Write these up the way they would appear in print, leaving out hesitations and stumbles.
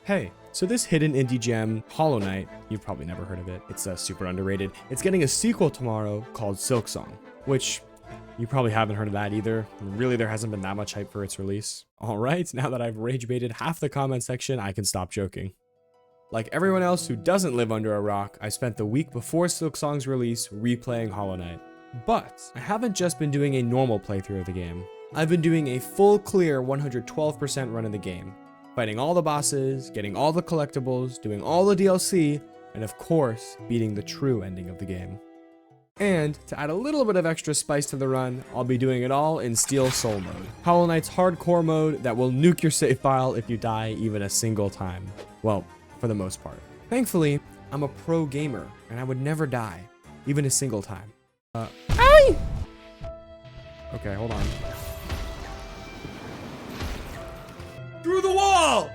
Hey, so this hidden indie gem, Hollow Knight, you've probably never heard of it. It's super underrated. It's getting a sequel tomorrow called Silksong, which you probably haven't heard of that either. Really, there hasn't been that much hype for its release. All right, now that I've rage baited half the comment section, I can stop joking. Like everyone else who doesn't live under a rock, I spent the week before Silksong's release replaying Hollow Knight. But I haven't just been doing a normal playthrough of the game. I've been doing a full clear 112% run of the game, fighting all the bosses, getting all the collectibles, doing all the DLC, and of course, beating the true ending of the game. And to add a little bit of extra spice to the run, I'll be doing it all in Steel Soul mode, Hollow Knight's hardcore mode that will nuke your save file if you die even a single time. Well, for the most part. Thankfully, I'm a pro gamer, and I would never die, even a single time. Owie! Okay, hold on. Through the wall!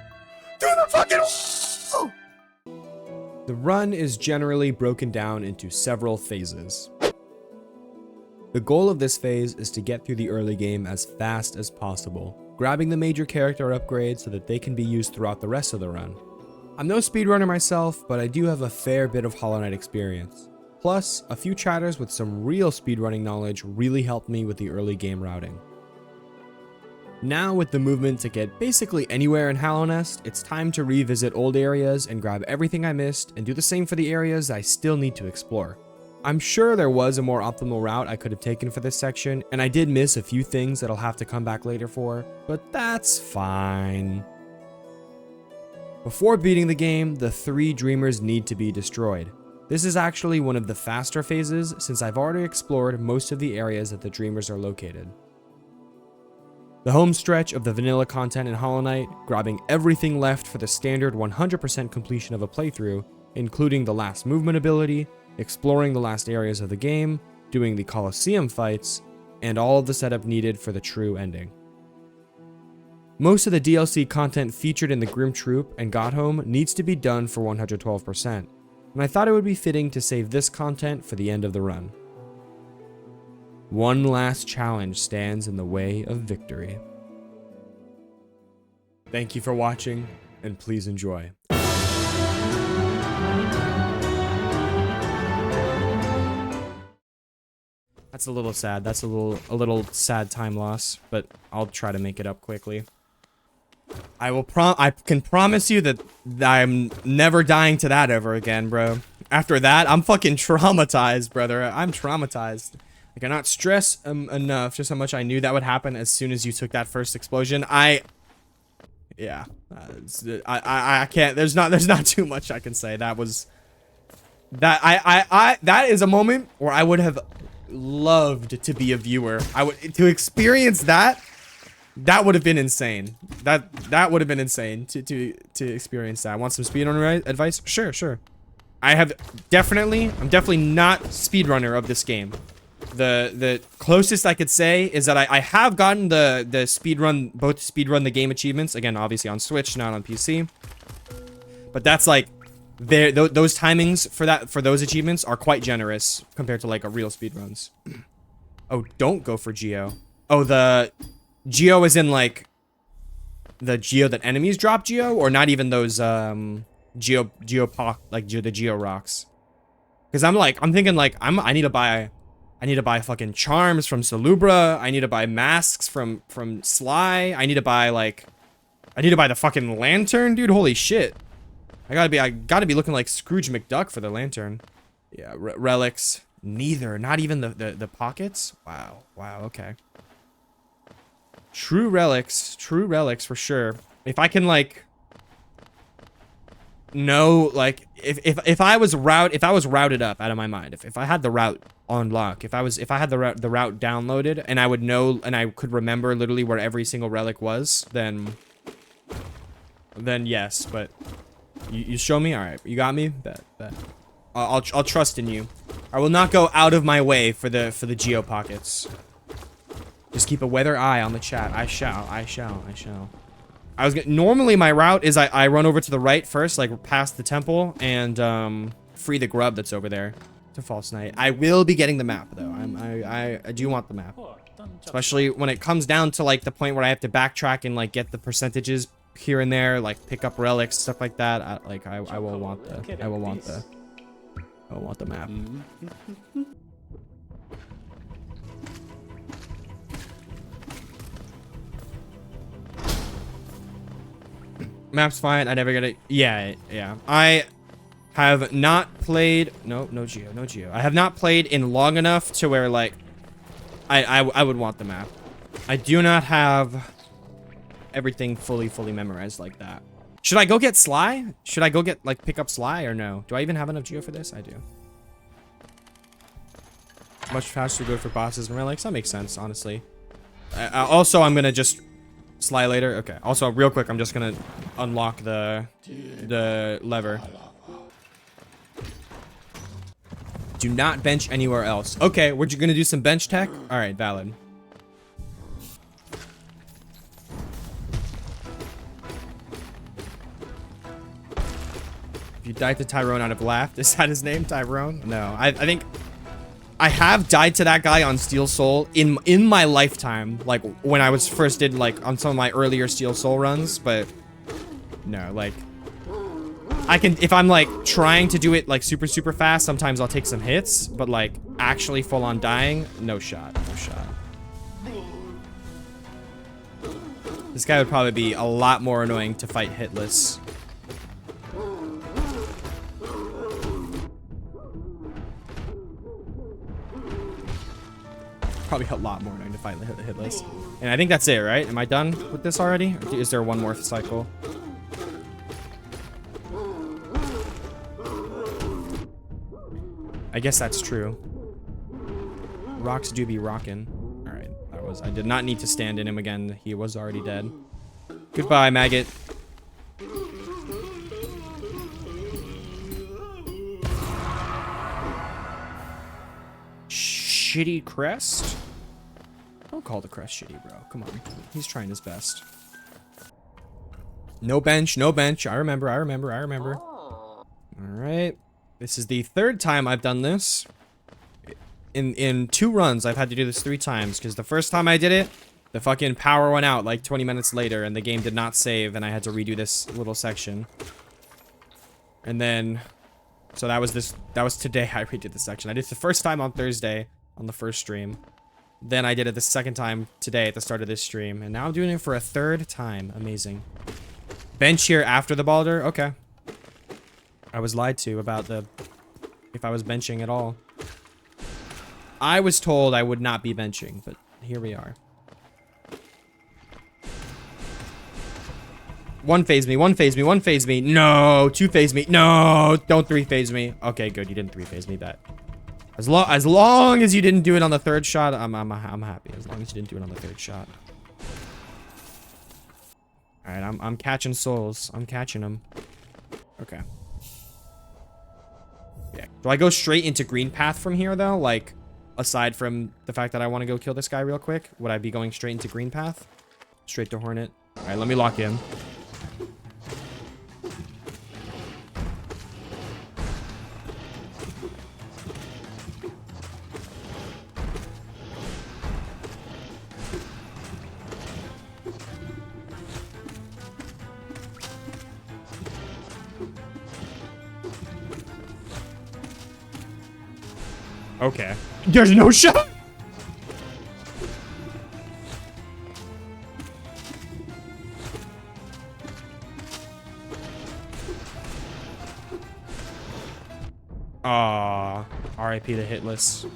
Through the fucking wall! The run is generally broken down into several phases. The goal of this phase is to get through the early game as fast as possible, grabbing the major character upgrades so that they can be used throughout the rest of the run. I'm no speedrunner myself, but I do have a fair bit of Hollow Knight experience. Plus, a few chatters with some real speedrunning knowledge really helped me with the early game routing. Now with the movement to get basically anywhere in Hallownest, it's time to revisit old areas and grab everything I missed and do the same for the areas I still need to explore. I'm sure there was a more optimal route I could have taken for this section, and I did miss a few things that I'll have to come back later for, but that's fine. Before beating the game, the 3 Dreamers need to be destroyed. This is actually one of the faster phases since I've already explored most of the areas that the Dreamers are located. The home stretch of the vanilla content in Hollow Knight, grabbing everything left for the standard 100% completion of a playthrough, including the last movement ability, exploring the last areas of the game, doing the Colosseum fights, and all of the setup needed for the true ending. Most of the DLC content featured in the Grim Troop and Got Home needs to be done for 112%, and I thought it would be fitting to save this content for the end of the run. One last challenge stands in the way of victory. Thank you for watching, and please enjoy. That's a little sad. That's a little sad time loss, but I'll try to make it up quickly. I can promise you that I'm never dying to that ever again, bro. After that, I'm fucking traumatized, brother. I'm traumatized. I cannot stress enough just how much I knew that would happen as soon as you took that first explosion. Yeah, I can't. There's not too much I can say. That was that is a moment where I would have loved to be a viewer. To experience that. That would have been insane. That would have been insane to experience that. Want some speedrunner advice? Sure. I'm definitely not speedrunner of this game. The closest I could say is that I have gotten both speedrun the game achievements, again obviously on Switch, not on PC. But that's like those timings for those achievements are quite generous compared to like a real speedruns. Oh, don't go for Geo. Oh, the Geo is in like the Geo that enemies drop Geo, or not even those the Geo rocks. Because I'm thinking like I need to buy fucking charms from Salubra. I need to buy masks from Sly. I need to buy the fucking lantern, dude. Holy shit. I gotta be looking like Scrooge McDuck for the lantern. Yeah, relics. Neither. Not even the pockets. Wow. Okay. True relics for sure. If I can like know, like if I was routed up out of my mind, if I had the route on lock, if I had the route downloaded and I would know and I could remember literally where every single relic was, then yes. But you show me, all right, you got me. Bet. I'll trust in you. I will not go out of my way for the Geo pockets. Just keep a weather eye on the chat. I shall. Normally my route is I run over to the right first, like past the temple, and free the grub that's over there to False Knight. I will be getting the map though. I do want the map, especially when it comes down to like the point where I have to backtrack and like get the percentages here and there, like pick up relics, stuff like that. I will want the map. Map's fine. I never get it. Yeah. I have not played. No geo. I have not played in long enough to where like I would want the map. I do not have everything fully memorized like that. Should I go get Sly? Should I go get like pick up Sly or no? Do I even have enough geo for this? I do. Much faster to go for bosses and relics. That makes sense, honestly. Also, I'm gonna just Sly later. Okay. Also, real quick, I'm just gonna unlock the lever. Do not bench anywhere else. Okay, we're gonna do some bench tech. All right, valid. If you died to Tyrone, I'd have laughed. Is that his name, Tyrone? No, I think I have died to that guy on Steel Soul in my lifetime, like when I was first did like on some of my earlier Steel Soul runs, but no, like I can, if I'm like trying to do it like super fast, sometimes I'll take some hits, but like actually full on dying, no shot. This guy would probably be a lot more annoying to fight hitless. Probably a lot more annoying to fight hitless. And I think that's it, right? Am I done with this already? Or is there one more cycle? I guess that's true. Rocks do be rockin'. Alright, I did not need to stand in him again. He was already dead. Goodbye, maggot. Shitty crest? Don't call the crest shitty, bro. Come on. He's trying his best. No bench. I remember. Alright. This is the third time I've done this. In 2 runs, I've had to do this 3 times, because the first time I did it, the fucking power went out like 20 minutes later, and the game did not save, and I had to redo this little section. And then, so that was today I redid this section. I did it the first time on Thursday, on the first stream. Then I did it the second time today at the start of this stream, and now I'm doing it for a 3rd time. Amazing. Bench here after the Baldur? Okay. I was lied to about if I was benching at all. I was told I would not be benching, but here we are. 1 phase me. No, 2 phase me. No, don't 3 phase me. Okay, good. You didn't 3 phase me, bet. As long as you didn't do it on the 3rd shot, I'm happy. As long as you didn't do it on the 3rd shot. All right, I'm catching souls. I'm catching them. Okay. Yeah. Do I go straight into green path from here though? Like, aside from the fact that I want to go kill this guy real quick, would I be going straight into green path? Straight to Hornet. All right, let me lock in. Okay. There's no shot. RIP to hitless.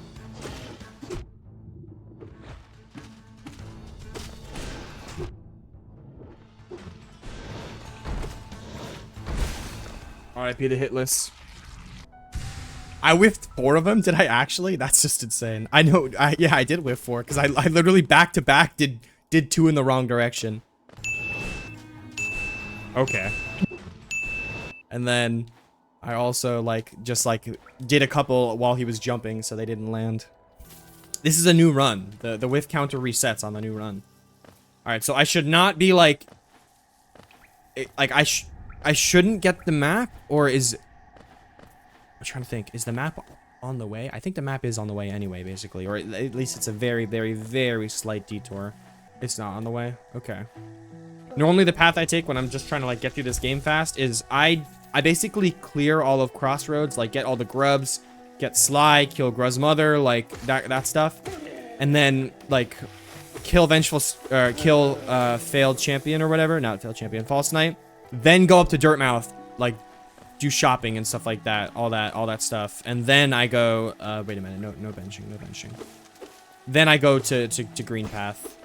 RIP to hitless. I whiffed 4 of them. Did I actually? That's just insane. I know. Yeah, I did whiff 4 because I literally back to back did 2 in the wrong direction. Okay. And then I also just did a couple while he was jumping, so they didn't land. This is a new run. The whiff counter resets on the new run. All right, so I should not be I shouldn't get the map, or is? I'm trying to think. Is the map on the way? I think the map is on the way anyway, basically. Or at least it's a very, very, very slight detour. It's not on the way? Okay. Normally the path I take when I'm just trying to like get through this game fast is I basically clear all of Crossroads, like get all the grubs, get Sly, kill Gruz's mother, like that stuff. And then like kill Failed Champion or whatever. Not Failed Champion, False Knight. Then go up to Dirtmouth, like do shopping and stuff like that, all that stuff. And then I go, wait a minute, no benching. Then I go to Green Path.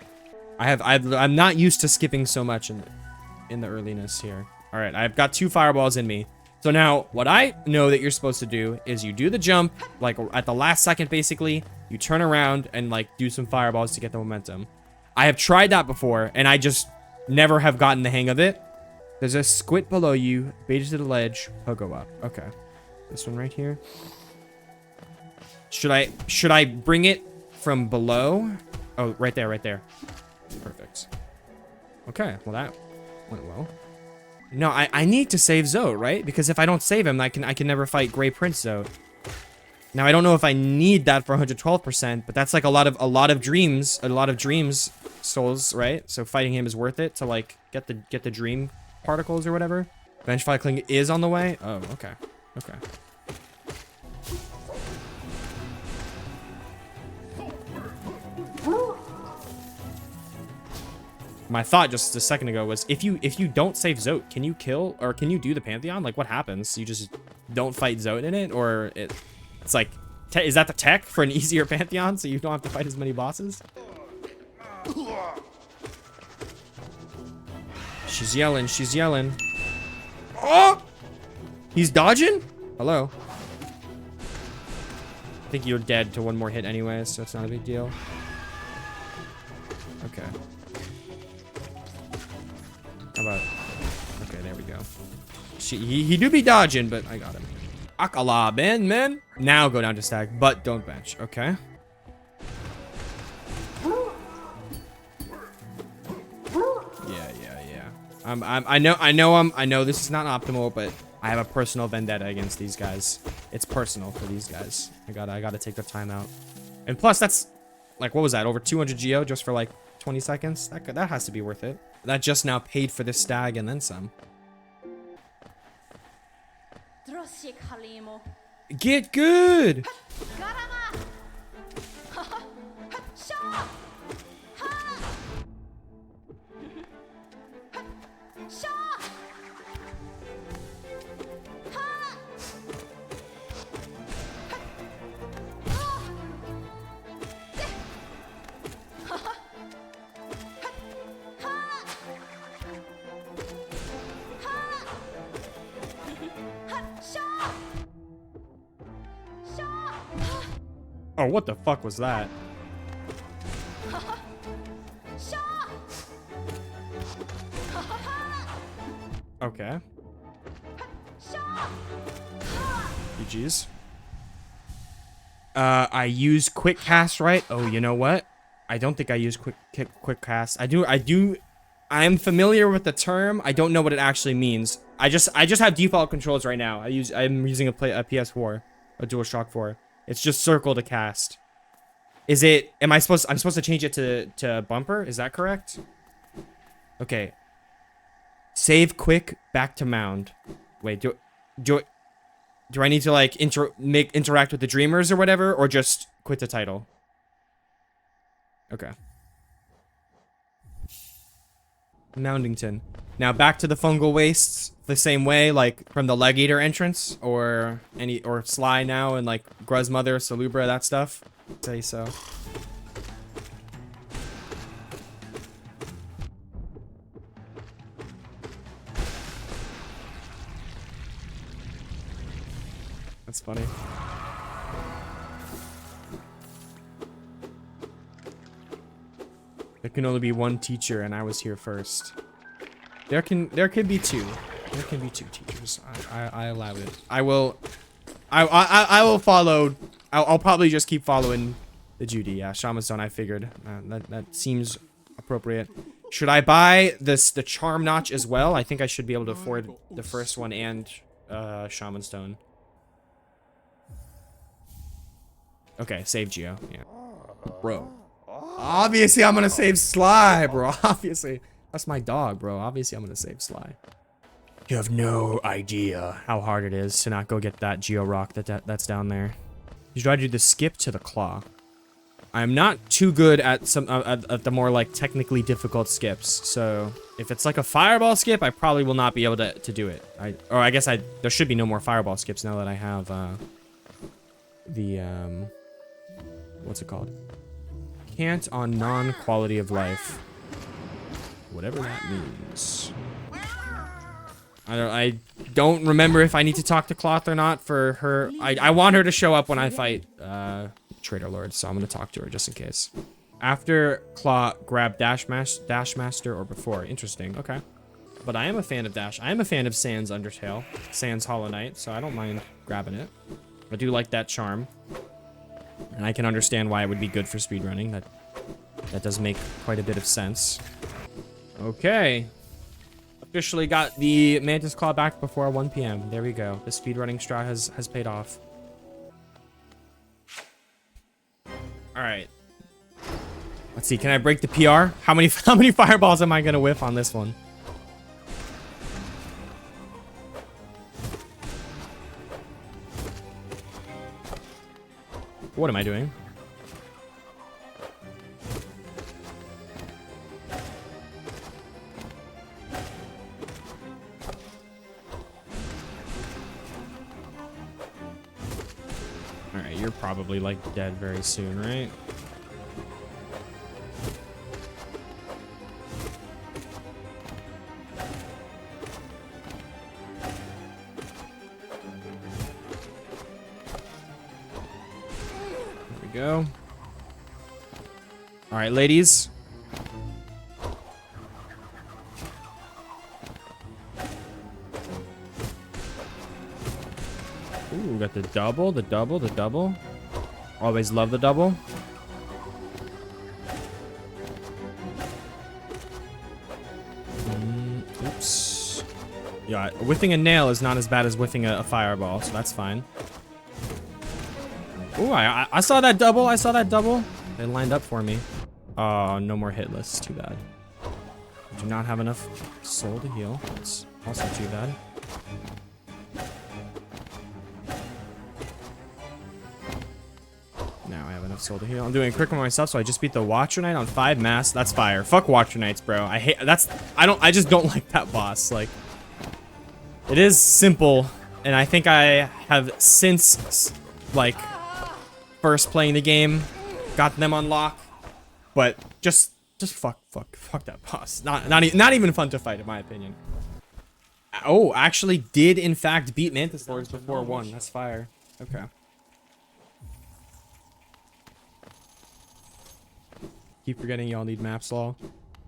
I'm not used to skipping so much in the earliness here. All right, I've got 2 fireballs in me. So now what I know that you're supposed to do is you do the jump, like at the last second, basically, you turn around and like do some fireballs to get the momentum. I have tried that before and I just never have gotten the hang of it. There's a squid below you, bait to the ledge, go up. Okay, this one right here. Should I bring it from below? Oh, right there. Perfect. Okay, well that went well. No, I need to save Zoe, right? Because if I don't save him, I can never fight Grey Prince Zoe. Now I don't know if I need that for 112%, but that's like a lot of dreams souls, right? So fighting him is worth it to like get the dream particles or whatever. Benchfly Cling is on the way. Oh, okay. My thought just a second ago was if you don't save Zote, can you kill or can you do the Pantheon? Like what happens? You just don't fight Zote in it, or it's like is that the tech for an easier Pantheon so you don't have to fight as many bosses? She's yelling. Oh! He's dodging? Hello. I think you're dead to 1 more hit anyways, so it's not a big deal. Okay. How about... Okay, there we go. He do be dodging, but I got him. Akala, man. Now go down to stack, but don't bench. Okay. I know this is not optimal, but I have a personal vendetta against these guys. It's personal for these guys. I gotta take the time out. And plus, that's like, what was that? Over 200 geo just for like 20 seconds? That has to be worth it. That just now paid for this stag and then some. Get good! Oh, what the fuck was that? Okay. GG's. I use quick cast, right? Oh, you know what? I don't think I use quick cast. I'm familiar with the term. I don't know what it actually means. I just have default controls right now. I'm using a PS4, a DualShock 4. It's just circle to cast. I'm supposed to change it to bumper? Is that correct? Okay. Save quick, back to mound. Wait, do I need to like interact with the dreamers or whatever, or just quit the title? Okay. Moundington. Now back to the fungal wastes the same way, like from the leg eater entrance, or Sly now and like Gruz's mother, Salubra, that stuff. Say so. That's funny. There can only be one teacher, and I was here first. There can be 2. There can be 2 teachers. I allow it. I will follow. I'll probably just keep following the Judy. Yeah, Shaman's Stone. I figured that seems appropriate. Should I buy the charm notch as well? I think I should be able to afford the first one and Shaman Stone. Okay, save Geo. Yeah, bro. Obviously, I'm gonna save Sly, bro. Obviously, That's my dog, bro. Obviously, I'm gonna save Sly. You have no idea how hard it is to not go get that Geo Rock that's down there. You try to do the skip to the claw. I'm not too good at some at the more like technically difficult skips. So if it's like a fireball skip, I probably will not be able to do it. I guess there should be no more fireball skips now that I have the what's it called? Can't on non-quality of life. Whatever that means. I don't remember if I need to talk to Cloth or not for her. I want her to show up when I fight Trader Lord, so I'm gonna talk to her just in case. After Claw, grab Dash Master or before. Interesting, okay. But I am a fan of Dash. I am a fan of Sans Undertale, Sans Hollow Knight, so I don't mind grabbing it. I do like that charm. And I can understand why it would be good for speedrunning. That does make quite a bit of sense. Okay. Officially got the Mantis Claw back before 1 p.m. There we go. The speedrunning strat has paid off. Alright. Let's see, can I break the PR? How many fireballs am I gonna whiff on this one? What am I doing? Alright, you're probably like dead very soon, right? Go. All right, ladies. Ooh, got the double, the double, the double. Always love the double. Oops. Yeah, whiffing a nail is not as bad as whiffing a fireball, so that's fine. Ooh, I saw that double. I saw that double. They lined up for me. Oh, no more hitless. Too bad. I do not have enough soul to heal. That's also too bad. Now I have enough soul to heal. I'm doing a quick one myself, so I just beat the Watcher Knight on 5 mass. That's fire. Fuck Watcher Knights, bro. I hate that's I just don't like that boss. Like, it is simple, and I think I have since like first playing the game, got them on lock, but just fuck that boss. Not even fun to fight in my opinion. Oh, actually did in fact beat Mantis Lords before 1. That's fire. Okay. Keep forgetting y'all need maps law.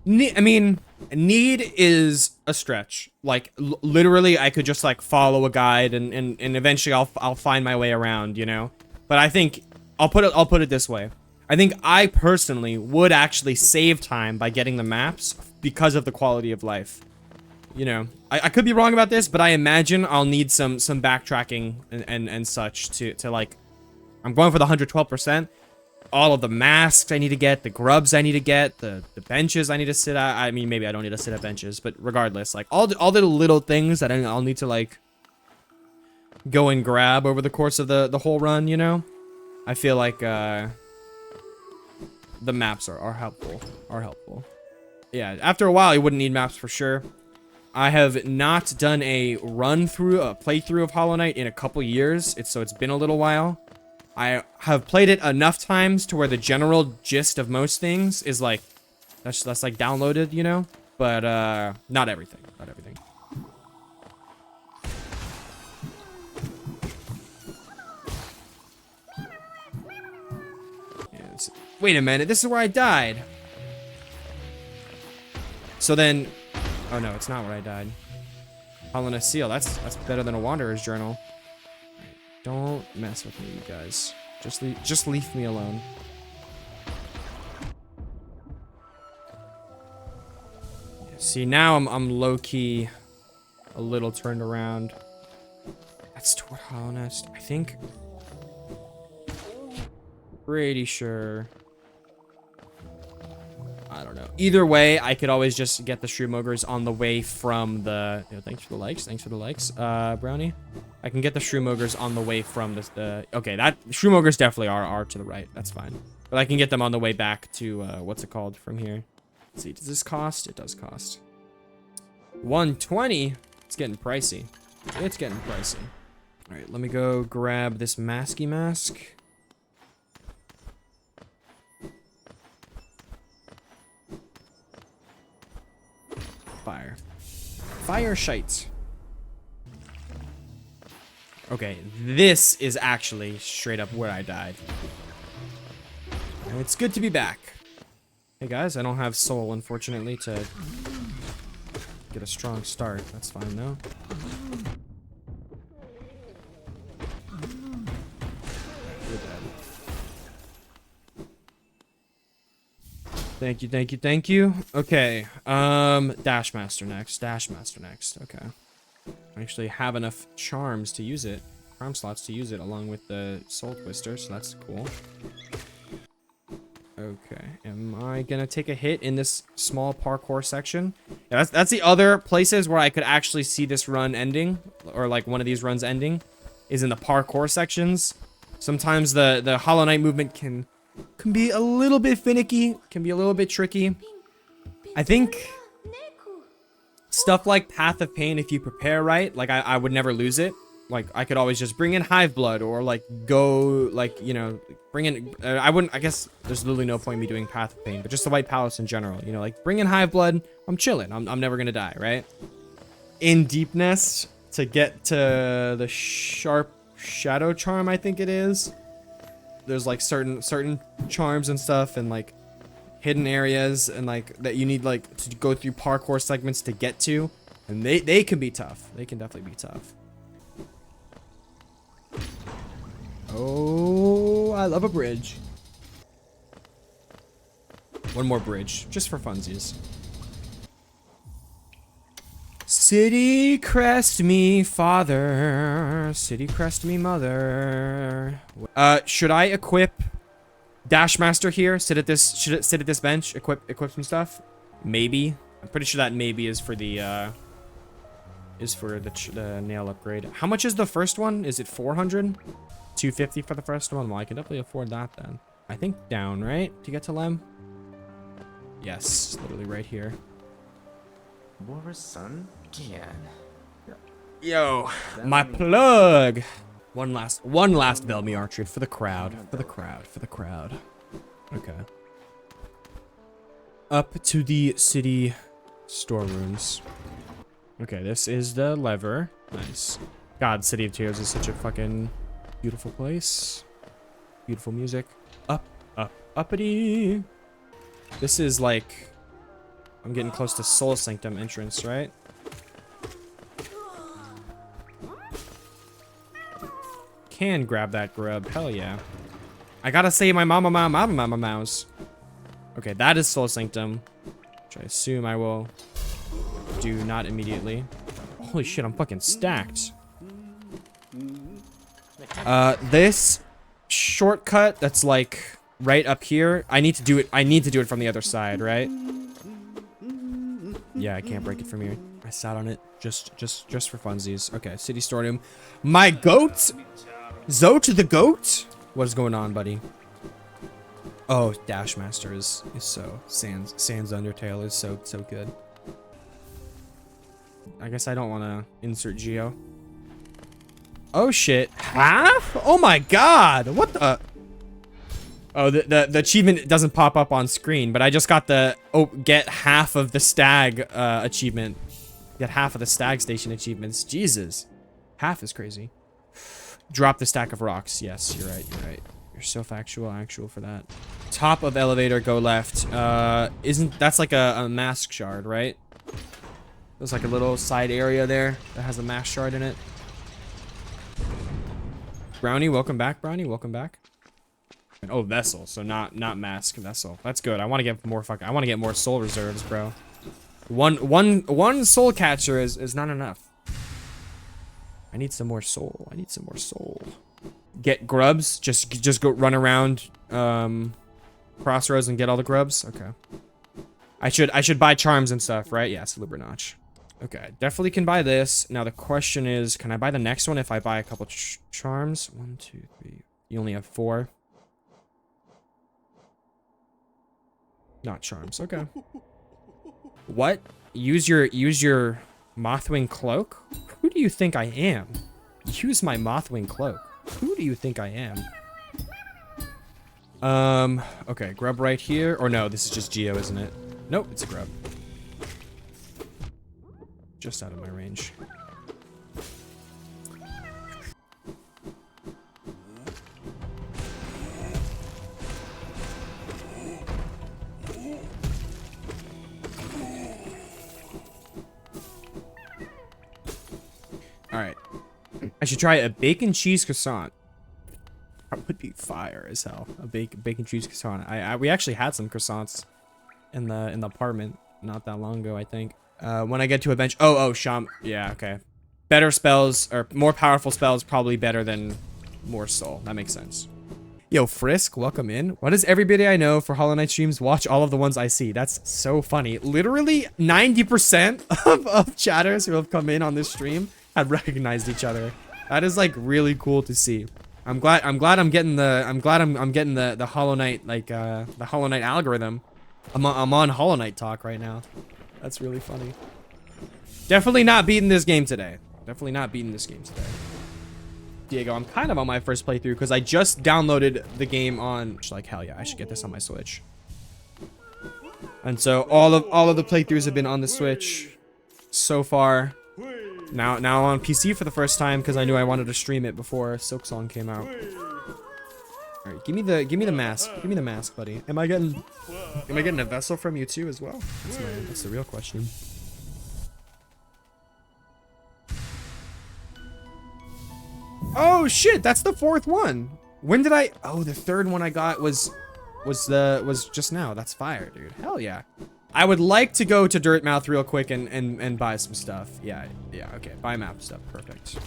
I mean, need is a stretch. Like literally, I could just like follow a guide and eventually I'll find my way around, you know. But I think I'll put it this way. I think I personally would actually save time by getting the maps because of the quality of life. You know, I could be wrong about this, but I imagine I'll need some backtracking and such to like, I'm going for the 112%. All of the masks I need to get, the grubs I need to get, the benches I need to sit at. I mean, maybe I don't need to sit at benches, but regardless, like all the little things that I'll need to like go and grab over the course of the whole run, you know? I feel like the maps are helpful. Yeah, after a while you wouldn't need maps for sure. I have not done a playthrough of Hollow Knight in a couple years. So it's been a little while. I have played it enough times to where the general gist of most things is like that's like downloaded, you know? But not everything. Not everything. Wait a minute, this is where I died. So then, oh no, it's not where I died. Hollow Knight Seal, that's better than a Wanderer's Journal. Don't mess with me, you guys. Just leave me alone. See, now I'm low-key a little turned around. That's toward Hollow Nest, I think. Pretty sure. I don't know. Either way, I could always just get the shroom ogres on the way from the... Yo, thanks for the likes. Thanks for the likes, Brownie. I can get the shroom ogres on the way from the... Okay, that... Shroom ogres definitely are to the right. That's fine. But I can get them on the way back to, what's it called from here? Let's see. Does this cost? It does cost. 120? It's getting pricey. It's getting pricey. All right, let me go grab this masky mask. Fire. Fire shite. Okay, this is actually straight up where I died. And it's good to be back. Hey guys, I don't have soul, unfortunately, to get a strong start. That's fine, though. You're dead. Thank you, thank you, thank you. Okay, Dashmaster next. Dashmaster next. Okay. I actually have enough charms to use it. Charm slots to use it along with the Soul Twister, so that's cool. Okay, am I gonna take a hit in this small parkour section? Yeah, that's the other places where I could actually see this run ending, or like one of these runs ending, is in the parkour sections. Sometimes the Hollow Knight movement can be a little bit finicky, can be a little bit tricky. I think stuff like Path of Pain, if you prepare right, like I would never lose it. Like I could always just bring in Hive Blood, or like go like, you know, bring in I guess there's literally no point in me doing Path of Pain, but just the White Palace in general, you know, like bring in Hive Blood, I'm chilling, I'm never gonna die, right? In Deepness, to get to the Sharp Shadow Charm, I think it is, there's like certain charms and stuff, and like hidden areas, and like that you need like to go through parkour segments to get to, and they can be tough. They can definitely be tough. Oh, I love a bridge. One more bridge, just for funsies. City crest me, father. City crest me, mother. Should I equip Dashmaster here? Sit at this bench. Equip some stuff. Maybe. I'm pretty sure that maybe is for the nail upgrade. How much is the first one? Is it 400? 250 for the first one? Well, I can definitely afford that then. I think down, right? To get to Lem? Yes, literally right here. War's son again. Yo, my plug. One last Velmy archery for the crowd. For the crowd. Okay. Up to the city storerooms. Okay, this is the lever. Nice. God, City of Tears is such a fucking beautiful place. Beautiful music. Uppity. This is like, I'm getting close to Soul Sanctum entrance, right? Can grab that grub. Hell yeah. I gotta say my mama mouse. Okay, that is Soul Sanctum, which I assume I will do not immediately. Holy shit, I'm fucking stacked. This shortcut that's like right up here, I need to do it from the other side, right? Yeah, I can't break it from here. I sat on it just for funsies. Okay, City Storeroom. My goat? Zote the goat? What is going on, buddy? Oh, Dashmaster is so Sans Undertale is so good. I guess I don't want to insert Geo. Oh shit. Half? Oh my god. What the? Oh, the achievement doesn't pop up on screen, but I just got the get half of the stag achievement. Get half of the stag station achievements. Jesus. Half is crazy. Drop the stack of rocks. Yes, you're right. You're so actual for that. Top of elevator, go left. That's like a mask shard, right? There's like a little side area there that has a mask shard in it. Brownie, welcome back, Brownie. Welcome back. And, oh, vessel. So not mask, vessel. That's good. I want to get more I want to get more soul reserves, bro. One soul catcher is not enough. I need some more soul. Get grubs. Just go run around Crossroads and get all the grubs. Okay. I should buy charms and stuff, right? Yeah, Silver Notch. Okay, definitely can buy this. Now the question is, can I buy the next one if I buy a couple charms? 1, 2, 3. You only have 4. Not charms. Okay. What? Use your Mothwing cloak? Who do you think I am? Use my Mothwing cloak. Who do you think I am? Okay, grub right here. Or no, this is just Geo, isn't it? Nope, it's a grub. Just out of my range. All right. I should try a bacon cheese croissant. That would be fire as hell. A bacon cheese croissant. We actually had some croissants in the apartment not that long ago, I think. When I get to a bench. Oh, Sham. Yeah, okay. Better spells or more powerful spells probably better than more soul. That makes sense. Yo, Frisk, welcome in. What does everybody I know for Hollow Knight streams watch all of the ones I see? That's so funny. Literally 90% of chatters who have come in on this stream have recognized each other. That is like really cool to see. I'm glad I'm getting the Hollow Knight the Hollow Knight algorithm. I'm on Hollow Knight talk right now. That's really funny. Definitely not beating this game today. Definitely not beating this game today. Diego, I'm kind of on my first playthrough because I just downloaded the game on like hell yeah, I should get this on my Switch. And so all of the playthroughs have been on the Switch so far. Now on PC for the first time because I knew I wanted to stream it before Silksong came out. All right, give me the mask. Give me the mask, buddy. Am I getting a vessel from you too as well? That's the real question. Oh shit, that's the 4th one. When did I? Oh, the 3rd one I got was just now. That's fire, dude. Hell yeah. I would like to go to Dirtmouth real quick and buy some stuff. Yeah, okay. Buy map stuff. Perfect.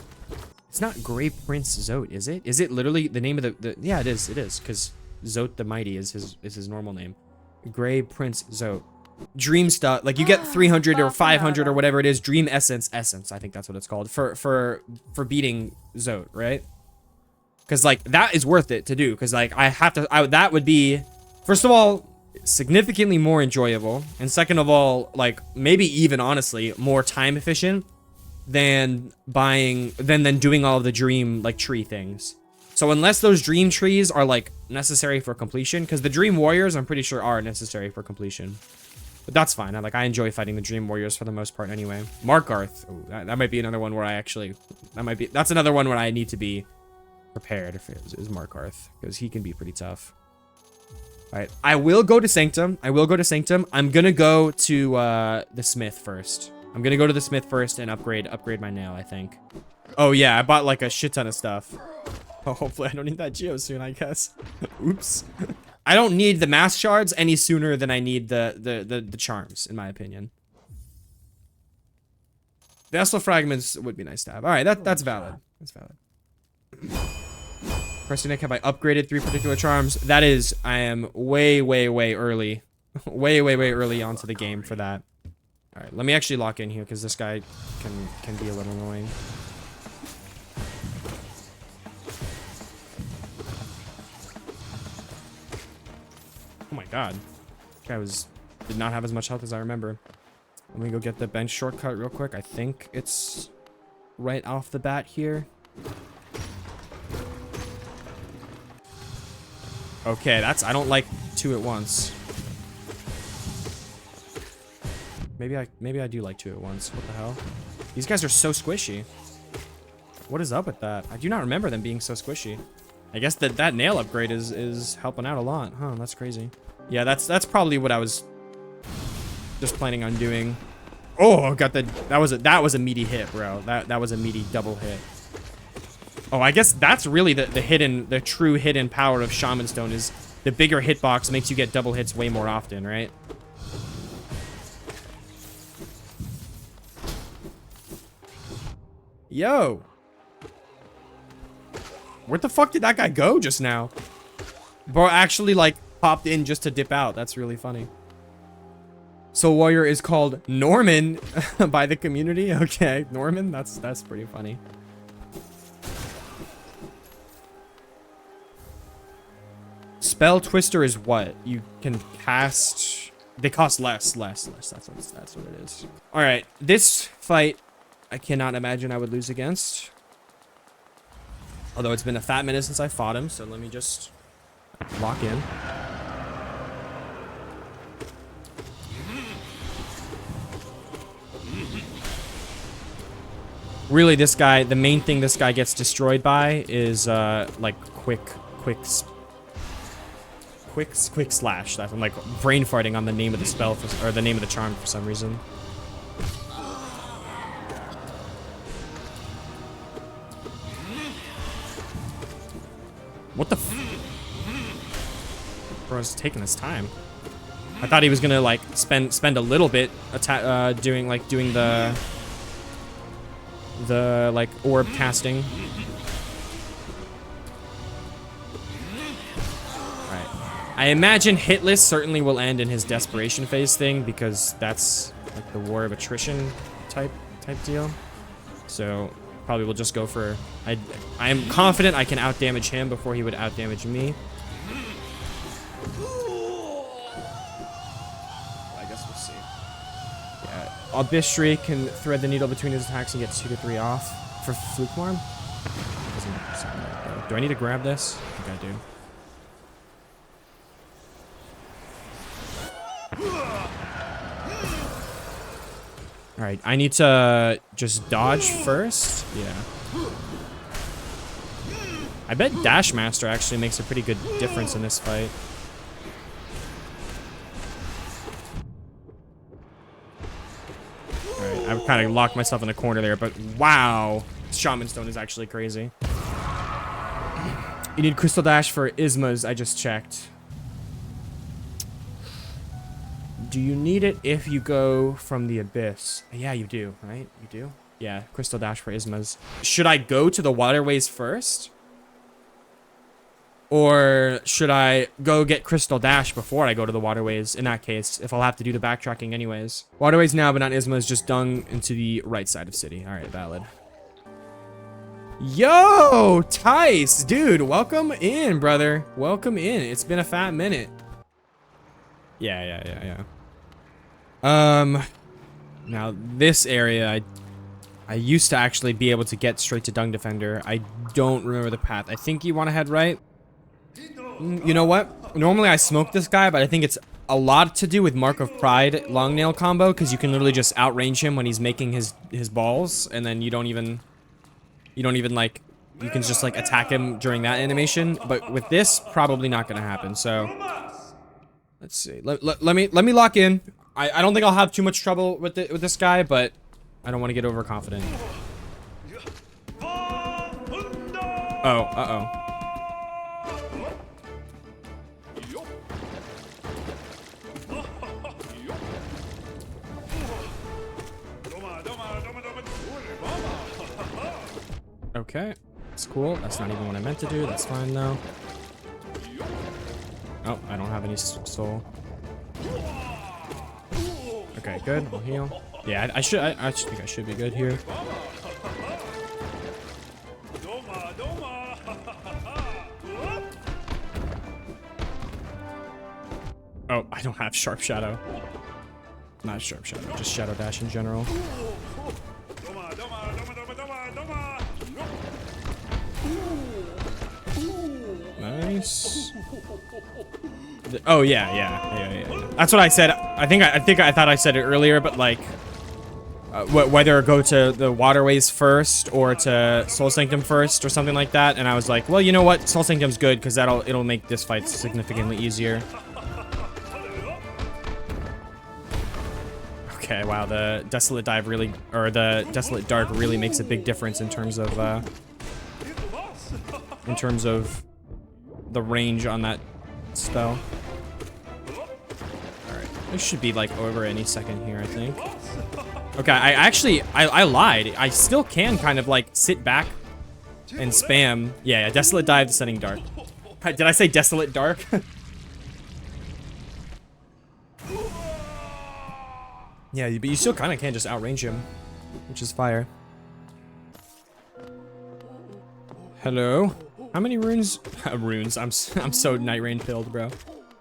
It's not Grey Prince Zote, is it? Is it literally the name of the yeah, it is, because Zote the Mighty is his normal name. Grey Prince Zote. Dream stuff, like you get 300 or 500 or whatever it is, Dream Essence, I think that's what it's called, for beating Zote, right? Because like that is worth it to do, because like that would be, first of all, significantly more enjoyable, and second of all, like maybe even honestly more time efficient than doing all of the dream like tree things. So unless those dream trees are like necessary for completion, because the dream warriors I'm pretty sure are necessary for completion, but that's fine. I enjoy fighting the dream warriors for the most part anyway. Markarth, that might be another one where that's another one where I need to be prepared if it is Markarth, because he can be pretty tough. All right, I will go to Sanctum. I'm gonna go to the Smith first. I'm gonna go to the Smith first and upgrade my nail, I think. Oh yeah, I bought like a shit ton of stuff. Oh, hopefully I don't need that Geo soon, I guess. Oops. I don't need the mask shards any sooner than I need the charms, in my opinion. Vessel fragments would be nice to have. All right, that's valid. That's valid. Pressing Nick, have I upgraded 3 particular charms? That is, I am way early. way early onto the game for that. All right, let me actually lock in here because this guy can be a little annoying. Oh my god. This guy did not have as much health as I remember. Let me go get the bench shortcut real quick. I think it's right off the bat here. Okay, I don't like 2 at once. Maybe I do like 2 at once. What the hell? These guys are so squishy. What is up with that? I do not remember them being so squishy. I guess that nail upgrade is helping out a lot. Huh, that's crazy. Yeah, that's probably what I was just planning on doing. Oh, got that was a meaty hit, bro. That was a meaty double hit. Oh, I guess that's really the true hidden power of Shaman Stone is the bigger hitbox makes you get double hits way more often, right? Yo. Where the fuck did that guy go just now? Bro actually like popped in just to dip out. That's really funny. Soul Warrior is called Norman by the community. Okay, Norman, that's pretty funny. Spell Twister is what? You can cast... They cost less. That's what it is. All right, this fight, I cannot imagine I would lose against. Although it's been a fat minute since I fought him, so let me just lock in. Really, this guy, the main thing this guy gets destroyed by is like quick slash. I'm like brain farting on the name of the spell or the name of the charm for some reason. What the Bro's taking his time. I thought he was gonna like spend a little bit doing the like orb casting. Alright. I imagine hitless certainly will end in his desperation phase thing because that's like the war of attrition type deal. So probably will just go for I am confident I can outdamage him before he would outdamage me. I guess we'll see. Yeah, Abyssry can thread the needle between his attacks and get 2 to 3 off for Fluke Worm. Doesn't sound right though. Do I need to grab this? I think I do. Alright, I need to just dodge first. Yeah. I bet Dash Master actually makes a pretty good difference in this fight. Alright, I've kind of locked myself in a corner there, but wow. Shaman Stone is actually crazy. You need Crystal Dash for Ismas, I just checked. Do you need it if you go from the Abyss? Yeah, you do, right? You do? Yeah, Crystal Dash for Ismas. Should I go to the waterways first? Or should I go get Crystal Dash before I go to the waterways, in that case, if I'll have to do the backtracking anyways? Waterways now, but not Ismas, just dung into the right side of city. All right, valid. Yo, Tice, dude, welcome in, brother. Welcome in. It's been a fat minute. Yeah. Now this area, I used to actually be able to get straight to Dung Defender. I don't remember the path. I think you want to head right. You know what? Normally I smoke this guy, but I think it's a lot to do with Mark of Pride long nail combo, because you can literally just outrange him when he's making his balls, and then you don't even like, you can just like attack him during that animation. But with this, probably not gonna happen. So let's see. Let me lock in. I don't think I'll have too much trouble with this guy, but I don't want to get overconfident. Oh, uh-oh. Okay, that's cool. That's not even what I meant to do. That's fine though. Oh, I don't have any soul. Okay, good. I'll heal. Yeah, I think I should be good here. Oh, I don't have Sharp Shadow. Not Sharp Shadow, just Shadow Dash in general. Nice. Oh yeah. That's what I said. I thought I said it earlier, but like, whether go to the waterways first or to Soul Sanctum first or something like that. And I was like, well, you know what? Soul Sanctum's good because it'll make this fight significantly easier. Okay, wow, the Desolate Dive really, or the Desolate Dark really makes a big difference in terms of the range on that spell. Alright, this should be like over any second here, I think. Okay, I lied. I still can kind of like sit back and spam. Yeah, Desolate Dive, Descending Dark. Did I say Desolate Dark? Yeah, but you still kind of can't just outrange him, which is fire. Hello? How many runes? Runes. I'm so Night Rain filled, bro.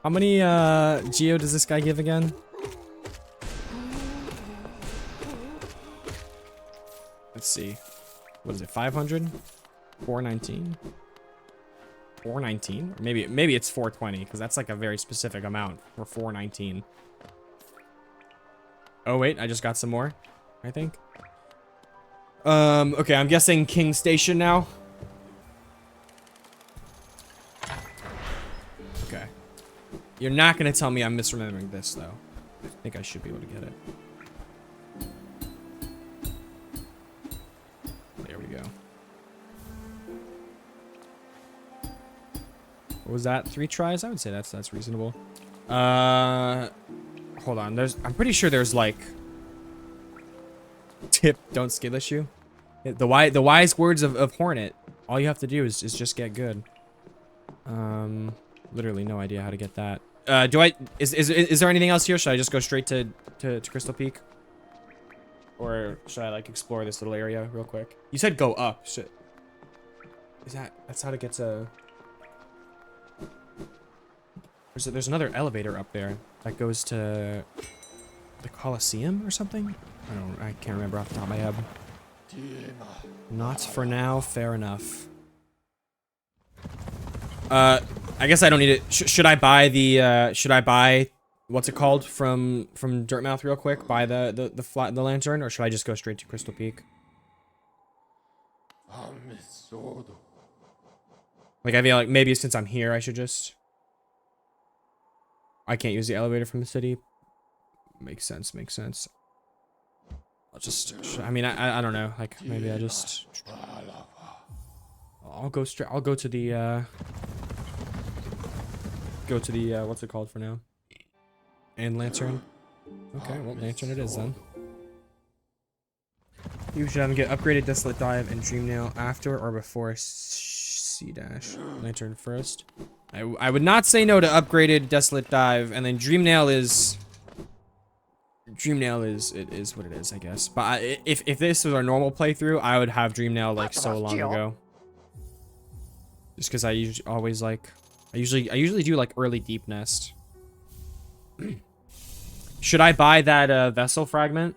How many geo does this guy give again? Let's see. What is it? 500? 419? 419? Or maybe it's 420 because that's like a very specific amount for 419. Oh wait, I just got some more, I think. Okay, I'm guessing King Station now. Okay. You're not gonna tell me I'm misremembering this though. I think I should be able to get it. There we go. What was that? 3 tries? I would say that's reasonable. Hold on. I'm pretty sure there's like tip. Don't skill issue. The wise words of Hornet. All you have to do is just get good. Literally no idea how to get that. Is there anything else here? Should I just go straight to Crystal Peak? Or should I like explore this little area real quick? You said go up. That's how to get to... There's another elevator up there that goes to the Colosseum or something? I can't remember off the top of my head. Not for now, fair enough. I guess I don't need it. Should I buy the what's it called from Dirtmouth real quick? Buy the lantern, or should I just go straight to Crystal Peak? Like I feel like maybe since I'm here I should just... I can't use the elevator from the city. Makes sense, makes sense. I'll just... I mean, I don't know. Like, maybe I just... I'll go straight... I'll go to the, what's it called for now? And Lantern. Okay, well, Lantern it is then. You should have him get upgraded Desolate Dive and Dreamnail after or before C-Dash. Lantern first. I would not say no to upgraded Desolate Dive, and then Dreamnail is what it is, I guess. But if this was our normal playthrough, I would have Dreamnail like so long ago. Just because I usually do like early Deep Nest. Should I buy that vessel fragment?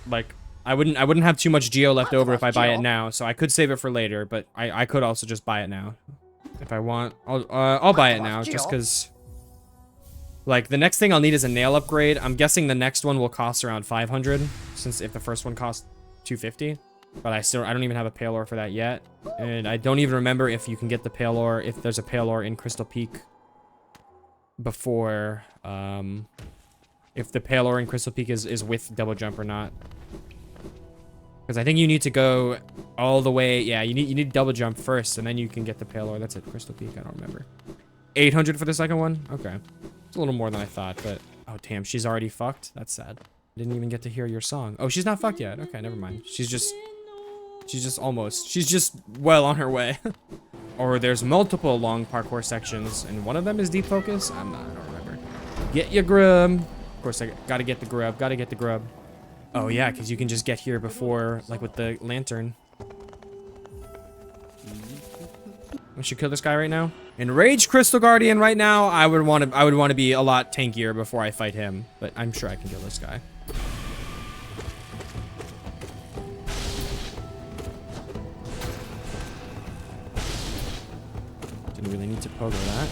Like I wouldn't have too much geo left over if I buy it now, so I could save it for later, but I could also just buy it now. If I want, I'll buy it now, just because, like, the next thing I'll need is a nail upgrade. I'm guessing the next one will cost around 500, since if the first one cost 250. But I don't even have a pale ore for that yet. And I don't even remember if you can get the pale ore, if there's a pale ore in Crystal Peak before, if the pale ore in Crystal Peak is with double jump or not. Because I think you need to go all the way. Yeah, you need double jump first, and then you can get the pale ore. That's at Crystal Peak. I don't remember. 800 for the second one. Okay, it's a little more than I thought. But oh damn, she's already fucked. That's sad. Didn't even get to hear your song. Oh, she's not fucked yet. Okay, never mind. She's just almost. She's just well on her way. Or there's multiple long parkour sections, and one of them is deep focus. I don't remember. Get your grub. Of course, I gotta get the grub. Gotta get the grub. Oh yeah, because you can just get here before, like with the lantern. I should kill this guy right now. Enraged Crystal Guardian right now. I would want to be a lot tankier before I fight him, but I'm sure I can kill this guy. Didn't really need to pogo that.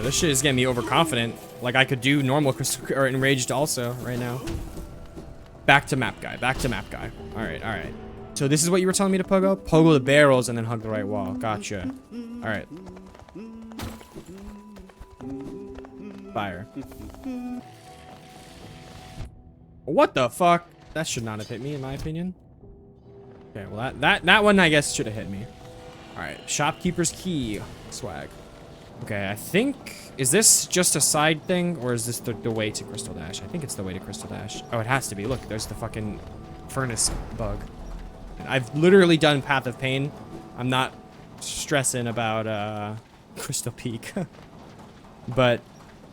This shit is getting me overconfident. Like I could do normal crystal or enraged also right now. Back to map guy. Back to map guy. All right, all right. So this is what you were telling me to pogo? Pogo the barrels and then hug the right wall. Gotcha. All right. Fire. What the fuck? That should not have hit me, in my opinion. Okay, well that one I guess should have hit me. All right. Shopkeeper's key. Swag. Okay, I think... Is this just a side thing, or is this the way to Crystal Dash? I think it's the way to Crystal Dash. Oh, it has to be. Look, there's the fucking furnace bug. I've literally done Path of Pain. I'm not stressing about Crystal Peak. But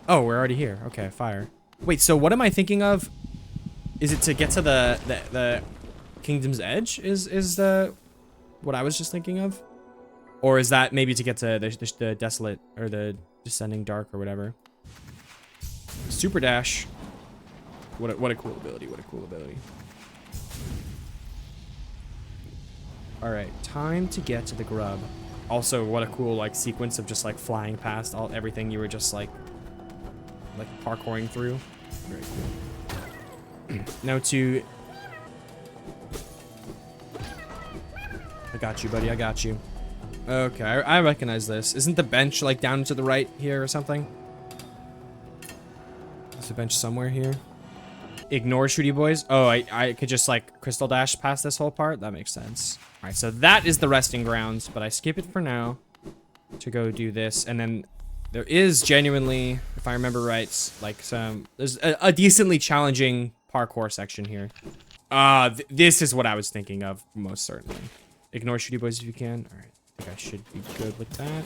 oh, we're already here. Okay, fire. Wait, so what am I thinking of? Is it to get to the Kingdom's Edge? Is the what I was just thinking of? Or is that maybe to get to the Desolate or the Descending Dark or whatever? Super dash. What a cool ability. What a cool ability. All right, time to get to the grub. Also, what a cool like sequence of just like flying past everything you were just like parkouring through. Very cool. Now to... I got you, buddy. I got you. Okay, I recognize this. Isn't the bench like down to the right here or something? There's a bench somewhere here. Ignore shooty boys. Oh, I could just like crystal dash past this whole part. That makes sense. All right, so that is the resting grounds, but I skip it for now to go do this. And then there is genuinely, if I remember right, like there's a decently challenging parkour section here. This is what I was thinking of most certainly. Ignore shooty boys if you can. All right, I think I should be good with that.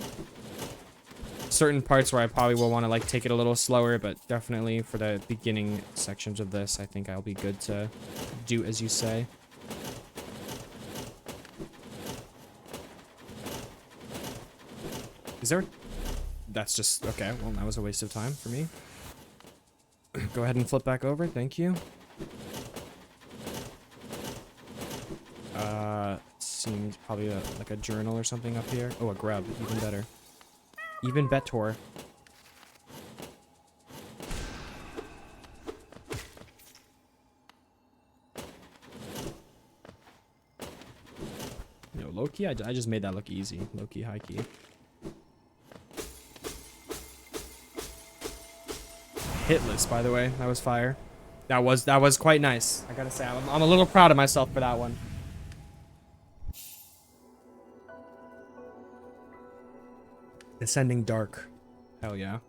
Certain parts where I probably will want to like take it a little slower, but definitely for the beginning sections of this, I think I'll be good to do as you say. Is there... That's just... Okay, well, that was a waste of time for me. Go ahead and flip back over. Thank you. Seems probably like a journal or something up here. Oh, a grub. Even better. Even better. No, low-key, I just made that look easy. Low-key, high-key. Hitless, by the way. That was fire. That was quite nice. I gotta say, I'm a little proud of myself for that one. Descending Dark. Hell yeah.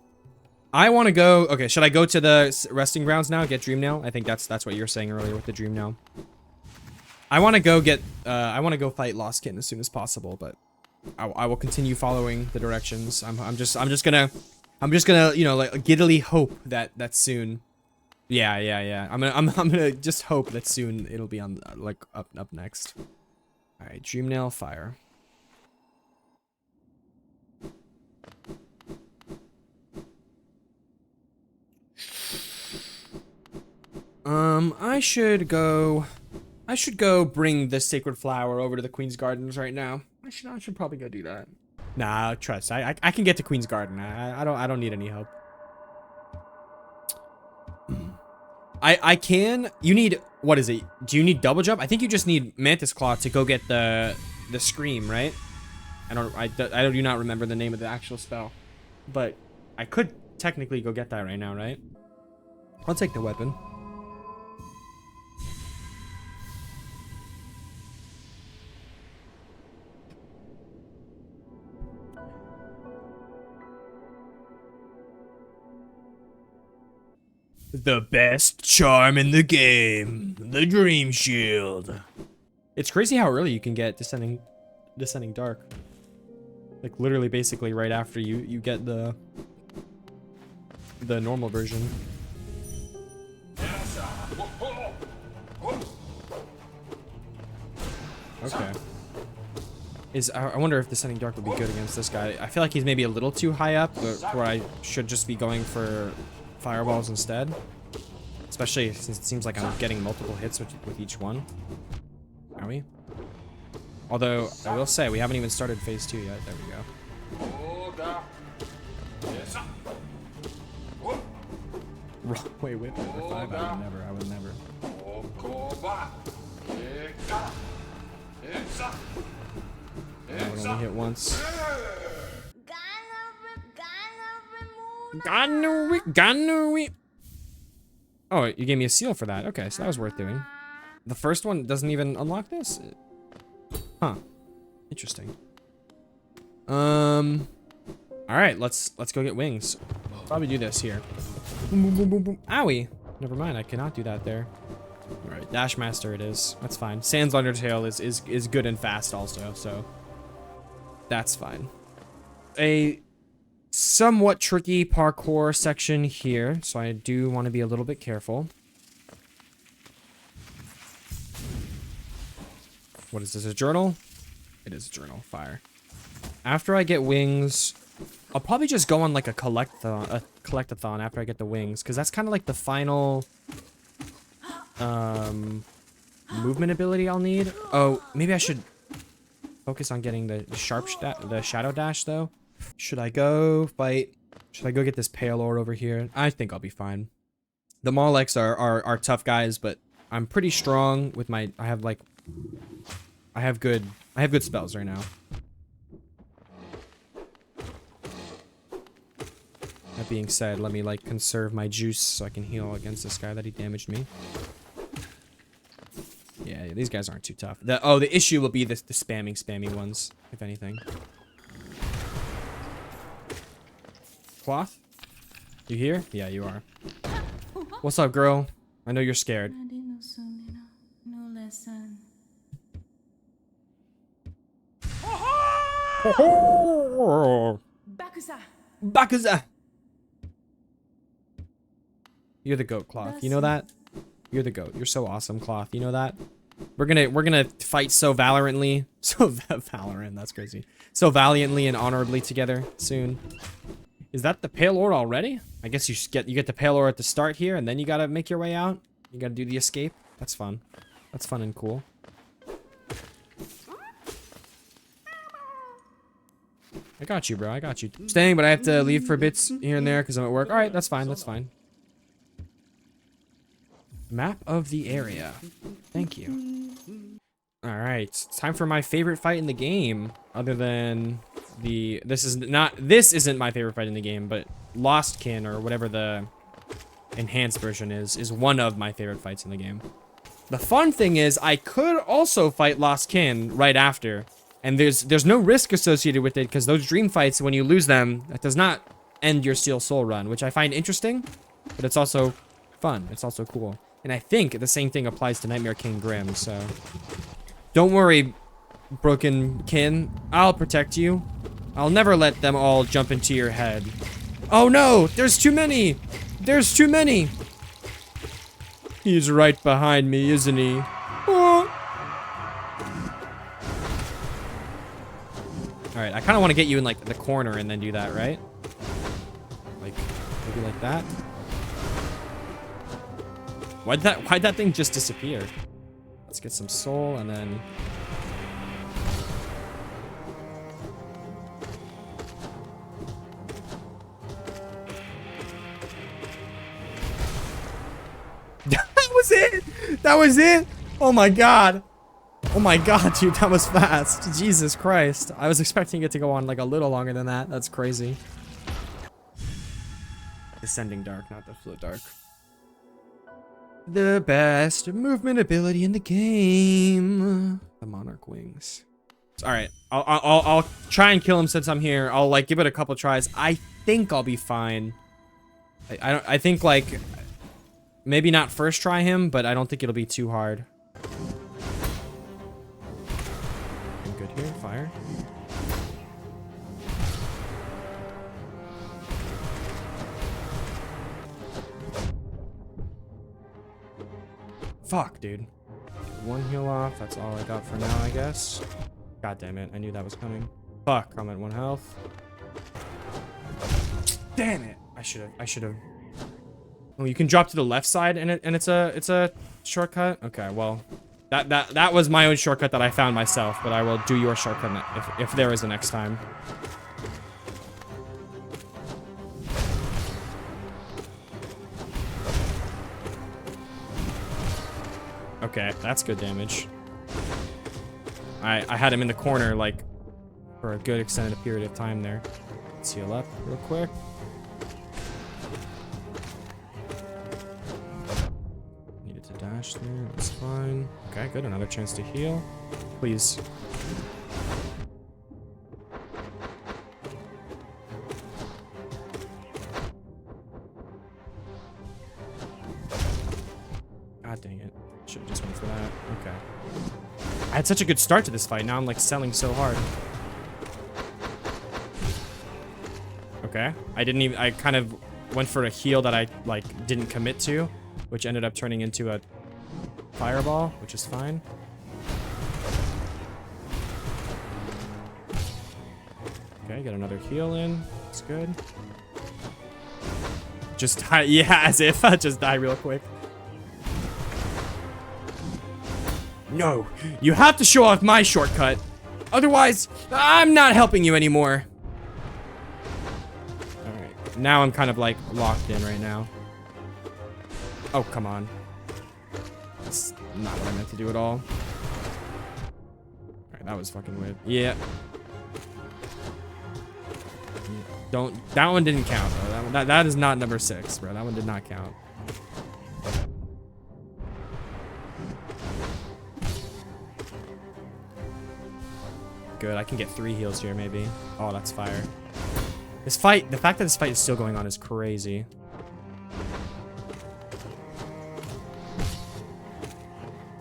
I want to go... Okay, should I go to the resting grounds now? Get Dream Nail? I think that's what you were saying earlier with the Dream Nail. I want to go get... I want to go fight Lost Kitten as soon as possible, but I will continue following the directions. I'm just gonna, you know, like giddily hope that soon. Yeah. I'm gonna just hope that soon it'll be on like up next. All right, Dream Nail, fire. I should go bring the sacred flower over to the Queen's Gardens right now. I should probably go do that. Nah, trust. I can get to Queen's Garden. I don't need any help. I can. You need, what is it? Do you need double jump? I think you just need Mantis Claw to go get the scream, right? I do not remember the name of the actual spell, but I could technically go get that right now, right? I'll take the weapon. The best charm in the game, the Dream Shield. It's crazy how early you can get Descending Dark. Like literally, basically right after you get the normal version. Okay. I wonder if Descending Dark would be good against this guy. I feel like he's maybe a little too high up, but where I should just be going for fireballs instead. Especially since it seems like I'm getting multiple hits with each one. Are we? Although, I will say, we haven't even started phase 2 yet. There we go. Wait, whip number 5? I would never. I would only hit once. Gonna. Oh, you gave me a seal for that. Okay, so that was worth doing. The first one doesn't even unlock this? Huh. Interesting. Alright, let's go get wings. Probably do this here. Boom, boom, boom, boom, boom. Owie. Never mind, I cannot do that there. All right, Dash Master it is. That's fine. Sans Undertale is good and fast also, so that's fine. A somewhat tricky parkour section here, so I do want to be a little bit careful. What is this, a journal? It is a journal. Fire. After I get wings, I'll probably just go on like a collect-a-thon after I get the wings, because that's kind of like the final movement ability I'll need. Oh, maybe I should focus on getting the shadow dash though. Should I go fight? Should I go get this pale ore over here? I think I'll be fine. The Malex are tough guys, but I'm pretty strong with my. I have good spells right now. That being said, let me like conserve my juice so I can heal against this guy that he damaged me. Yeah, these guys aren't too tough. The issue will be the spammy ones, if anything. Cloth? You here? Yeah, you are. What's up, girl? I know you're scared. Bakuza! You're the goat, Cloth. You know that? You're the goat. You're so awesome, Cloth. You know that? We're gonna fight so valorantly. So valorant, that's crazy. So valiantly and honorably together soon. Is that the pale ore already? I guess you get the pale ore at the start here, and then you gotta make your way out. You gotta do the escape. That's fun. That's fun and cool. I got you, bro. I got you. Staying, but I have to leave for bits here and there because I'm at work. All right, that's fine. That's fine. Map of the area. Thank you. All right, it's time for my favorite fight in the game. Other than this isn't my favorite fight in the game, but Lost Kin or whatever the enhanced version is one of my favorite fights in the game. The fun thing is I could also fight Lost Kin right after. And there's no risk associated with it because those dream fights, when you lose them, that does not end your Steel Soul run, which I find interesting, but it's also fun. It's also cool. And I think the same thing applies to Nightmare King Grim, so don't worry, Broken Kin. I'll protect you. I'll never let them all jump into your head. Oh no, there's too many. There's too many. He's right behind me, isn't he? Oh. Alright, I kind of want to get you in, like, the corner and then do that, right? Like, maybe like that? Why'd that thing just disappear? Let's get some soul and then... That was it! That was it! Oh my god! Oh my god, dude, that was fast. Jesus Christ. I was expecting it to go on like a little longer than that. That's crazy. Descending Dark, not the Float Dark. The best movement ability in the game. The Monarch Wings. Alright, I'll try and kill him since I'm here. I'll like give it a couple tries. I think I'll be fine. I think like maybe not first try him, but I don't think it'll be too hard. Good here, fire. Fuck, dude. One heal off, that's all I got for now, I guess. God damn it, I knew that was coming. Fuck, I'm at 1 health. Damn it! I should have. Oh, you can drop to the left side and it's a shortcut? Okay, well. That was my own shortcut that I found myself, but I will do your shortcut if there is a next time. Okay, that's good damage. I had him in the corner, like, for a good extended period of time there. Let's heal up real quick. Needed to dash there, that's fine. Okay, good, another chance to heal. Please. God God dang it. Should have just went for that. Okay. I had such a good start to this fight. Now I'm like selling so hard. Okay. I kind of went for a heal that I like didn't commit to, which ended up turning into a fireball, which is fine. Okay, get another heal in. That's good. Just die, yeah, as if just die real quick. No, you have to show off my shortcut. Otherwise, I'm not helping you anymore. All right, now I'm kind of like locked in right now. Oh, come on. That's not what I meant to do at all. All right, that was fucking weird. Yeah. Don't. That one didn't count, though. That is not number 6, bro. That one did not count. Good. I can get 3 heals here, maybe. Oh, that's fire. This fight. The fact that this fight is still going on is crazy.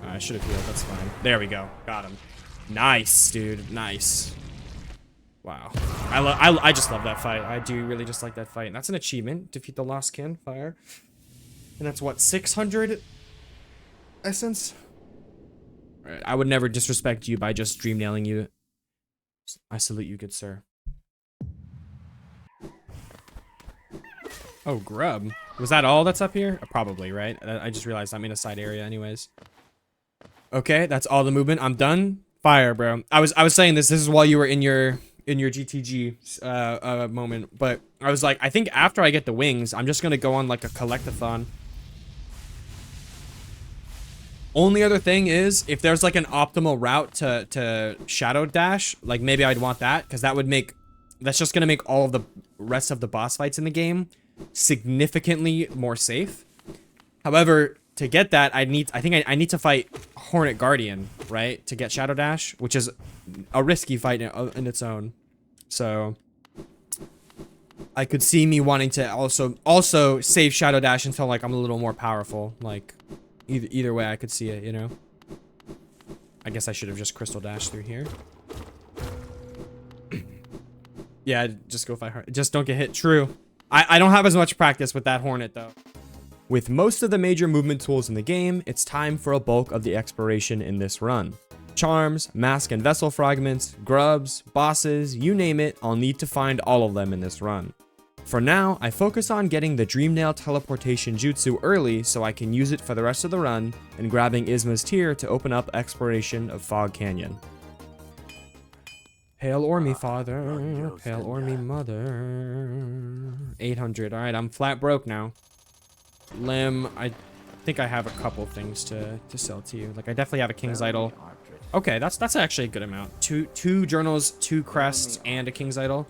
I should have healed. That's fine. There we go. Got him. Nice, dude. Nice. Wow. I just love that fight. I do really just like that fight. And that's an achievement. Defeat the Lost Kin. Fire. And that's what, 600 essence? Alright, I would never disrespect you by just dream nailing you. I salute you, good sir. Oh, grub. Was that all that's up here? Probably, right? I just realized I'm in a side area anyways. Okay, that's all the movement. I'm done. Fire, bro. I was saying this is while you were in your GTG moment, but I was like, I think after I get the wings, I'm just gonna go on like a collectathon. Only other thing is, if there's like an optimal route to shadow dash, like maybe I'd want that, because that's just gonna make all of the rest of the boss fights in the game significantly more safe. However, to get that, I think I need to fight Hornet Guardian, right? To get Shadow Dash, which is a risky fight in its own. So I could see me wanting to also save Shadow Dash until like I'm a little more powerful. Like either way, I could see it, you know. I guess I should have just Crystal Dash through here. Yeah, just go fight her. Just don't get hit. True. I don't have as much practice with that Hornet though. With most of the major movement tools in the game, it's time for a bulk of the exploration in this run. Charms, mask and vessel fragments, grubs, bosses, you name it, I'll need to find all of them in this run. For now, I focus on getting the Dreamnail teleportation jutsu early so I can use it for the rest of the run, and grabbing Isma's tear to open up exploration of Fog Canyon. Hail Orme, father. Hail Orme, mother. 800. Alright, I'm flat broke now. Limb, I think I have a couple things to sell to you. Like I definitely have a King's Idol. Okay, that's actually a good amount. Two journals, 2 crests, and a King's Idol.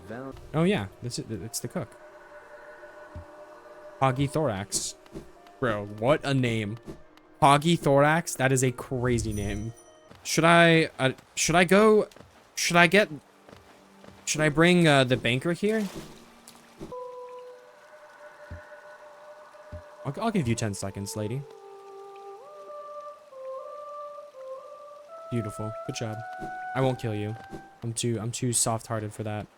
Oh yeah, it's the cook. Hoggy Thorax. Bro, what a name. Hoggy Thorax, that is a crazy name. Should I bring the banker here? I'll give you 10 seconds, lady. Beautiful. Good job. I won't kill you. I'm too soft-hearted for that.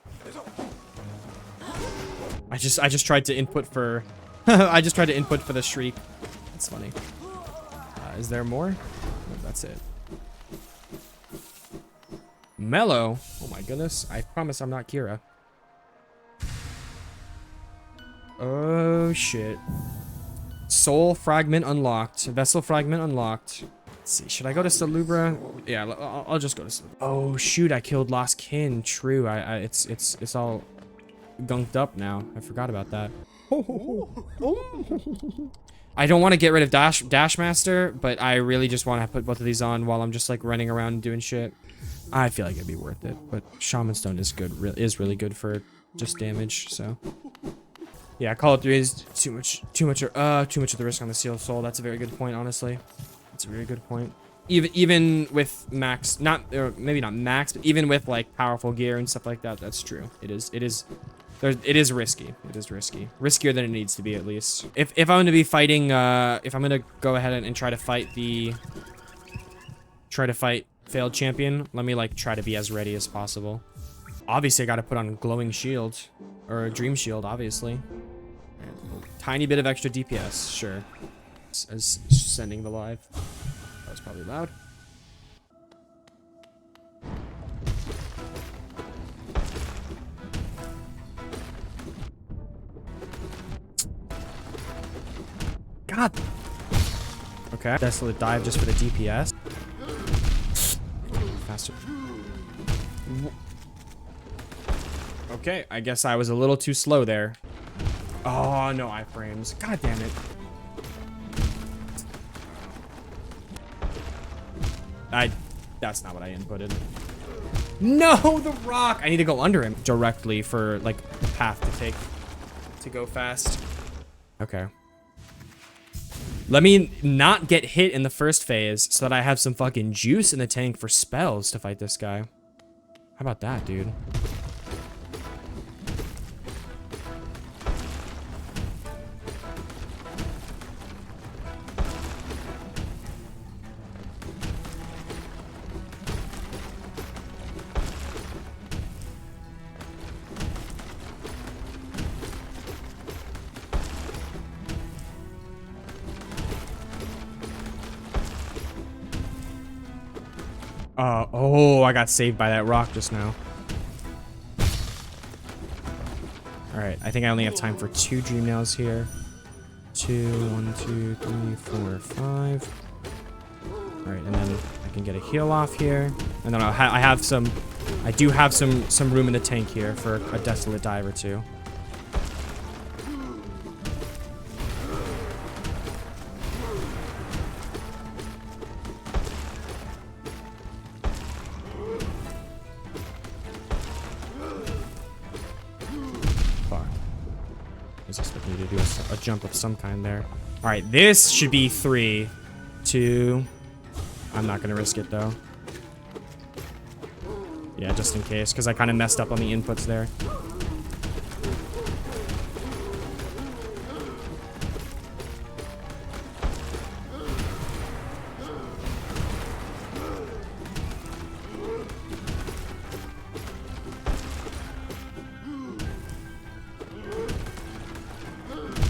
I just tried to input for I just tried to input for the shriek. That's funny. Is there more? No, that's it. Mellow. Oh my goodness. I promise I'm not Kira. Oh shit. Soul fragment unlocked. Vessel fragment unlocked. Let's see. Should I go to Salubra? Yeah, I'll just go to Salubra. Oh shoot! I killed Lost Kin. True. It's all gunked up now. I forgot about that. I don't want to get rid of Dash Master, but I really just want to put both of these on while I'm just like running around and doing shit. I feel like it'd be worth it, but Shaman Stone is good. Is really good for just damage. So. Yeah, Call of Duty is too much of the risk on the Seal Soul. That's a very good point, honestly. That's a very good point. Even with max, maybe not max, but even with like powerful gear and stuff like that, that's true. It is It is risky. It is risky. Riskier than it needs to be, at least. If I'm going to be fighting, if I'm going to go ahead and try to fight failed champion, let me, like, try to be as ready as possible. Obviously, I got to put on glowing shield. Or a dream shield, obviously. Tiny bit of extra DPS, sure. As sending the live. That was probably loud. God. Okay. Desolate dive just for the DPS. Faster. Okay, I guess I was a little too slow there. Oh, no iframes. God damn it. That's not what I inputted. No, the rock! I need to go under him directly for, like, the path to take to go fast. Okay. Let me not get hit in the first phase so that I have some fucking juice in the tank for spells to fight this guy. How about that, dude? Oh, I got saved by that rock just now. Alright, I think I only have time for 2 dream nails here. 2, 1, 2, 3, 4, 5. Alright, and then I can get a heal off here. And then I do have some room in the tank here for a desolate dive or 2. A jump of some kind there. All right, this should be 3, 2. I'm not gonna risk it though. Yeah, just in case, because I kind of messed up on the inputs there.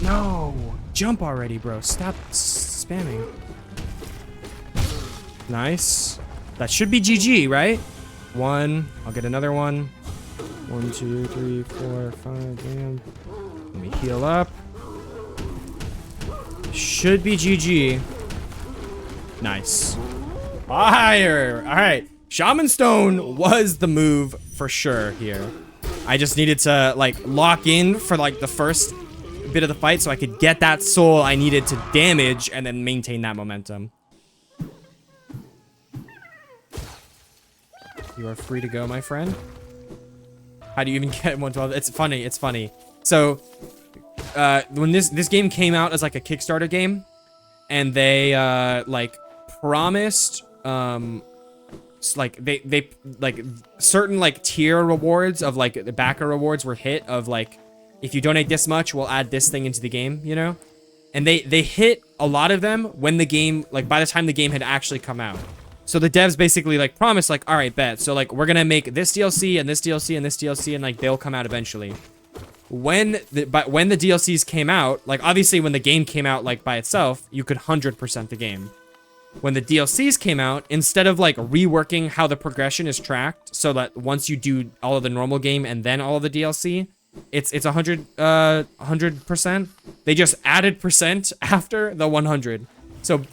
No! Jump already, bro. Stop spamming. Nice. That should be GG, right? 1. I'll get another one. 1, 2, 3, 4, 5. Damn. Let me heal up. Should be GG. Nice. Fire! Alright. Shaman Stone was the move for sure here. I just needed to, like, lock in for, like, the first bit of the fight so I could get that soul I needed to damage and then maintain that momentum. You are free to go, my friend. How do you even get 112? It's funny. It's funny. So, when this game came out as like a Kickstarter game, and they like promised like they like certain like tier rewards of like the backer rewards were hit of like, if you donate this much, we'll add this thing into the game, you know? And they hit a lot of them when the game, like, by the time the game had actually come out. So the devs basically, like, promised, like, all right, bet. So, like, we're gonna make this DLC and this DLC and this DLC, and, like, they'll come out eventually. When the DLCs came out, like, obviously when the game came out, like, by itself, you could 100% the game. When the DLCs came out, instead of, like, reworking how the progression is tracked, so that once you do all of the normal game and then all of the DLC, it's 100%. They just added percent after the 100. So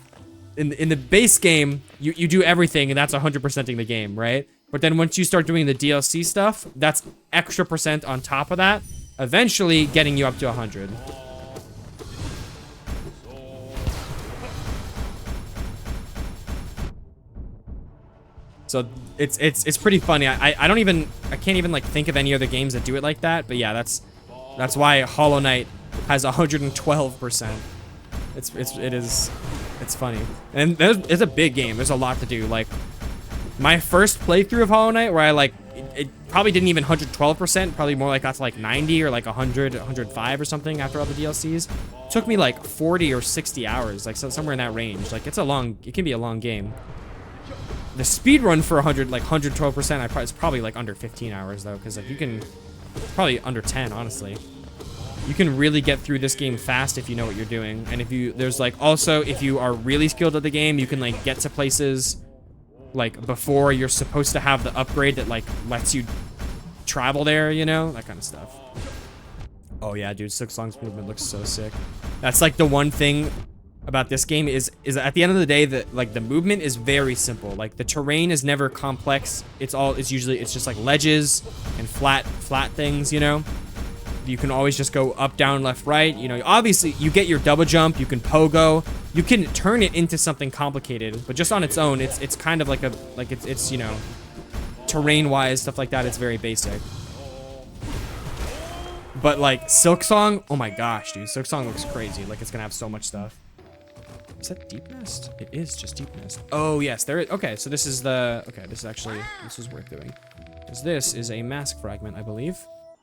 in the base game, you do everything and that's 100%ing the game, right? But then once you start doing the DLC stuff, that's extra percent on top of that, eventually getting you up to 100. So it's pretty funny. I can't even like think of any other games that do it like that. But yeah, that's why Hollow Knight has 112%. It's funny. And it's a big game. There's a lot to do. Like my first playthrough of Hollow Knight, where I like probably didn't even 112%, probably more like got to like 90 or like 100, 105 or something after all the DLCs. It took me like 40 or 60 hours, like somewhere in that range. Like it can be a long game. The speed run for 100, like 112%, it's probably like under 15 hours though, because like you can, probably under 10, honestly. You can really get through this game fast if you know what you're doing. And if you, there's like also, if you are really skilled at the game, you can like get to places like before you're supposed to have the upgrade that like lets you travel there, you know, that kind of stuff. Oh yeah, dude, Silksong's movement looks so sick. That's like the one thing about this game is at the end of the day that like the movement is very simple. Like the terrain is never complex. It's just like ledges and flat things, you know. You can always just go up, down, left, right. You know, obviously you get your double jump, you can pogo, you can turn it into something complicated, but just on its own, it's kind of like it's you know, terrain wise, stuff like that, it's very basic. But like Silksong, oh my gosh, dude, Silksong looks crazy. Like it's gonna have so much stuff. Is that Deep Nest? It is just Deep Nest. Oh yes, there is. Okay, so this is this is worth doing. Because this is a mask fragment, I believe.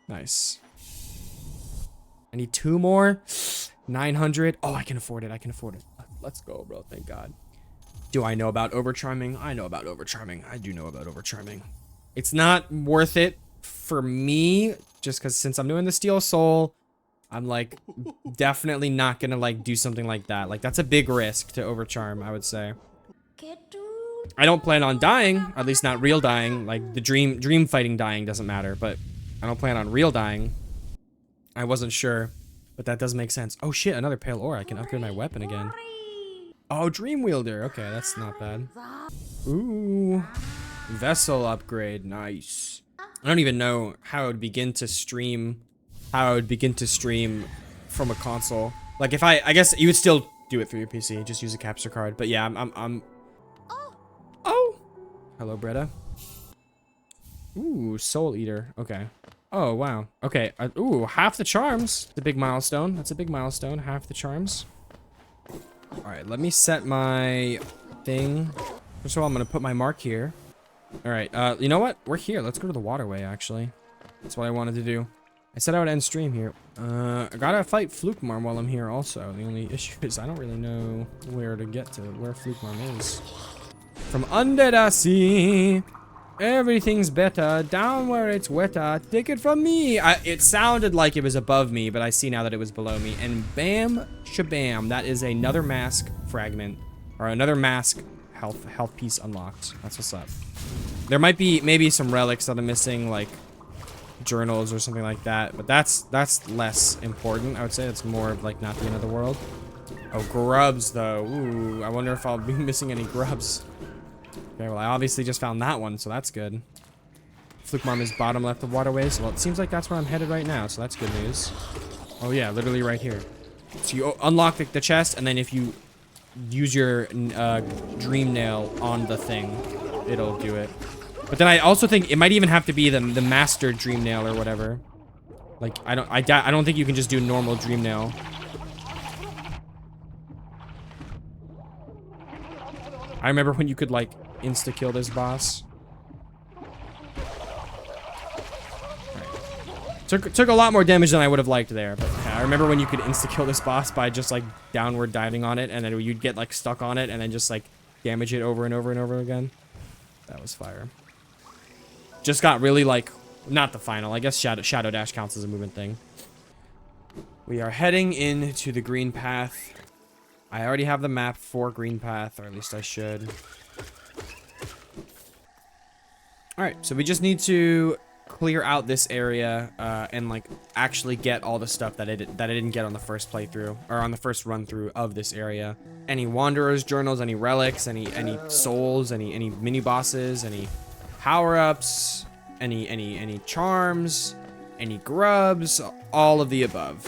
Nice. I need 2 more. 900. Oh, I can afford it. I can afford it. Let's go, bro. Thank God. Do I know about overcharming? I know about overcharming. I do know about overcharming. It's not worth it for me, just because since I'm doing the Steel Soul, I'm like definitely not gonna like do something like that. Like that's a big risk to overcharm, I would say. I don't plan on dying, at least not real dying. Like the dream fighting dying doesn't matter, but I don't plan on real dying. I wasn't sure, but that does make sense. Oh shit, another pale ore. I can upgrade my weapon again. Oh, Dream Wielder. Okay, that's not bad. Ooh. Vessel upgrade. Nice. I don't even know how I would begin to stream. From a console. Like if I guess you would still do it through your PC. Just use a capture card. But yeah, I'm Oh. Hello, Bretta. Ooh, Soul Eater. Okay. Oh, wow. Okay. Ooh, half the charms. It's a big milestone. That's a big milestone. Half the charms. All right, let me set my thing. First of all, I'm going to put my mark here. All right. You know what? We're here. Let's go to the waterway, actually. That's what I wanted to do. I said I would end stream here. I got to fight Flukemarm while I'm here also. The only issue is I don't really know where to get to, where Flukemarm is. From under the sea. Everything's better down where it's wetter. Take it from me. It sounded like it was above me, but I see now that it was below me. And bam, shabam. That is another mask fragment, or another mask health piece unlocked. That's what's up. There might be maybe some relics that I'm missing, like journals or something like that. But that's less important. I would say it's more of like not the end of the world. Oh, grubs though. Ooh, I wonder if I'll be missing any grubs. Okay, well, I obviously just found that one, so that's good. Flukemarm is bottom left of waterways. Well, it seems like that's where I'm headed right now, so that's good news. Oh, yeah, literally right here. So you unlock the chest, and then if you use your dream nail on the thing, it'll do it. But then I also think it might even have to be the master dream nail or whatever. Like, I don't think you can just do normal dream nail. I remember when you could, like, insta-kill this boss. Right. Took a lot more damage than I would have liked there, but yeah, I remember when you could insta-kill this boss by just, like, downward diving on it, and then you'd get, like, stuck on it, and then just, like, damage it over and over and over again. That was fire. Just got really, like, not the final. I guess Shadow Dash counts as a movement thing. We are heading into the green path. I already have the map for green path, or at least I should. All right, so we just need to clear out this area and like actually get all the stuff that I didn't get on the first playthrough or on the first run through of this area. Any wanderers journals, any relics, any souls, any mini bosses, any power-ups, any charms, any grubs, all of the above.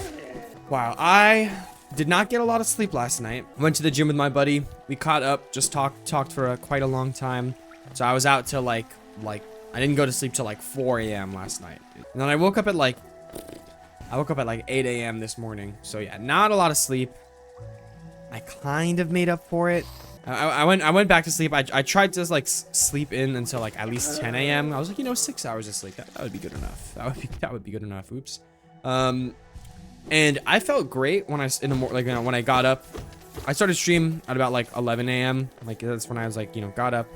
Wow, I did not get a lot of sleep last night. Went to the gym with my buddy. We caught up, just talked for quite a long time. So I was out till like I didn't go to sleep till like 4 a.m. last night. And then I woke up at like 8 a.m. this morning. So yeah, not a lot of sleep. I kind of made up for it I went back to sleep. I tried to like sleep in until like at least 10 a.m. I was like, you know, 6 hours of sleep. That would be good enough. That would be good enough. Oops. And I felt great when when I got up. I started stream at about like 11 a.m. Like that's when I was like, you know, got up,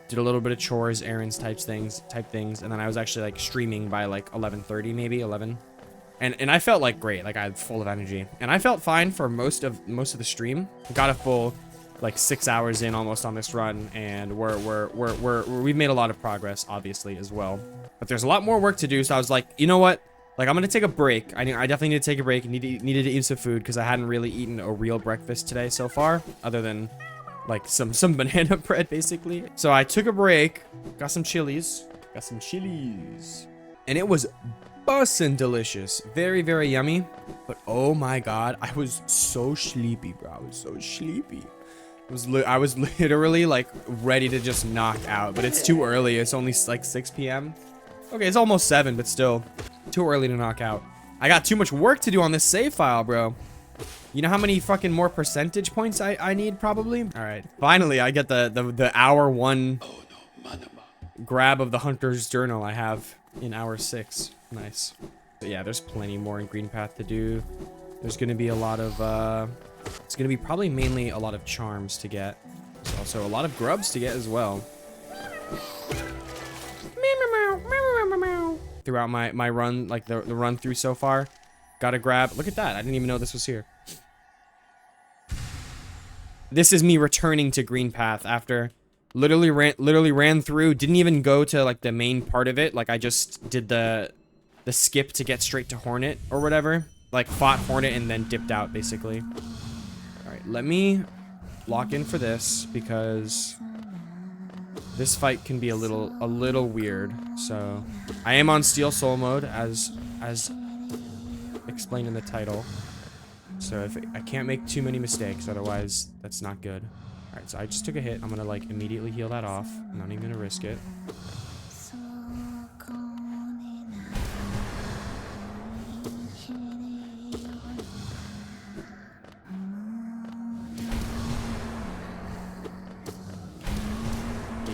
did a little bit of chores, errands, type things, and then I was actually like streaming by like 11:30 maybe 11. And I felt like great, like I had full of energy, and I felt fine for most of the stream. Got a full like 6 hours in almost on this run, and we've made a lot of progress obviously as well, but there's a lot more work to do. So I was like, you know what, like I'm gonna take a break. I definitely need to take a break. Needed to eat some food because I hadn't really eaten a real breakfast today so far, other than like some banana bread basically. So I took a break, got some chilies, and it was bussin' delicious. Very, very yummy. But oh my god, I was so sleepy, bro. I was so sleepy. I was literally like ready to just knock out, but it's too early. It's only like 6 p.m. Okay, it's almost 7, but still too early to knock out. I got too much work to do on this save file, bro. You know how many fucking more percentage points I need probably? All right, finally I get the hour 1 grab of the hunter's journal I have in hour 6. Nice. But yeah, there's plenty more in Green Path to do. There's gonna be a lot of it's gonna be probably mainly a lot of charms to get. There's also a lot of grubs to get as well. Throughout my run, like the run through so far, gotta grab. Look at that! I didn't even know this was here. This is me returning to Green Path after literally ran through. Didn't even go to like the main part of it. Like I just did the skip to get straight to Hornet or whatever. Like fought Hornet and then dipped out basically. All right, let me lock in for this because this fight can be a little weird. So I am on Steel Soul mode as explained in the title. So if I can't make too many mistakes, otherwise that's not good. All right, so I just took a hit. I'm gonna like immediately heal that off. I'm not even gonna risk it.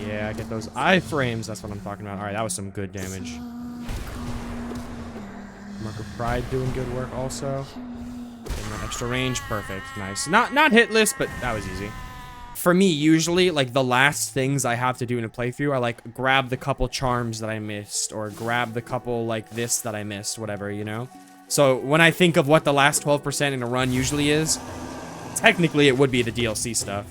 Yeah, get those iframes. That's what I'm talking about. All right, that was some good damage. Mark of Pride doing good work also. Getting that extra range, perfect, nice. Not hitless, but that was easy. For me, usually, like the last things I have to do in a playthrough are like grab the couple charms that I missed, or grab the couple like this that I missed, whatever, you know. So when I think of what the last 12% in a run usually is, technically it would be the DLC stuff.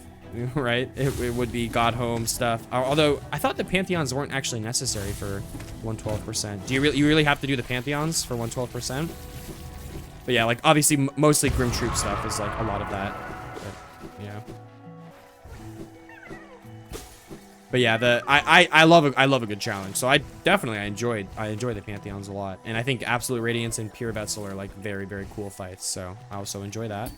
Right? It would be God Home stuff. Although I thought the Pantheons weren't actually necessary for 112%. Do you really have to do the Pantheons for 112%? But yeah, like obviously mostly Grim Troop stuff is like a lot of that. But, yeah. But yeah, I love a good challenge. So I enjoy the Pantheons a lot, and I think Absolute Radiance and Pure Vessel are like very, very cool fights. So I also enjoy that.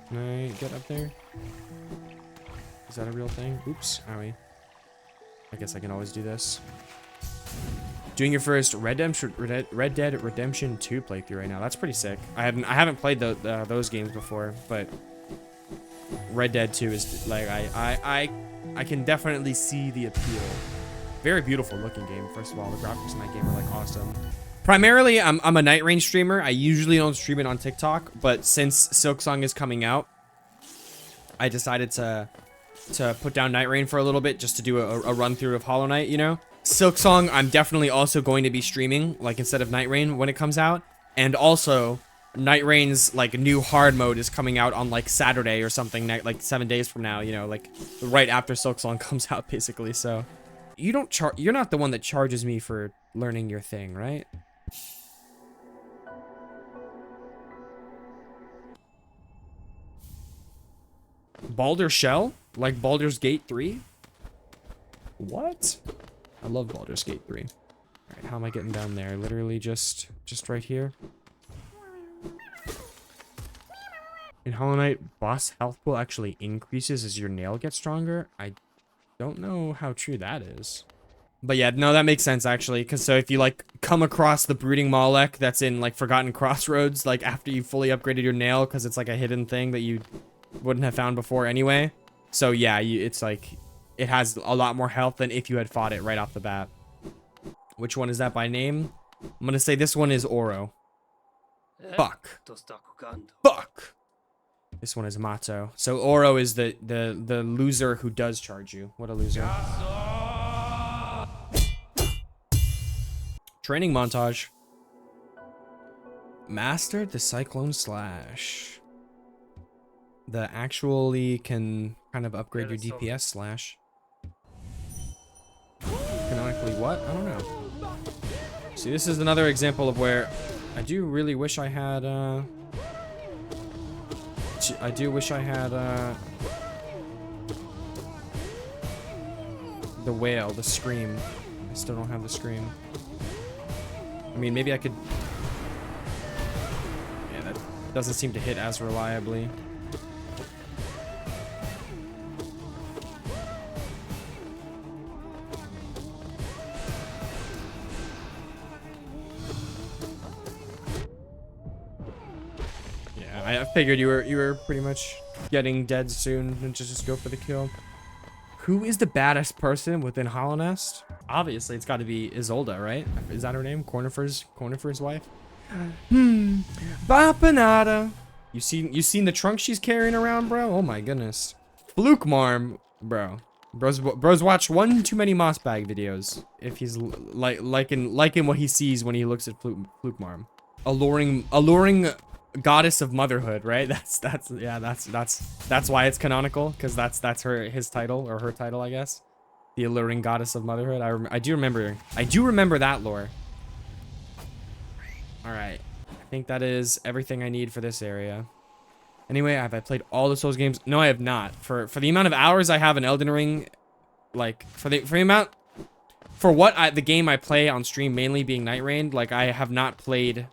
Can I get up there? Is that a real thing? Oops, owie. I guess I can always do this. Doing your first Red Dead Redemption 2 playthrough right now. That's pretty sick. I haven't played those games before, but Red Dead 2 is like I can definitely see the appeal. Very beautiful looking game. First of all, the graphics in that game are like awesome. Primarily, I'm a Night Rain streamer. I usually don't stream it on TikTok, but since Silksong is coming out, I decided to put down Night Rain for a little bit just to do a run through of Hollow Knight, you know? Silksong, I'm definitely also going to be streaming, like, instead of Night Rain when it comes out. And also, Night Rain's, like, new hard mode is coming out on, like, Saturday or something, like, 7 days from now, you know? Like, right after Silksong comes out, basically, so. You're not the one that charges me for learning your thing, right? Baldur's Shell? Like Baldur's Gate 3? What? I love Baldur's Gate 3. Alright, how am I getting down there? Literally just right here. In Hollow Knight, boss health pool actually increases as your nail gets stronger? I don't know how true that is. But yeah, no, that makes sense actually, because so if you like come across the brooding Malek that's in like Forgotten Crossroads, like after you fully upgraded your nail, because it's like a hidden thing that you wouldn't have found before anyway. So yeah, it's like it has a lot more health than if you had fought it right off the bat. Which one is that by name? I'm gonna say this one is Oro. Fuck. Fuck. This one is Mato. So Oro is the loser who does charge you. What a loser. Training montage. Mastered the Cyclone Slash. The actually can kind of upgrade your DPS slash. Canonically what? I don't know. See, this is another example of where I do really wish I had, the whale, the scream. I still don't have the scream. I mean, maybe I could... Yeah, that doesn't seem to hit as reliably. Yeah, I figured you were pretty much getting dead soon and just go for the kill. Who is the baddest person within Hollow Nest? Obviously, it's got to be Isolde, right? Is that her name? Cornifer's wife? Bapanada. You seen the trunk she's carrying around, bro? Oh my goodness. Fluke Marm, bro. Bro's watched one too many Moss Bag videos. If he's liking what he sees when he looks at Fluke Marm. Alluring goddess of motherhood, right? That's why it's canonical, because that's his title, or her title, I guess. The alluring goddess of motherhood. I do remember that lore. All right, I think that is everything I need for this area. Anyway, have I played all the Souls games? No, I have not. For the amount of hours I have in Elden Ring, like for the game I play on stream, mainly being Night Rain, like I have not played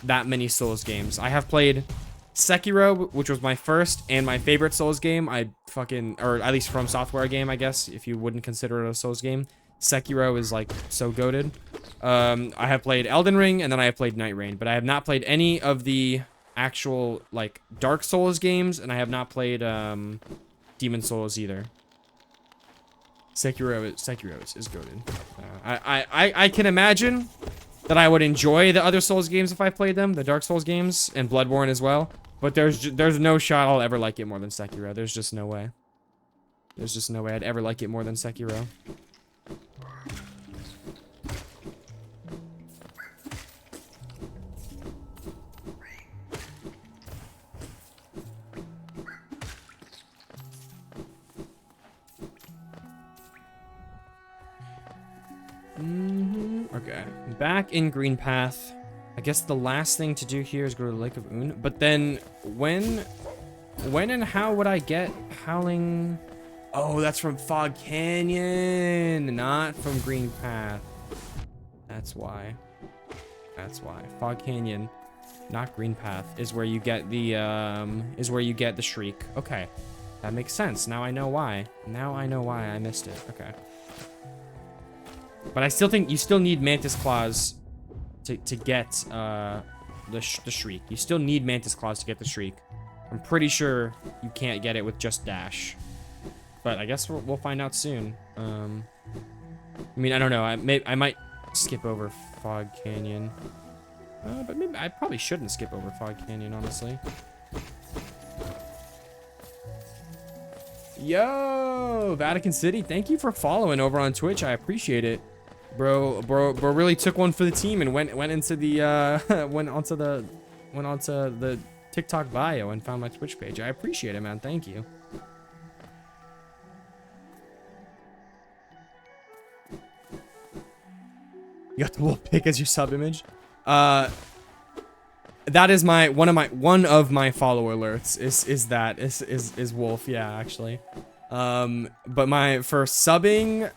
that many Souls games. I have played Sekiro, which was my first and my favorite Souls game. Or at least From Software game, I guess, if you wouldn't consider it a Souls game. Sekiro is like so goated. I have played Elden Ring, and then I have played Night Rain, but I have not played any of the actual like Dark Souls games, and I have not played Demon Souls either. Sekiro is goated. I can imagine that I would enjoy the other Souls games if I played them, the Dark Souls games, and Bloodborne as well. But there's no shot I'll ever like it more than Sekiro. There's just no way. There's just no way I'd ever like it more than Sekiro. Okay, back in Green Path. I guess the last thing to do here is go to the Lake of Un. But then, when and how would I get Howling? Oh, that's from Fog Canyon, not from Green Path. That's why. That's why. Fog Canyon, not Green Path, is where you get the Shriek. Okay, that makes sense. Now I know why. Now I know why I missed it. Okay. But I still think you still need Mantis Claws to get the Shriek. You still need Mantis Claws to get the Shriek. I'm pretty sure you can't get it with just Dash. But I guess we'll find out soon. I mean, I don't know. I might skip over Fog Canyon. But maybe I probably shouldn't skip over Fog Canyon, honestly. Yo, Vatican City, thank you for following over on Twitch. I appreciate it. Bro really took one for the team and went into the went onto the TikTok bio and found my Twitch page. I appreciate it, man. Thank you. You got the wolf pick as your sub image. That is one of my follow alerts is wolf. Yeah, actually. But for subbing,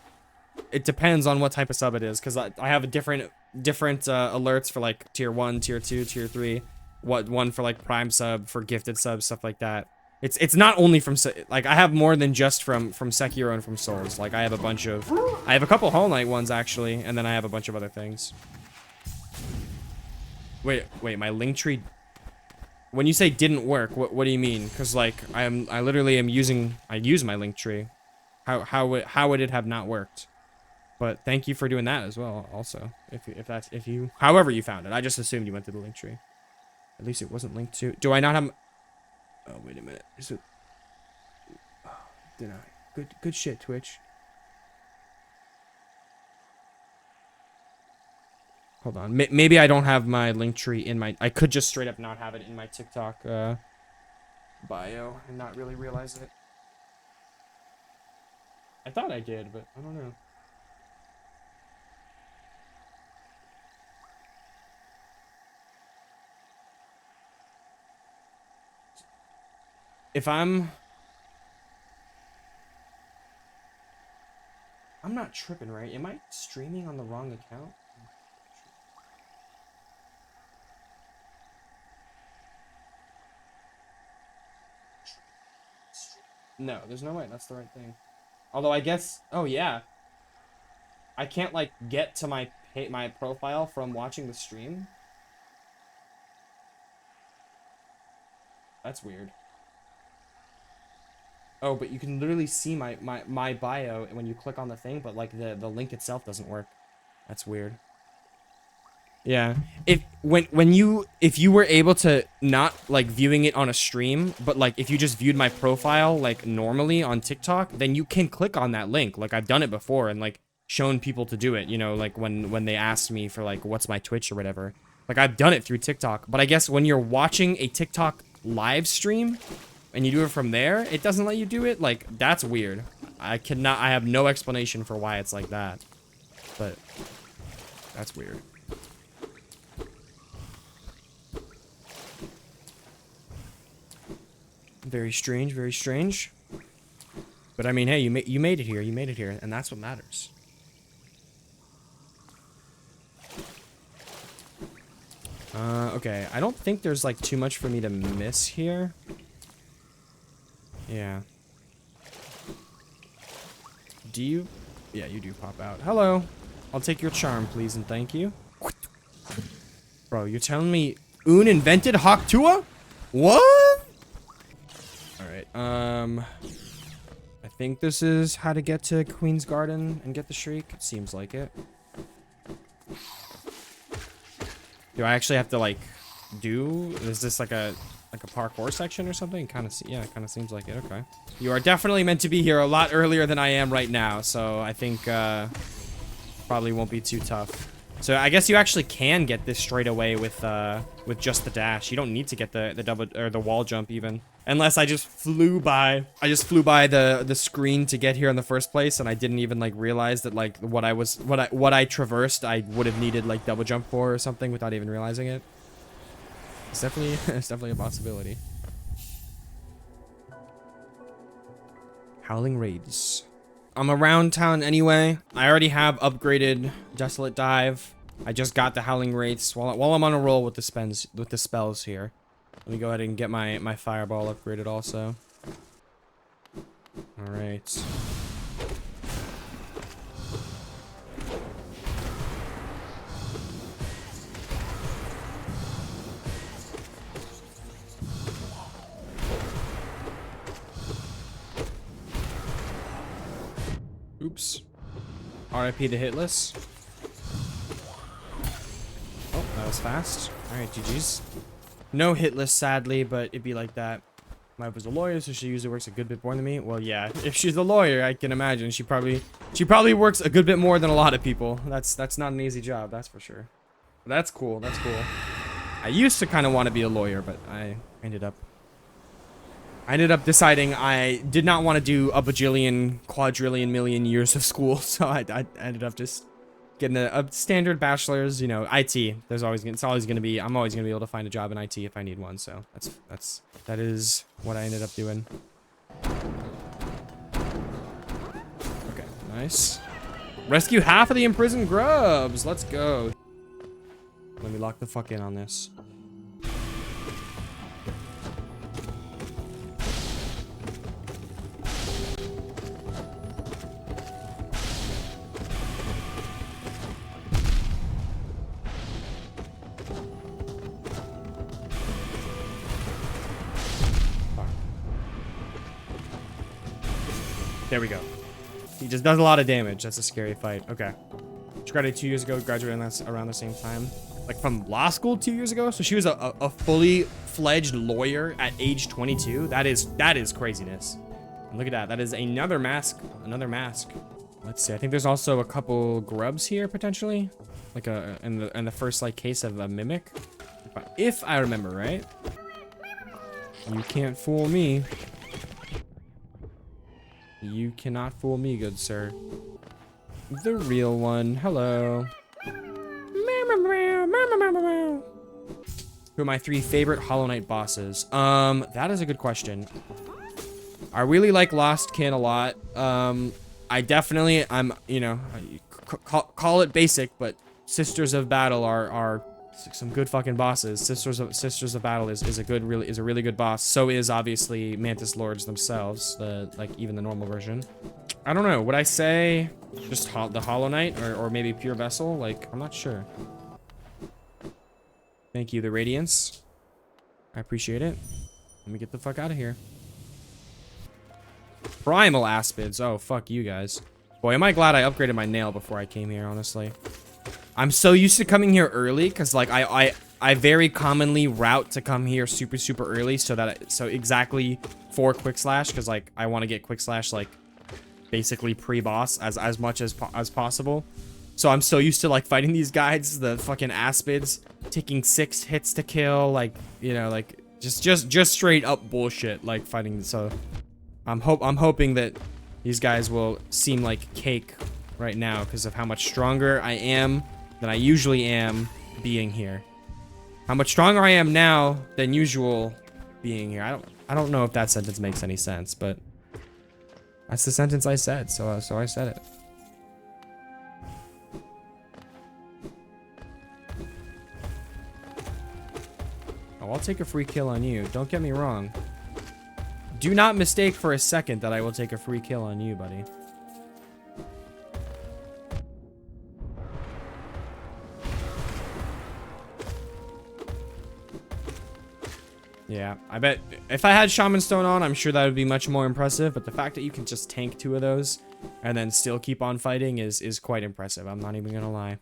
it depends on what type of sub it is, because I have a different alerts for like tier 1, tier 2, tier 3. One for like prime sub, for gifted sub, stuff like that. It's not only from like I have more than just from Sekiro and from Souls. Like I have a couple Hollow Knight ones actually, and then I have a bunch of other things. Wait, my link tree. When you say didn't work, what do you mean? Because like I literally am using my link tree. How would it have not worked? But thank you for doing that as well. Also, if you however you found it, I just assumed you went to the link tree. At least it wasn't linked to. Do I not have? Oh wait a minute. Is it? Oh, deny. Good shit, Twitch. Hold on. Maybe I don't have my link tree in my. I could just straight up not have it in my TikTok bio and not really realize it. I thought I did, but I don't know. If I'm not tripping, right? Am I streaming on the wrong account? No, there's no way. That's the right thing. Although I guess, oh yeah, I can't like get to my profile from watching the stream. That's weird. Oh, but you can literally see my bio when you click on the thing, but like the link itself doesn't work. That's weird. Yeah. If you were able to not like viewing it on a stream, but like if you just viewed my profile like normally on TikTok, then you can click on that link. Like I've done it before and like shown people to do it, you know, like when they asked me for like what's my Twitch or whatever. Like I've done it through TikTok, but I guess when you're watching a TikTok live stream and you do it from there, it doesn't let you do it. Like that's weird. I have no explanation for why it's like that. But that's weird. Very strange, very strange. But I mean, hey, you made it here. You made it here, and that's what matters. Okay. I don't think there's like too much for me to miss here. Yeah. Do you? Yeah, you do pop out. Hello. I'll take your charm, please, and thank you. Bro, you're telling me Un invented Hawktua? What? Alright, I think this is how to get to Queen's Garden and get the Shriek. It seems like it. Do I actually have to, like, is this like a parkour section or something? Yeah, it kind of seems like it. Okay. You are definitely meant to be here a lot earlier than I am right now, so I think, probably won't be too tough. So I guess you actually can get this straight away with just the dash. You don't need to get the double or the wall jump even. Unless I just flew by. I just flew by the screen to get here in the first place, and I didn't even like realize that like what I traversed I would have needed like double jump for or something without even realizing it. It's definitely a possibility. Howling Raids. I'm around town anyway. I already have upgraded Desolate Dive. I just got the Howling Wraiths while I'm on a roll with the spells here. Let me go ahead and get my Fireball upgraded also. All right. Oops. RIP to Hitless. Oh, that was fast. Alright, GG's. No Hitless, sadly, but it'd be like that. My wife was a lawyer, so she usually works a good bit more than me. Well, yeah, if she's a lawyer, I can imagine she probably works a good bit more than a lot of people. That's not an easy job, that's for sure. But that's cool, that's cool. I used to kind of want to be a lawyer, but I ended up deciding I did not want to do a bajillion, quadrillion, million years of school, so I ended up just getting a standard bachelor's, you know, IT. I'm always gonna be able to find a job in IT if I need one, so that is what I ended up doing. Okay, nice. Rescue half of the imprisoned grubs. Let's go. Let me lock the fuck in on this. There we go. He just does a lot of damage. That's a scary fight. Okay. She graduated 2 years ago, graduated around the same time. Like from law school 2 years ago. So she was a fully fledged lawyer at age 22. That is craziness. And look at that. That is another mask. Another mask. Let's see. I think there's also a couple grubs here potentially. Like in the first like case of a mimic. If I remember right. You can't fool me. You cannot fool me, good sir. The real one. Hello. Who are my 3 favorite Hollow Knight bosses? That is a good question. I really like Lost Kin a lot. I'm, you know, call it basic, but Sisters of Battle are some good fucking bosses. Sisters of Battle is a really good boss. So is obviously Mantis Lords themselves, even the normal version. I don't know. Would I say just the Hollow Knight or maybe Pure Vessel? Like, I'm not sure. Thank you, the Radiance. I appreciate it. Let me get the fuck out of here. Primal Aspids. Oh, fuck you guys. Boy, am I glad I upgraded my nail before I came here, honestly. I'm so used to coming here early because like I very commonly route to come here super early so exactly for Quick Slash because like I want to get Quick Slash like basically pre-boss as much as possible. So I'm so used to like fighting these guys, the fucking Aspids, taking 6 hits to kill, like, you know, like just straight up bullshit like fighting. So I'm hoping that these guys will seem like cake right now because of how much stronger I am than I usually am being here. How much stronger I am now than usual being here. I don't know if that sentence makes any sense, but that's the sentence I said, so I said it. Oh, I'll take a free kill on you. Don't get me wrong. Do not mistake for a second that I will take a free kill on you, buddy. Yeah, I bet if I had Shaman Stone on, I'm sure that would be much more impressive, but the fact that you can just tank 2 of those and then still keep on fighting is quite impressive. I'm not even gonna lie.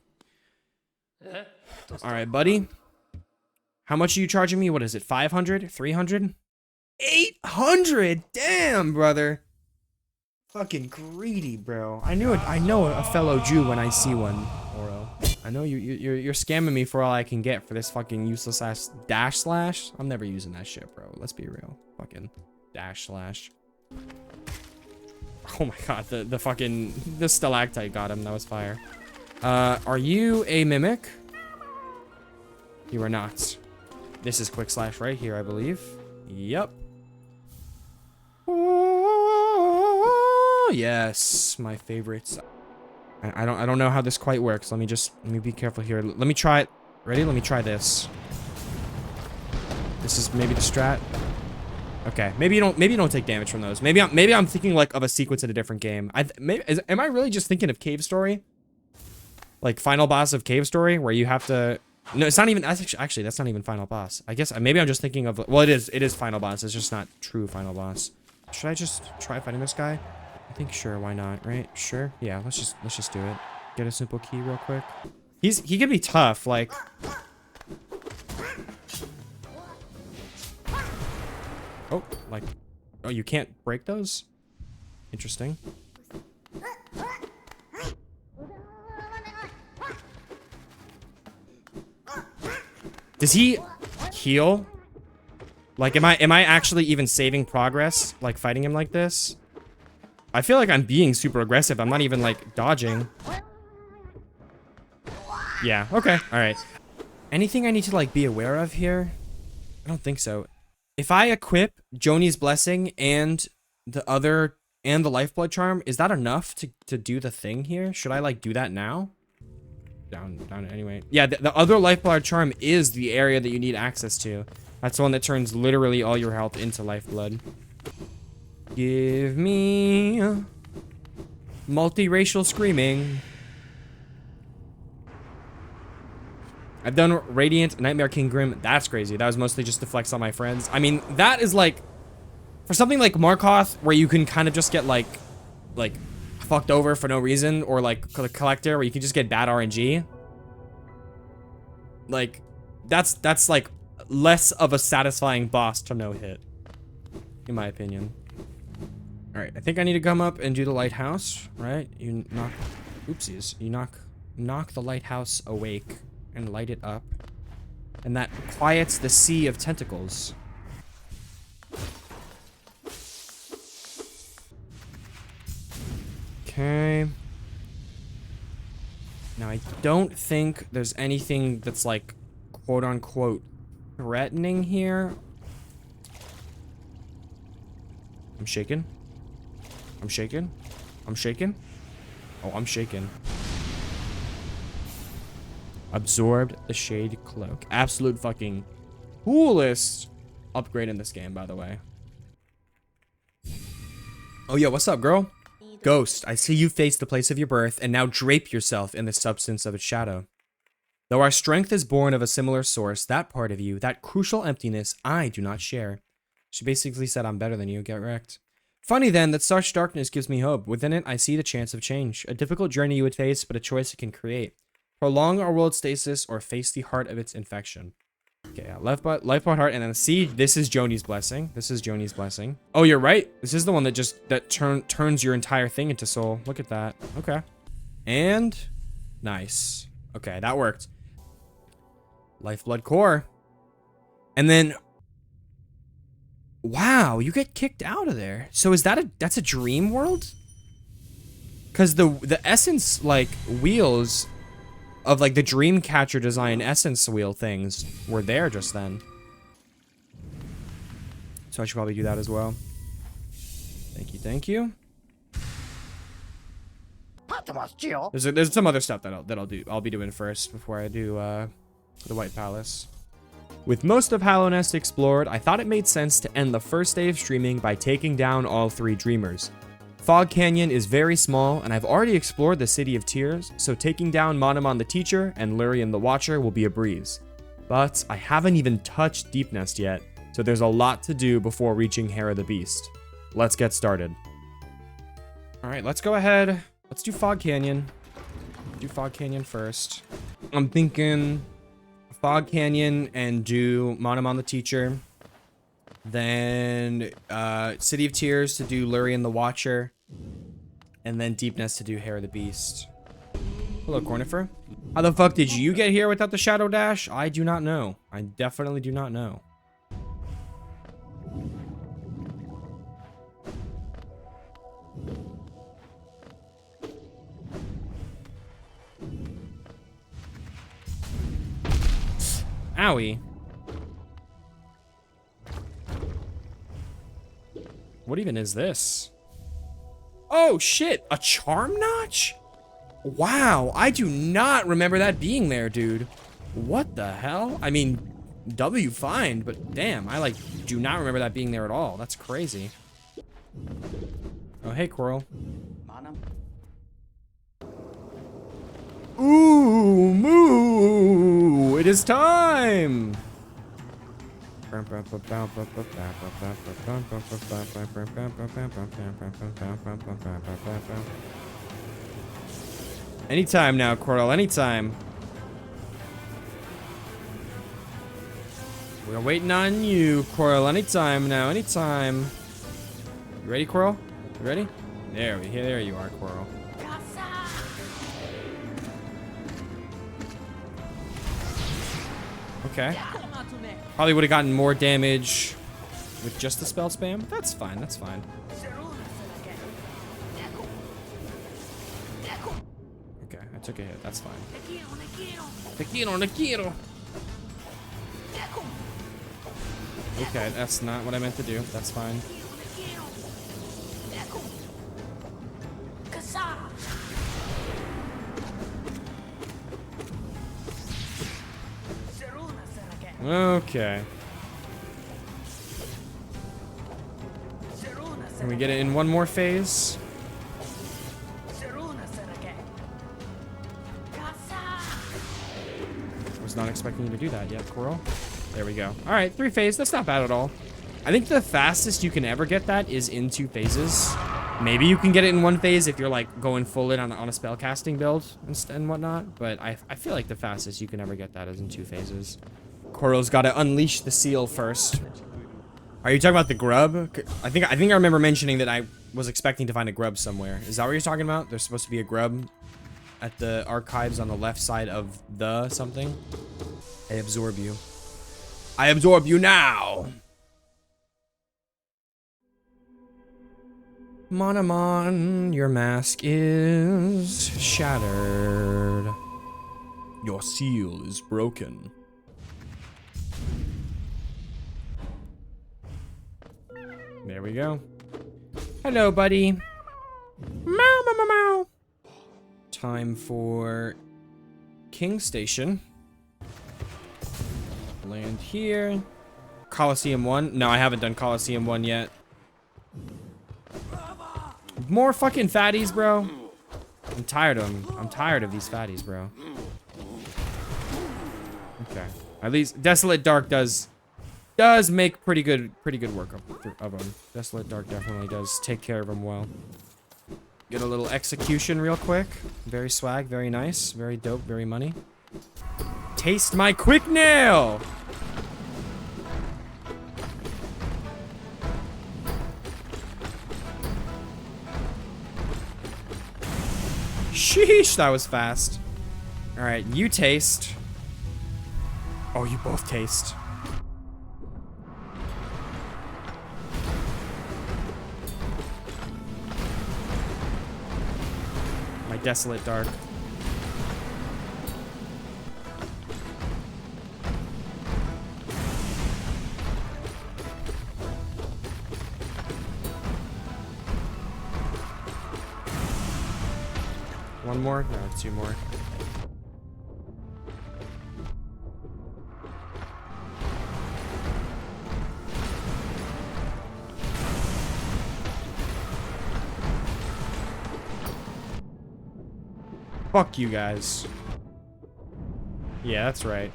Alright, buddy. How much are you charging me? What is it, 500? 300? 800? Damn, brother. Fucking greedy, bro. I know a fellow Jew when I see one, Oro. I know you're scamming me for all I can get for this fucking useless ass dash slash. I'm never using that shit, bro. Let's be real. Fucking dash slash. Oh my god, the stalactite got him. That was fire. Are you a mimic? You are not. This is Quick Slash right here, I believe. Yep. Oh, yes, my favorites. I don't know how this quite works. Let me be careful here. Let me try it. Ready? Let me try this. This is maybe the strat. Okay, maybe you don't take damage from those. Maybe I'm thinking like of a sequence in a different game. Am I really just thinking of Cave Story? Like final boss of Cave Story where you have to. No, it's not even. Actually, that's not even final boss. I guess maybe I'm just thinking of. Well, it is final boss. It's just not true final boss. Should I just try fighting this guy? I think sure. Why not? Right? Sure. Yeah. Let's just do it. Get a simple key real quick. He can be tough. Like. Oh, like. Oh, you can't break those? Interesting. Does he heal? Like, am I actually even saving progress, like, fighting him like this? I feel like I'm being super aggressive. I'm not even, like, dodging. Yeah, okay, alright. Anything I need to, like, be aware of here? I don't think so. If I equip Joni's Blessing and the Lifeblood Charm, is that enough to do the thing here? Should I, like, do that now? Down anyway. Yeah, the other Lifeblood Charm is the area that you need access to. That's the one that turns literally all your health into lifeblood. Give me multiracial screaming. I've done Radiant, Nightmare King Grim. That's crazy. That was mostly just to flex on my friends. I mean, that is like, for something like Markoth, where you can kind of just get like like fucked over for no reason, or like the collector where you can just get bad RNG. Like that's like less of a satisfying boss to no hit, in my opinion. All right, I think I need to come up and do the lighthouse, right? You knock, oopsies, you knock the lighthouse awake and light it up, and that quiets the sea of tentacles. Okay. Now I don't think there's anything that's like quote unquote threatening here. I'm shaking. I'm shaking. I'm shaking. Oh, I'm shaking. Absorbed the shade cloak. Absolute fucking coolest upgrade in this game, by the way. Oh, yeah, what's up, girl? Ghost, I see you face the place of your birth and now drape yourself in the substance of its shadow. Though our strength is born of a similar source, that part of you, that crucial emptiness, I do not share. She basically said I'm better than you, get wrecked. Funny then that such darkness gives me hope. Within it, I see the chance of change. A difficult journey you would face, but a choice it can create. Prolong our world's stasis or face the heart of its infection. Okay, yeah, life pot heart, and then see, this is Joni's blessing. This is Joni's blessing. Oh, you're right. This is the one that turns your entire thing into soul. Look at that. Okay. And nice. Okay, that worked. Lifeblood core. And then wow, you get kicked out of there. So is that's a dream world? Cuz the essence like wheels of like the Dreamcatcher design essence wheel things were there just then. So I should probably do that as well. Thank you, thank you. There's some other stuff that I'll be doing first before I do the White Palace. With most of Hallownest explored, I thought it made sense to end the first day of streaming by taking down all 3 Dreamers. Fog Canyon is very small, and I've already explored the City of Tears, so taking down Monomon the Teacher and Lurian the Watcher will be a breeze. But I haven't even touched Deep Nest yet, so there's a lot to do before reaching Hera the Beast. Let's get started. Alright, let's go ahead. Let's do Fog Canyon. Do Fog Canyon first. I'm thinking Fog Canyon and do Monomon the Teacher. Then City of Tears to do Lurian the Watcher. And then Deep Nest to do Hera the Beast. Hello, Cornifer. How the fuck did you get here without the Shadow Dash? I do not know. I definitely do not know. Owie. What even is this? Oh shit, a charm notch? Wow, I do not remember that being there, dude. What the hell? I mean, W fine, but damn, I like do not remember that being there at all. That's crazy. Oh, hey, Coral. Ooh, moo! It is time! Anytime now, Coral, anytime. We're waiting on you, Coral, anytime now, anytime. You ready, Coral? You ready? There you are, Coral. Okay. Probably would have gotten more damage with just the spell spam. That's fine, that's fine. Okay, I took a hit, that's fine. Okay, that's not what I meant to do. That's fine. Okay. Can we get it in one more phase? Was not expecting you to do that yet, Coral. There we go. All right, 3 phase. That's not bad at all. I think the fastest you can ever get that is in 2 phases. Maybe you can get it in one phase if you're like going full in on a spell casting build and whatnot. But I feel like the fastest you can ever get that is in 2 phases. Koro's got to unleash the seal first. Are you talking about the grub? I think I remember mentioning that I was expecting to find a grub somewhere. Is that what you're talking about? There's supposed to be a grub at the archives on the left side of the something. I absorb you. I absorb you now. Monamon, your mask is shattered. Your seal is broken. There we go. Hello, buddy. Meow, meow, meow, meow. Time for King Station. Land here. Coliseum 1. No, I haven't done Coliseum 1 yet. More fucking fatties, bro. I'm tired of them. I'm tired of these fatties, bro. Okay. At least Desolate Dark does make pretty good work of them. Desolate Dark definitely does take care of them well. Get a little execution real quick. Very swag, very nice, very dope, very money. Taste my quick nail! Sheesh, that was fast. All right, you taste. Oh, you both taste. My Desolate Dark. One more? No, 2 more. Fuck you guys. Yeah, that's right.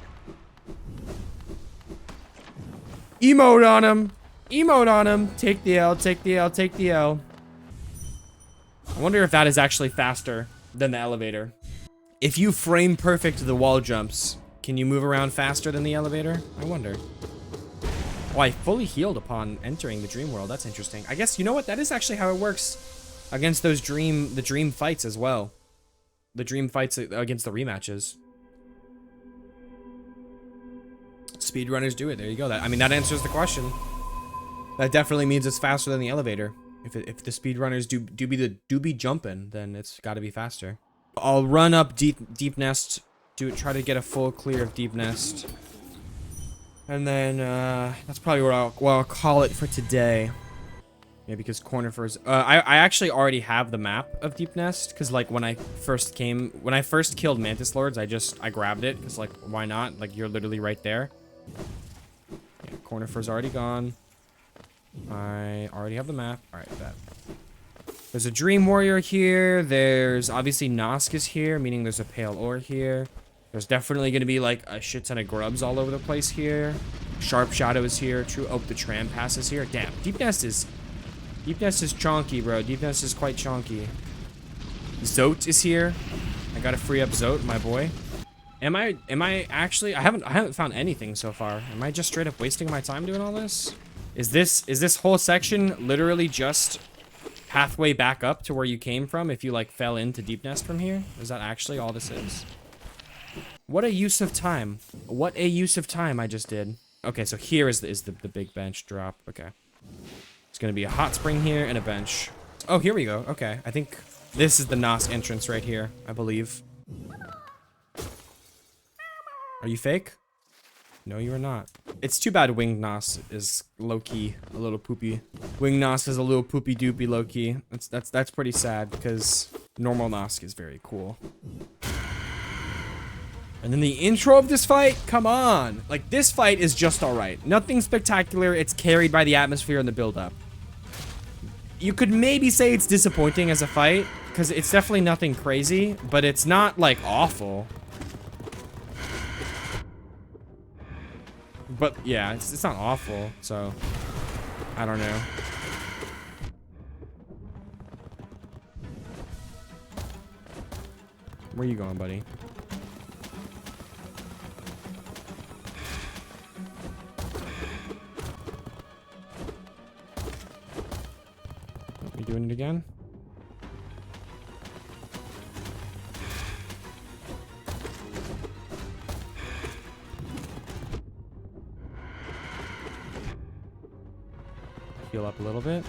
Emote on him. Emote on him. Take the L, take the L, take the L. I wonder if that is actually faster than the elevator. If you frame perfect the wall jumps, can you move around faster than the elevator? I wonder. Oh, I fully healed upon entering the dream world. That's interesting. I guess, you know what? That is actually how it works against those the dream fights as well. The dream fights against the rematches. Speedrunners do it. There you go. I mean, that answers the question. That definitely means it's faster than the elevator. If the speedrunners do be jumping, then it's got to be faster. I'll run up deep nest, try to get a full clear of deep nest, and then that's probably what I'll call it for today. Yeah, because Cornifer's. I actually already have the map of deep nest because like when I first killed Mantis Lords, I grabbed it because like why not? Like you're literally right there. Yeah, Cornifer's already gone. I already have the map. All right, bet. There's a Dream Warrior here. There's obviously Nosk is here, meaning there's a Pale Ore here. There's definitely going to be like a shit ton of grubs all over the place here. Sharp Shadow is here. True. Oh, the Tram Pass is here. Damn, Deep Nest is chonky, bro. Deep Nest is quite chonky. Zote is here. I gotta free up Zote, my boy. Am I actually? I haven't found anything so far. Am I just straight up wasting my time doing all this? Is this whole section literally just pathway back up to where you came from if you like fell into Deep Nest from here? Is that actually all this is? What a use of time. What a use of time I just did. Okay, so here is the big bench drop. Okay. It's gonna be a hot spring here and a bench. Oh, here we go. Okay, I think this is the Nosk entrance right here, I believe. Are you fake? No, you are not. It's too bad Winged Nos is low-key, a little poopy. Winged Nos is a little poopy-doopy low-key. That's pretty sad because normal Nosk is very cool. And then the intro of this fight, come on. Like, this fight is just alright. Nothing spectacular. It's carried by the atmosphere and the build-up. You could maybe say it's disappointing as a fight because it's definitely nothing crazy, but it's not, like, awful. But yeah, it's not awful, so I don't know. Where you going, buddy? You doing it again? Heal up a little bit.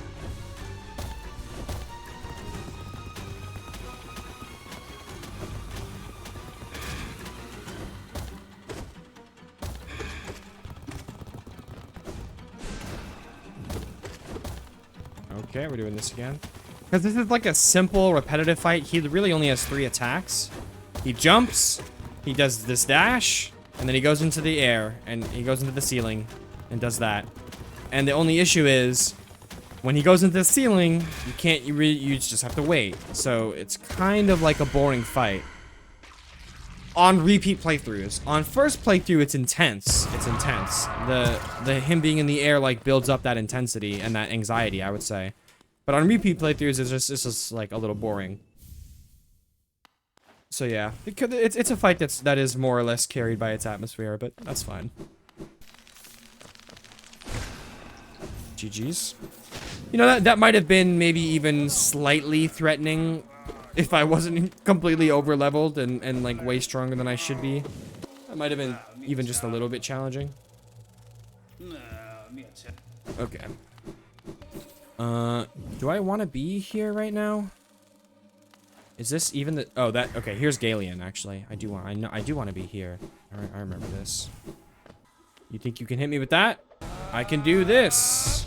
Okay, we're doing this again. Because this is like a simple, repetitive fight. He really only has 3 attacks. He jumps, he does this dash, and then he goes into the air, and he goes into the ceiling, and does that. And the only issue is, when he goes into the ceiling, you can't, you just have to wait. So it's kind of like a boring fight. On repeat playthroughs. On first playthrough, it's intense. It's intense. The him being in the air like builds up that intensity and that anxiety, I would say. But on repeat playthroughs, it's just like a little boring. So yeah, it's a fight that is more or less carried by its atmosphere, but that's fine. GG's. You know, that might have been maybe even slightly threatening if I wasn't completely over leveled and like way stronger than I should be. That might have been even just a little bit challenging. Okay. Do I want to be here right now? Is this even the... Oh, that... Okay, here's Galeon, actually. I do want to be here. I remember this. You think you can hit me with that? I can do this.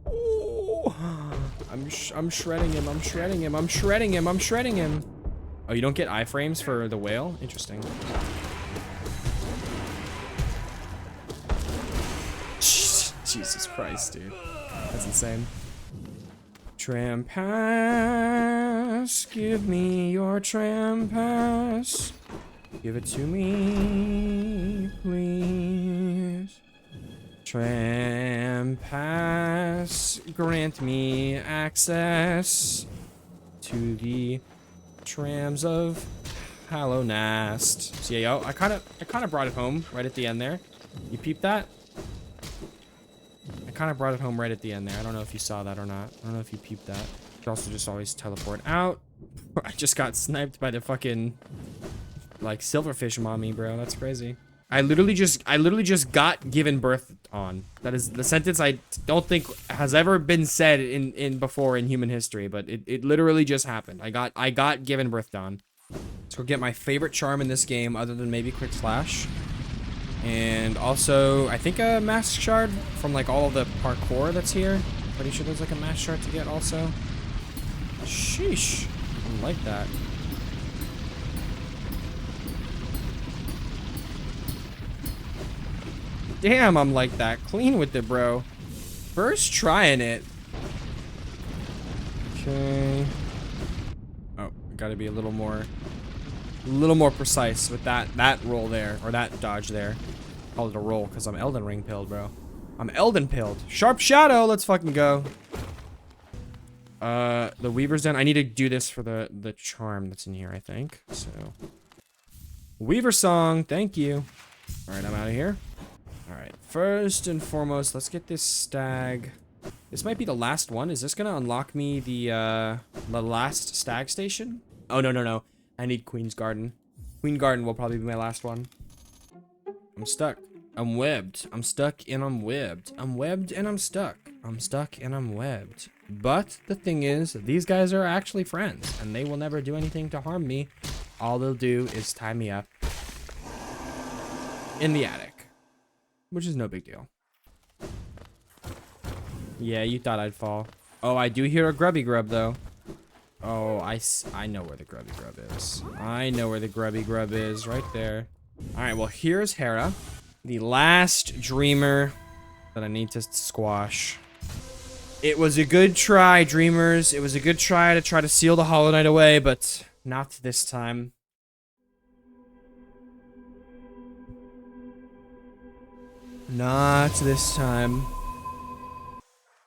Ooh. I'm shredding him. I'm shredding him. I'm shredding him. I'm shredding him. Oh, you don't get iframes for the whale? Interesting. Jesus Christ, dude. That's insane. Trampas, give me your trampas. Give it to me, please. Trampas, grant me access to the trams of Hallownest. So yeah, yo, I kind of brought it home right at the end there. You peep that? I kind of brought it home right at the end there. I don't know if you saw that or not. I don't know if you peeped that. You also just always teleport out. I just got sniped by the fucking like silverfish mommy, bro. That's crazy. I literally just got given birth on. That is the sentence I don't think has ever been said in before in human history, but it literally just happened. I got given birth on. Let's go get my favorite charm in this game, other than maybe Quick Slash. And also, I think a mask shard from like all of the parkour that's here. Pretty sure there's like a mask shard to get also. Sheesh. I like that. Damn, I'm like that. Clean with it, bro. First trying it. Okay. Oh, gotta be a little more precise with that roll there, or that dodge there. Call it a roll because I'm Elden Ring pilled, bro. I'm Elden pilled. Sharp Shadow, let's fucking go. The Weaver's Den. I need to do this for the charm that's in here, I think. So, Weaver Song, thank you. All right, I'm out of here. All right, first and foremost, let's get this stag. This might be the last one. Is this gonna unlock me the last stag station? Oh no. I need Queen's Garden. Queen Garden will probably be my last one. I'm stuck. I'm webbed. I'm stuck and I'm webbed. I'm webbed and I'm stuck. I'm stuck and I'm webbed. But the thing is, these guys are actually friends, and they will never do anything to harm me. All they'll do is tie me up in the attic, which is no big deal. Yeah, you thought I'd fall. Oh, I do hear a grubby grub, though. Oh, I know where the grubby grub is. I know where the grubby grub is, right there. All right, well, here's Hera, the last dreamer that I need to squash. It was a good try, dreamers. It was a good try to seal the Hollow Knight away, but not this time. Not this time.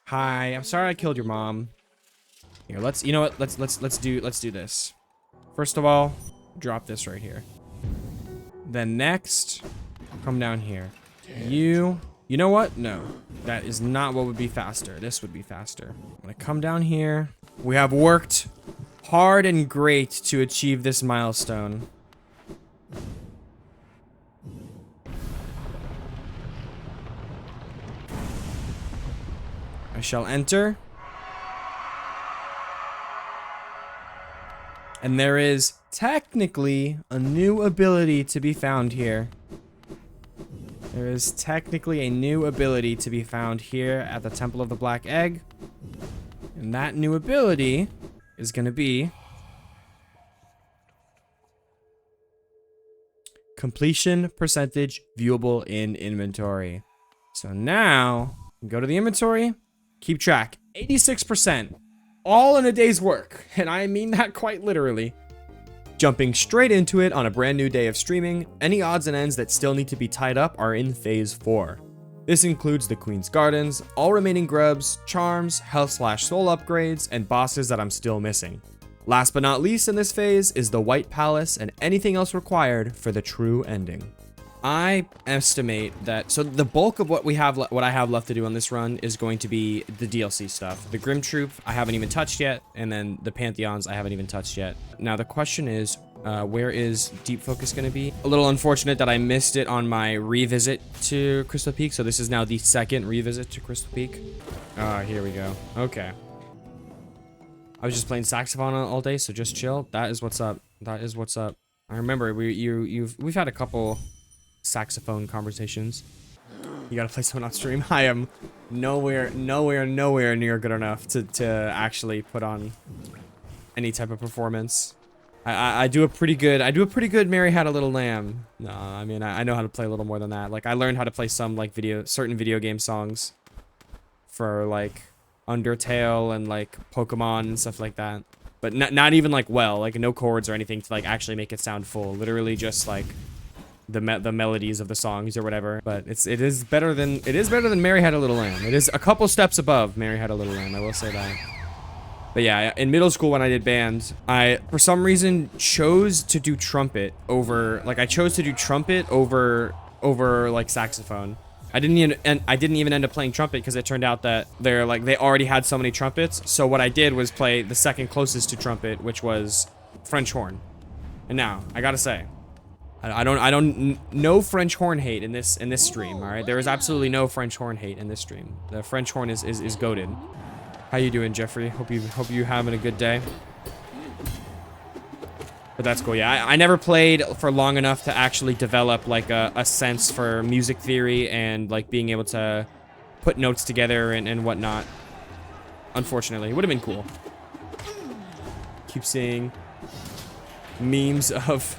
Hi, I'm sorry I killed your mom. Here, you know what? Let's do this. First of all, drop this right here. Then next, come down here. You know what? No, that is not what would be faster. This would be faster. I'm gonna come down here. We have worked hard and great to achieve this milestone. I shall enter. And there is technically a new ability to be found here. There is technically a new ability to be found here at the Temple of the Black Egg. And that new ability is going to be completion percentage viewable in inventory. So now, go to the inventory, keep track. 86%. All in a day's work, and I mean that quite literally. Jumping straight into it on a brand new day of streaming, any odds and ends that still need to be tied up are in Phase 4. This includes the Queen's Gardens, all remaining grubs, charms, health/soul upgrades, and bosses that I'm still missing. Last but not least in this phase is the White Palace and anything else required for the true ending. I estimate that, so the bulk of what I have left to do on this run is going to be the DLC stuff. The Grim Troop I haven't even touched yet, and then the Pantheons I haven't even touched yet. Now the question is, where is Deep Focus going to be? A little unfortunate that I missed it on my revisit to Crystal Peak, so this is now the second revisit to Crystal Peak. Here we go. Okay. I was just playing saxophone all day, so just chill. That is what's up. That is what's up. I remember we've had a couple saxophone conversations. You gotta play someone on stream. I am nowhere near good enough to actually put on any type of performance. I do a pretty good Mary Had a Little Lamb. No, I mean I know how to play a little more than that. Like I learned how to play some like certain video game songs for like Undertale and like Pokemon and stuff like that. But not even like like no chords or anything to like actually make it sound full. Literally just like the melodies of the songs or whatever. But it is better than Mary Had a Little Lamb. It is a couple steps above Mary Had a Little Lamb, I will say that. But yeah, in middle school when I did band, I for some reason chose to do trumpet over like like saxophone. I didn't even end up playing trumpet because it turned out that they already had so many trumpets. So what I did was play the second closest to trumpet, which was French horn. And now I gotta say, I don't no French horn hate in this stream. All right, there is absolutely no French horn hate in this stream. The French horn is goated. How you doing, Jeffrey? Hope you having a good day. But that's cool. Yeah, I never played for long enough to actually develop like a sense for music theory and like being able to put notes together and whatnot. Unfortunately, it would have been cool. Keep seeing memes of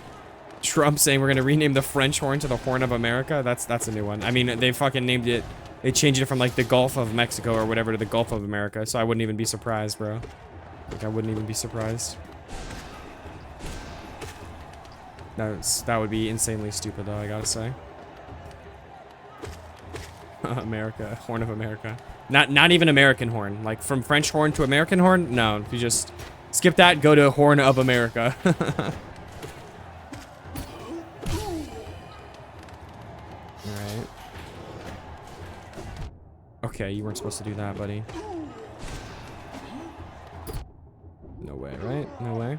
Trump saying we're gonna rename the French horn to the Horn of America. That's a new one. I mean, they fucking named it. They changed it from like the Gulf of Mexico or whatever to the Gulf of America. So I wouldn't even be surprised, bro. Like I wouldn't even be surprised. That would be insanely stupid, though, I gotta say. America, Horn of America. Not even American horn. Like from French horn to American horn? No, if you just skip that, go to Horn of America. Alright. Okay, you weren't supposed to do that, buddy. No way, right? No way.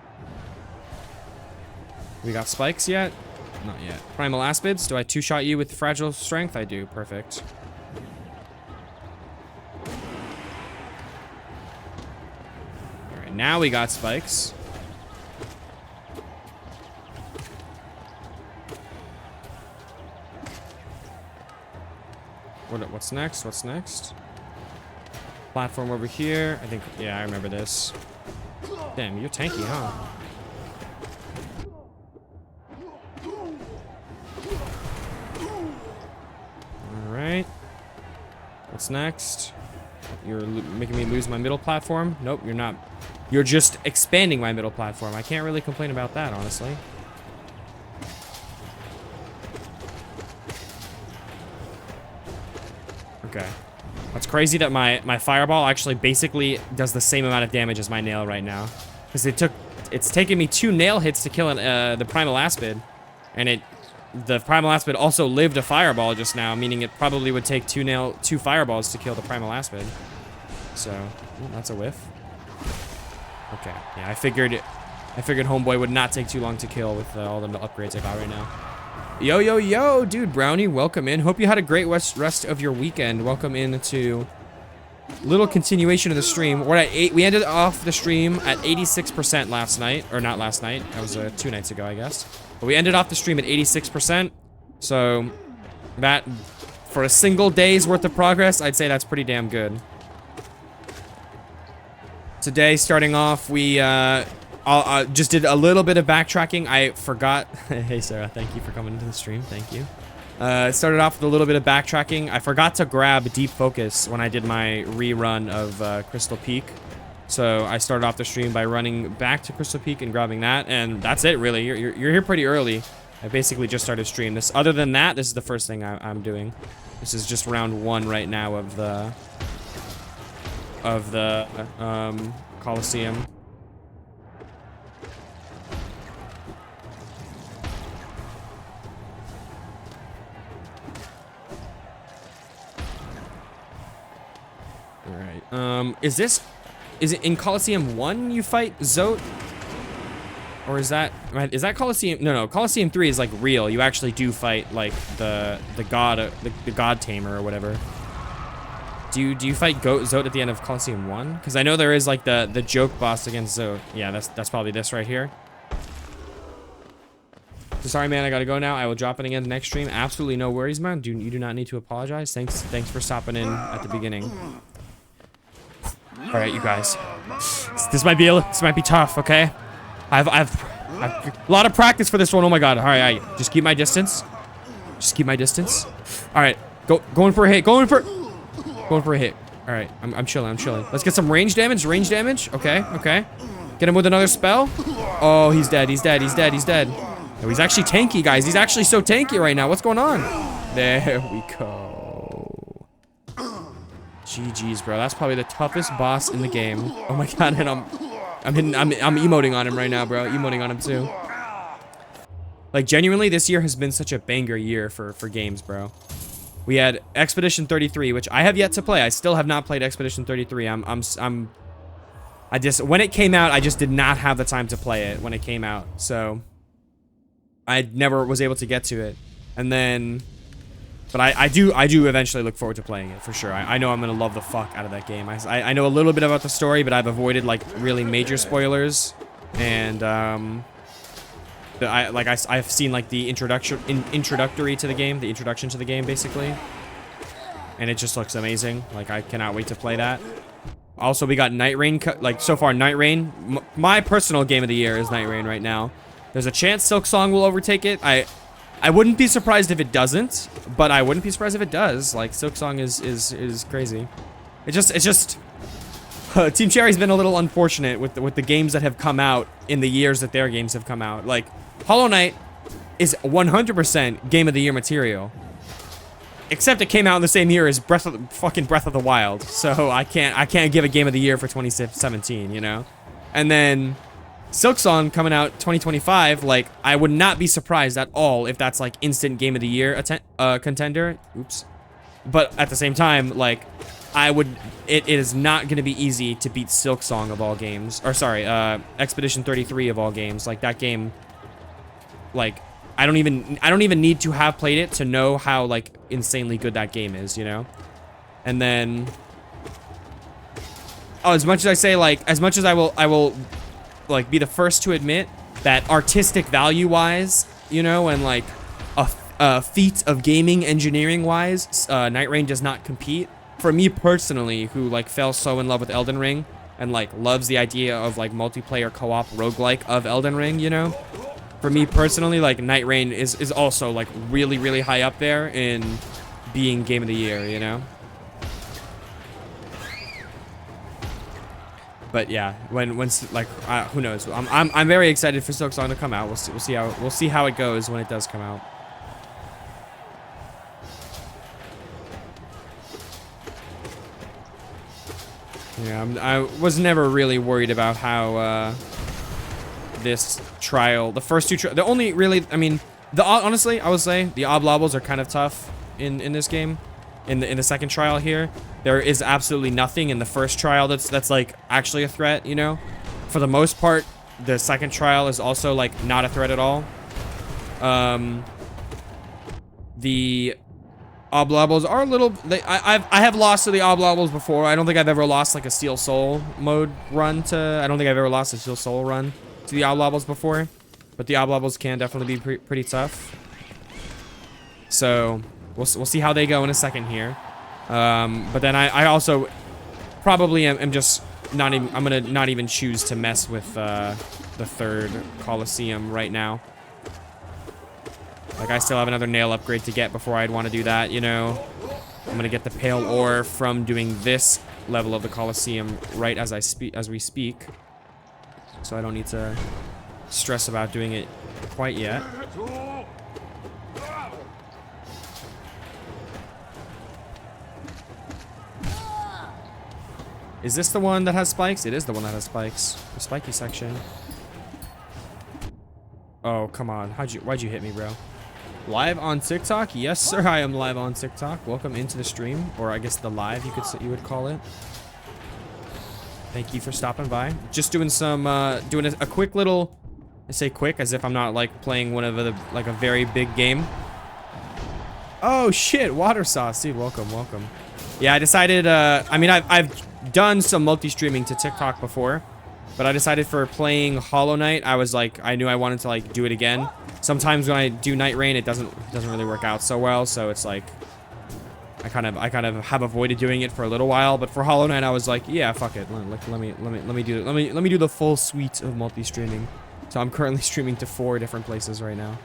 We got spikes yet? Not yet. Primal Aspids, do I two-shot you with Fragile Strength? I do, perfect. Alright, now we got spikes. What's next? What's next? Platform over here. I think, yeah, I remember this. Damn, you're tanky, huh? Alright. What's next? You're making me lose my middle platform? Nope, you're not. You're just expanding my middle platform. I can't really complain about that, honestly. Okay. It's crazy that my fireball actually basically does the same amount of damage as my nail right now. Because it's taken me 2 nail hits to kill the primal aspid. And the primal aspid also lived a fireball just now, meaning it probably would take 2 fireballs to kill the primal aspid. So, ooh, that's a whiff. Okay, yeah, I figured homeboy would not take too long to kill with all the upgrades I got right now. Yo, yo, yo, dude, Brownie, welcome in. Hope you had a great rest of your weekend. Welcome in to little continuation of the stream. We're at we ended off the stream at 86% last night, or not last night. That was 2 nights ago, I guess. But we ended off the stream at 86%. So that, for a single day's worth of progress, I'd say that's pretty damn good. Today, starting off, we just did a little bit of backtracking. I forgot. Hey, Sarah, thank you for coming into the stream. Thank you. Started off with a little bit of backtracking. I forgot to grab Deep Focus when I did my rerun of Crystal Peak. So I started off the stream by running back to Crystal Peak and grabbing that. And that's it, really. You're here pretty early. I basically just started stream. Other than that, this is the first thing I'm doing. This is just round 1 right now of the Coliseum. Alright, is it in Coliseum 1 you fight Zote? Or is that Coliseum? No, Coliseum 3 is like real. You actually do fight like the god tamer or whatever. Do you fight Zote at the end of Coliseum 1? Because I know there is like the joke boss against Zote. Yeah, that's probably this right here. So sorry, man, I gotta go now. I will drop it again the next stream. Absolutely no worries, man. You do not need to apologize. Thanks for stopping in at the beginning. All right, you guys. This might be tough. Okay, I've a lot of practice for this one. Oh my god. All right, just keep my distance. Just keep my distance. All right, going for a hit. Going for a hit. All right, I'm chilling. Let's get some range damage. Okay. Get him with another spell. Oh, he's dead. Oh, he's actually tanky, guys. He's actually so tanky right now. What's going on? There we go. GG's, bro. That's probably the toughest boss in the game. Oh my god, and I'm emoting on him right now, bro. Emoting on him too. Like, genuinely, this year has been such a banger year for games, bro. We had Expedition 33, which I have yet to play. I still have not played Expedition 33. When it came out, I just did not have the time to play it when it came out. So I never was able to get to it. And then, but I do eventually look forward to playing it for sure. I know I'm gonna love the fuck out of that game. I know a little bit about the story, but I've avoided like really major spoilers. And I've seen like the introductory to the game, the introduction to the game basically, and it just looks amazing. Like, I cannot wait to play that. Also, we got Night Rain. Like, so far, Night Rain, my personal game of the year is Night Rain right now. There's a chance Silksong will overtake it. I wouldn't be surprised if it doesn't, but I wouldn't be surprised if it does. Like, Silksong is crazy. It's just Team Cherry's been a little unfortunate with the games that have come out in the years that their games have come out. Like, Hollow Knight is 100% Game of the Year material. Except it came out in the same year as Breath of the Wild. So I can't give a Game of the Year for 2017, you know? And then Silksong coming out 2025, like, I would not be surprised at all if that's like instant Game of the Year contender. Oops. But at the same time, like, it is not going to be easy to beat Silksong of all games. Or sorry, Expedition 33 of all games. Like, that game, like, I don't even need to have played it to know how, like, insanely good that game is, you know? And then, oh, as much as I say, like, as much as I will like be the first to admit that artistic value wise, you know, and like a feat of gaming engineering wise, Night Rain does not compete. For me personally, who like fell so in love with Elden Ring and like loves the idea of like multiplayer co-op roguelike of Elden Ring, you know? For me personally, like, Night Rain is also like really, really high up there in being Game of the Year, you know? But yeah, when like, who knows? I'm very excited for Silksong to come out. We'll see how it goes when it does come out. Yeah, I was never really worried about how this trial, the first two, the only really, I mean, honestly, I would say the oblobbles are kind of tough in this game. In the second trial here, there is absolutely nothing in the first trial that's like actually a threat, you know? For the most part, the second trial is also like not a threat at all. The oblobbles are a little, I have lost to the oblobbles before. I don't think I've ever lost like a Steel Soul mode run to, I don't think I've ever lost a Steel Soul run to the oblobbles before, but the oblobbles can definitely be pretty tough. So we'll see how they go in a second here. But then I also probably am just not even, I'm gonna not even choose to mess with the third Coliseum right now. Like, I still have another nail upgrade to get before I'd want to do that, you know. I'm gonna get the pale ore from doing this level of the Coliseum right as we speak. So I don't need to stress about doing it quite yet. Is this the one that has spikes? It is the one that has spikes. The spiky section. Oh, come on. Why'd you hit me, bro? Live on TikTok? Yes, sir, I am live on TikTok. Welcome into the stream, or I guess the live you would call it. Thank you for stopping by. Just doing some doing a quick little, I say quick as if I'm not like playing one of the like a very big game. Oh shit, water sauce, dude. Welcome. Yeah, I decided I mean I've done some multi-streaming to TikTok before, but I decided for playing Hollow Knight, I was like, I knew I wanted to like do it again. Sometimes when I do Night Rain, it doesn't really work out so well, so it's like I kind of have avoided doing it for a little while. But for Hollow Knight, I was like, yeah, fuck it. Let me do the full suite of multi-streaming. So I'm currently streaming to 4 different places right now.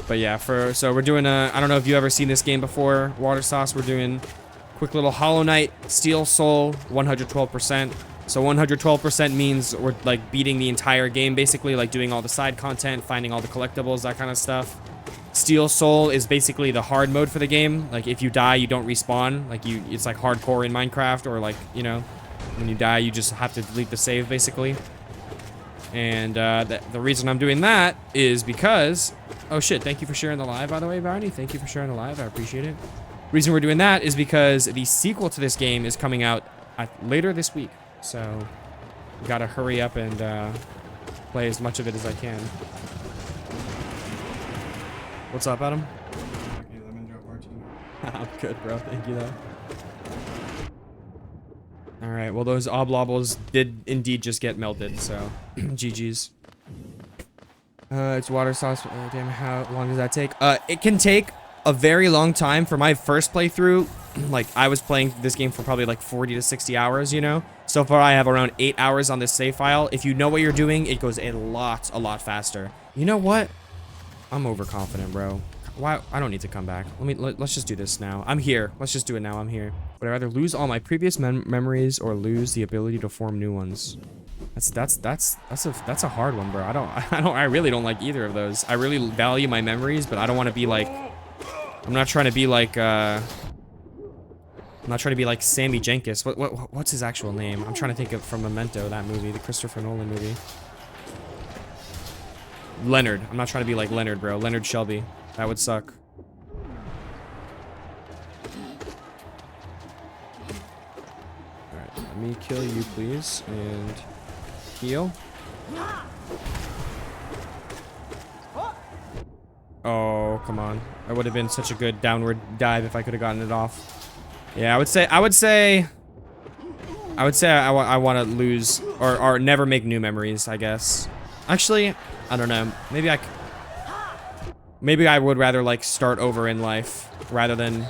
But yeah, so we're doing I don't know if you've ever seen this game before, Water Sauce. We're doing quick little Hollow Knight, Steel Soul, 112%. So 112% means we're like beating the entire game, basically, like doing all the side content, finding all the collectibles, that kind of stuff. Steel Soul is basically the hard mode for the game. Like if you die, you don't respawn. Like it's like hardcore in Minecraft, or like, you know, when you die, you just have to delete the save, basically. And the reason I'm doing that is because, oh shit, thank you for sharing the live, by the way, Barney. Thank you for sharing the live, I appreciate it. Reason we're doing that is because the sequel to this game is coming out later this week. So we gotta hurry up and play as much of it as I can. What's up, Adam? I'm good, bro. Thank you, though. All right. Well, those oblobbles did indeed just get melted. So, GG's. It's water sauce. Damn, how long does that take? It can take a very long time. For my first playthrough, like I was playing this game for probably like 40 to 60 hours. You know. So far, I have around 8 hours on this save file. If you know what you're doing, it goes a lot faster. You know what? I'm overconfident, bro. Why? I don't need to come back. Let's just do this now. I'm here. Let's just do it now. I'm here. Would I rather lose all my previous memories or lose the ability to form new ones? That's a hard one, bro. I really don't like either of those. I really value my memories, but I don't want to be like, I'm not trying to be like Sammy Jenkins. What's his actual name? I'm trying to think of from Memento, that movie, the Christopher Nolan movie. Leonard. I'm not trying to be like Leonard, bro. Leonard Shelby. That would suck. Alright, let me kill you, please. And heal. Oh, come on. That would have been such a good downward dive if I could have gotten it off. Yeah, I would say I want to lose or never make new memories, I guess. Actually, I don't know. Maybe I would rather like start over in life rather than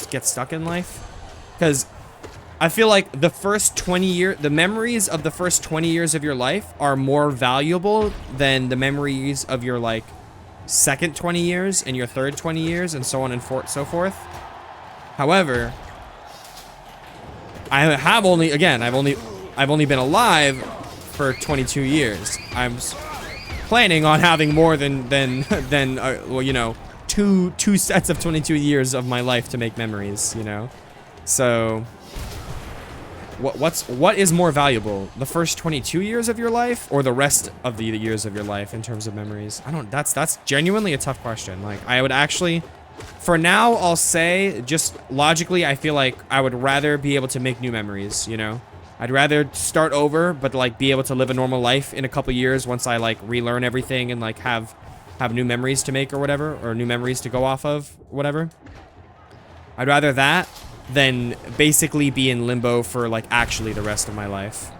get stuck in life. Because I feel like the memories of the first 20 years of your life are more valuable than the memories of your like second 20 years and your third 20 years and so on and so forth. However, I've only been alive for 22 years. I'm planning on having more than well, you know, two sets of 22 years of my life to make memories, you know? So what is more valuable? The first 22 years of your life or the rest of the years of your life in terms of memories? That's genuinely a tough question. Like, I would actually, for now, I'll say, just logically, I feel like I would rather be able to make new memories, you know? I'd rather start over, but like be able to live a normal life in a couple years once I like relearn everything and like have new memories to make or whatever, or new memories to go off of, whatever. I'd rather that than basically be in limbo for like actually the rest of my life.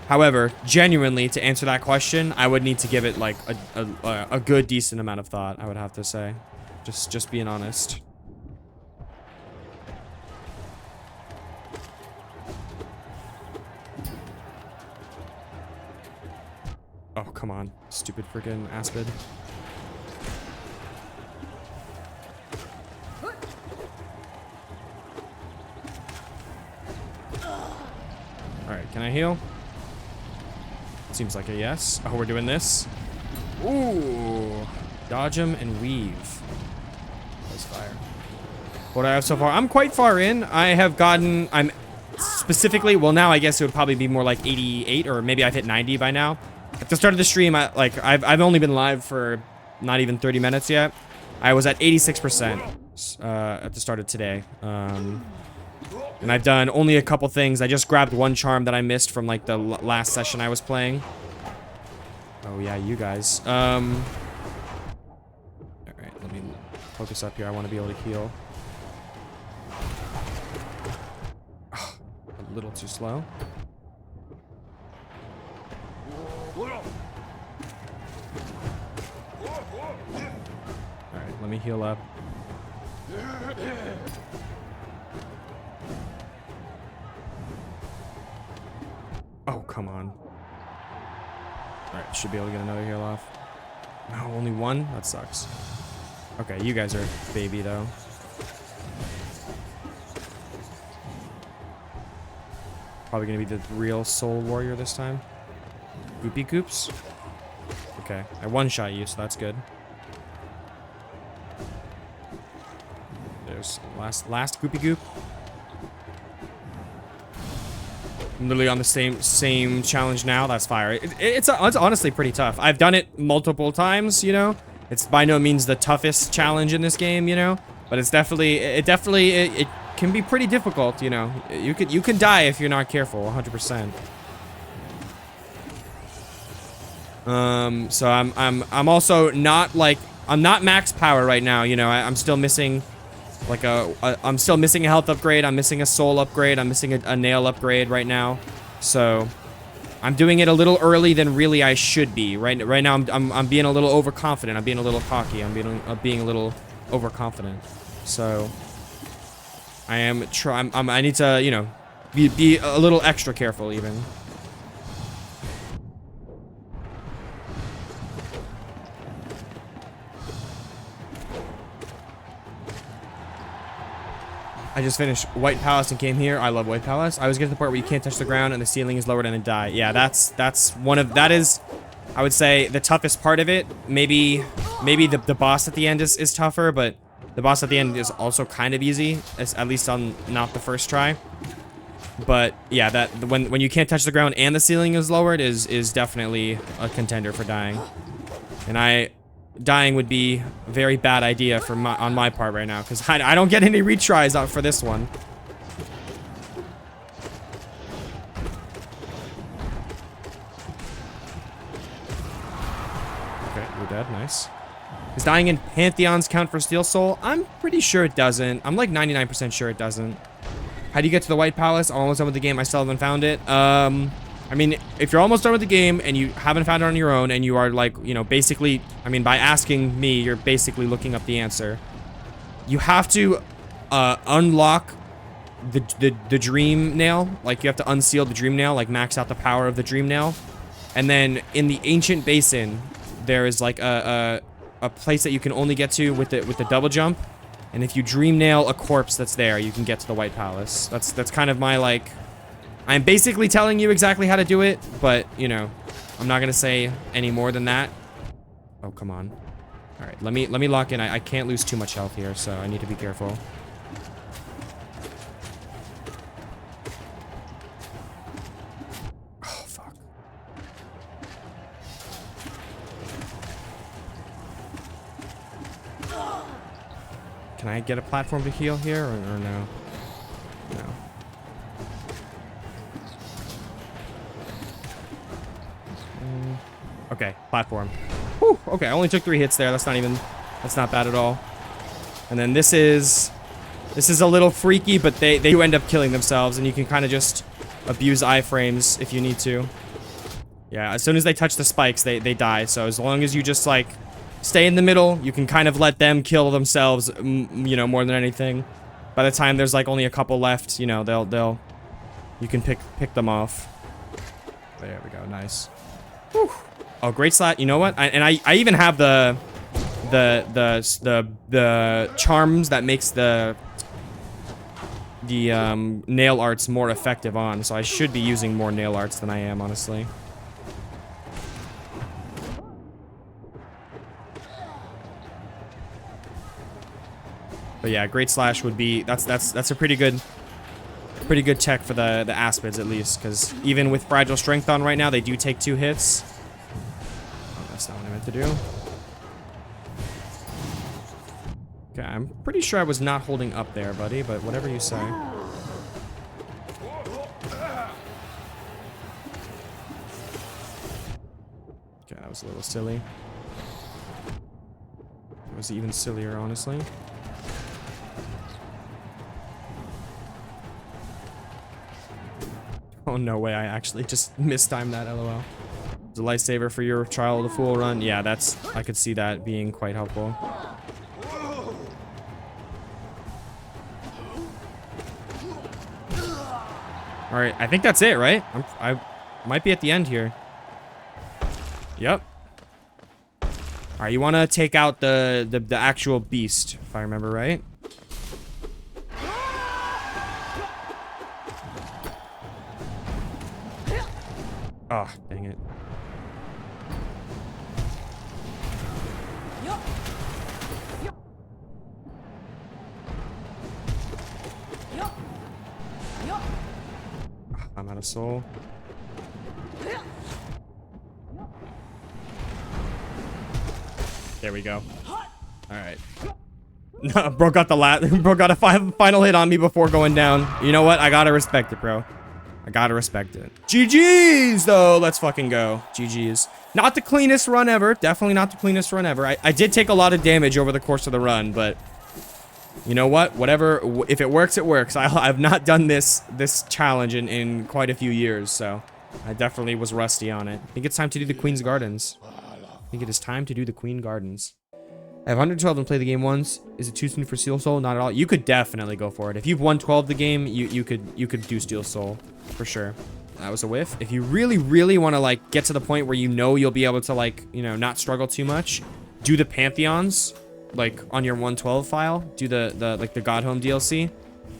However, genuinely, to answer that question, I would need to give it like a good decent amount of thought, I would have to say. Just being honest. Oh, come on. Stupid freaking Aspid. Alright, can I heal? Seems like a yes. Oh, we're doing this. Ooh. Dodge him and weave. That's fire. What do I have so far? I'm quite far in. I have gotten... I'm specifically... Well, now I guess it would probably be more like 88, or maybe I've hit 90 by now. At the start of the stream, I've only been live for not even 30 minutes yet. I was at 86% at the start of today. And I've done only a couple things. I just grabbed one charm that I missed from like the last session I was playing. Oh yeah, you guys. All right, let me focus up here. I want to be able to heal. Oh, a little too slow. Alright, let me heal up. Oh, come on. Alright, should be able to get another heal off. No, only one? That sucks. Okay, you guys are baby, though. Probably gonna be the real soul warrior this time. Goopy goops? Okay, I one-shot you, so that's good. There's last goopy goop. I'm literally on the same challenge now. That's fire. It's honestly pretty tough. I've done it multiple times, you know. It's by no means the toughest challenge in this game, you know. But it's definitely it can be pretty difficult, you know. You can die if you're not careful, 100%. So I'm also not like, I'm not max power right now, you know. I'm still missing like I'm still missing a health upgrade, I'm missing a soul upgrade, I'm missing a nail upgrade right now. So I'm doing it a little early than really I should be. Right now I'm being a little overconfident, I'm being a little cocky, I'm being a little overconfident. So I need to, you know, be a little extra careful even. I just finished White Palace and came here. I love White Palace. I was getting to the part where you can't touch the ground and the ceiling is lowered and then die. Yeah, that is, I would say, the toughest part of it. Maybe the boss at the end is tougher, but the boss at the end is also kind of easy, at least on not the first try. But yeah, that when you can't touch the ground and the ceiling is lowered is definitely a contender for dying. And dying would be a very bad idea on my part right now, because I don't get any retries out for this one. Okay, you're dead. Nice. Does dying in Pantheons count for Steel Soul? I'm pretty sure it doesn't. I'm like 99% sure it doesn't. How do you get to the White Palace? I'm almost done with the game. I still haven't found it. I mean, if you're almost done with the game and you haven't found it on your own and you are like, you know, basically, I mean, by asking me, you're basically looking up the answer. You have to unlock the dream nail. Like, you have to unseal the dream nail, like max out the power of the dream nail. And then in the ancient basin, there is like a place that you can only get to with the double jump. And if you dream nail a corpse that's there, you can get to the White Palace. That's kind of my, like... I'm basically telling you exactly how to do it, but, you know, I'm not gonna say any more than that. Oh, come on. All right, let me lock in. I can't lose too much health here, so I need to be careful. Oh, fuck. Can I get a platform to heal here, or no? No. Okay, platform. Whew, okay, I only took 3 hits there. That's not bad at all. And then this is a little freaky, but they do end up killing themselves, and you can kind of just abuse iframes if you need to. Yeah, as soon as they touch the spikes, they die. So as long as you just like stay in the middle, you can kind of let them kill themselves, you know, more than anything. By the time there's like only a couple left, you know, you can pick them off. There we go, nice. Whew. Oh, great slot. You know what? I even have the charms that makes the nail arts more effective on, so I should be using more nail arts than I am, honestly. But yeah, great slash would be that's a pretty good tech for the aspids at least, because even with fragile strength on right now, they do take 2 hits. Oh, that's not what I meant to do. Okay, I'm pretty sure I was not holding up there, buddy, but whatever you say. Okay, that was a little silly. It was even sillier, honestly. Oh, no way, I actually just mistimed that, lol. The lifesaver for your trial of the fool run. Yeah, I could see that being quite helpful. All right, I think that's it, right? I might be at the end here. Yep. All right, you want to take out the actual beast, if I remember right. Oh, dang it. I'm out of soul. There we go. Alright. Bro got bro got a final hit on me before going down. You know what? I gotta respect it, bro. I gotta respect it. GG's, though. Let's fucking go. GG's. Not the cleanest run ever. Definitely not the cleanest run ever. I did take a lot of damage over the course of the run, but you know what? Whatever. If it works, it works. I've not done this challenge in quite a few years, so I definitely was rusty on it. I think it's time to do the Queen's Gardens. I think it is time to do the Queen Gardens. I have 112 and play the game once. Is it too soon for Steel Soul? Not at all. You could definitely go for it. If you've 112 the game, you could do Steel Soul for sure. That was a whiff. If you really want to like get to the point where you know you'll be able to like, you know, not struggle too much, do the Pantheons like on your 112 file. Do the like the God Home DLC.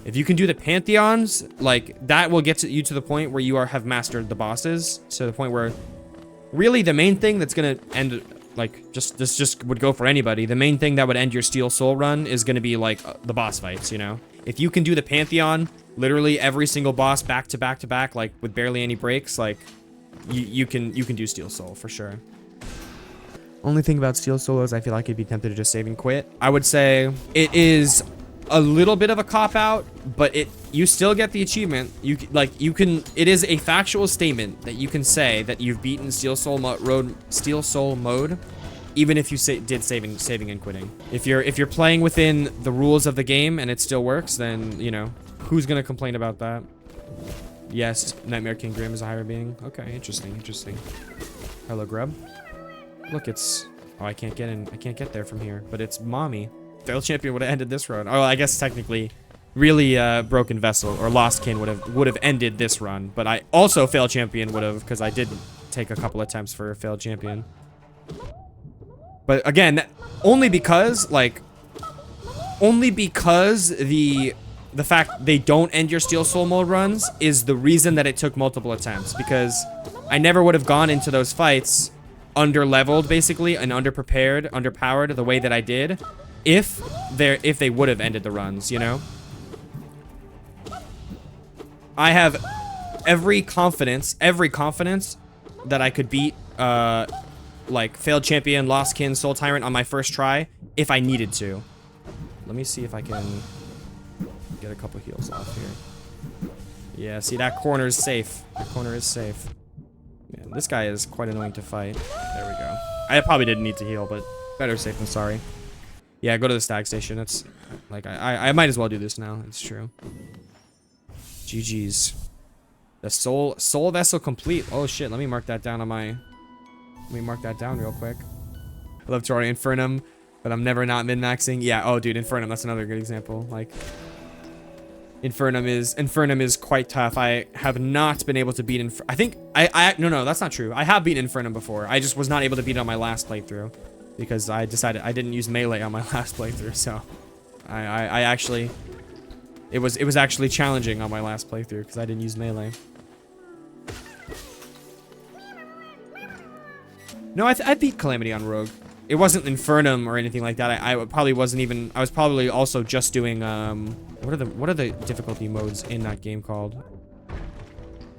If you can do the Pantheons, like that will get you to the point where you have mastered the bosses, to the point where really the main thing that's gonna end, like this just would go for anybody. The main thing that would end your Steel Soul run is gonna be like the boss fights, you know? If you can do the Pantheon, literally every single boss back to back to back, like with barely any breaks, like you can do Steel Soul for sure. Only thing about Steel Soul is I feel like I'd be tempted to just save and quit. I would say it is a little bit of a cop-out, but you still get the achievement. It is a factual statement that you can say that you've beaten Steel Soul mode, even if you did saving and quitting. If you're playing within the rules of the game and it still works, then you know who's gonna complain about that. Yes, Nightmare King Grim is a higher being. Okay, interesting. Hello, Grub. Look, it's I can't get in. I can't get there from here, but it's mommy. Failed Champion would have ended this run. Oh, I guess technically, really, Broken Vessel or Lost Kin would have ended this run. But I also Failed Champion would have, because I did take a couple attempts for Failed Champion. But again, only because the fact they don't end your Steel Soul mode runs is the reason that it took multiple attempts. Because I never would have gone into those fights under-leveled, basically, and underprepared, underpowered the way that I did, if they would have ended the runs, you know? I have every confidence that I could beat, like, Failed Champion, Lost Kin, Soul Tyrant on my first try, if I needed to. Let me see if I can get a couple heals off here. Yeah, see, that corner is safe. That corner is safe. Man, this guy is quite annoying to fight. There we go. I probably didn't need to heal, but better safe than sorry. Yeah, go to the stag station. It's like I might as well do this now. It's true. GG's. The soul vessel complete. Oh shit, let me mark that down on my. Let me mark that down real quick. I love Tori Infernum, but I'm never not min-maxing. Yeah, oh dude, Infernum, that's another good example. Like Infernum is quite tough. I have not been able to beat no, that's not true. I have beaten Infernum before. I just was not able to beat it on my last playthrough because I decided I didn't use melee on my last playthrough. So I actually, it was actually challenging on my last playthrough because I didn't use melee. No, I beat Calamity on Rogue. It wasn't Infernum or anything like that. I probably wasn't even. I was probably also just doing what are the difficulty modes in that game called?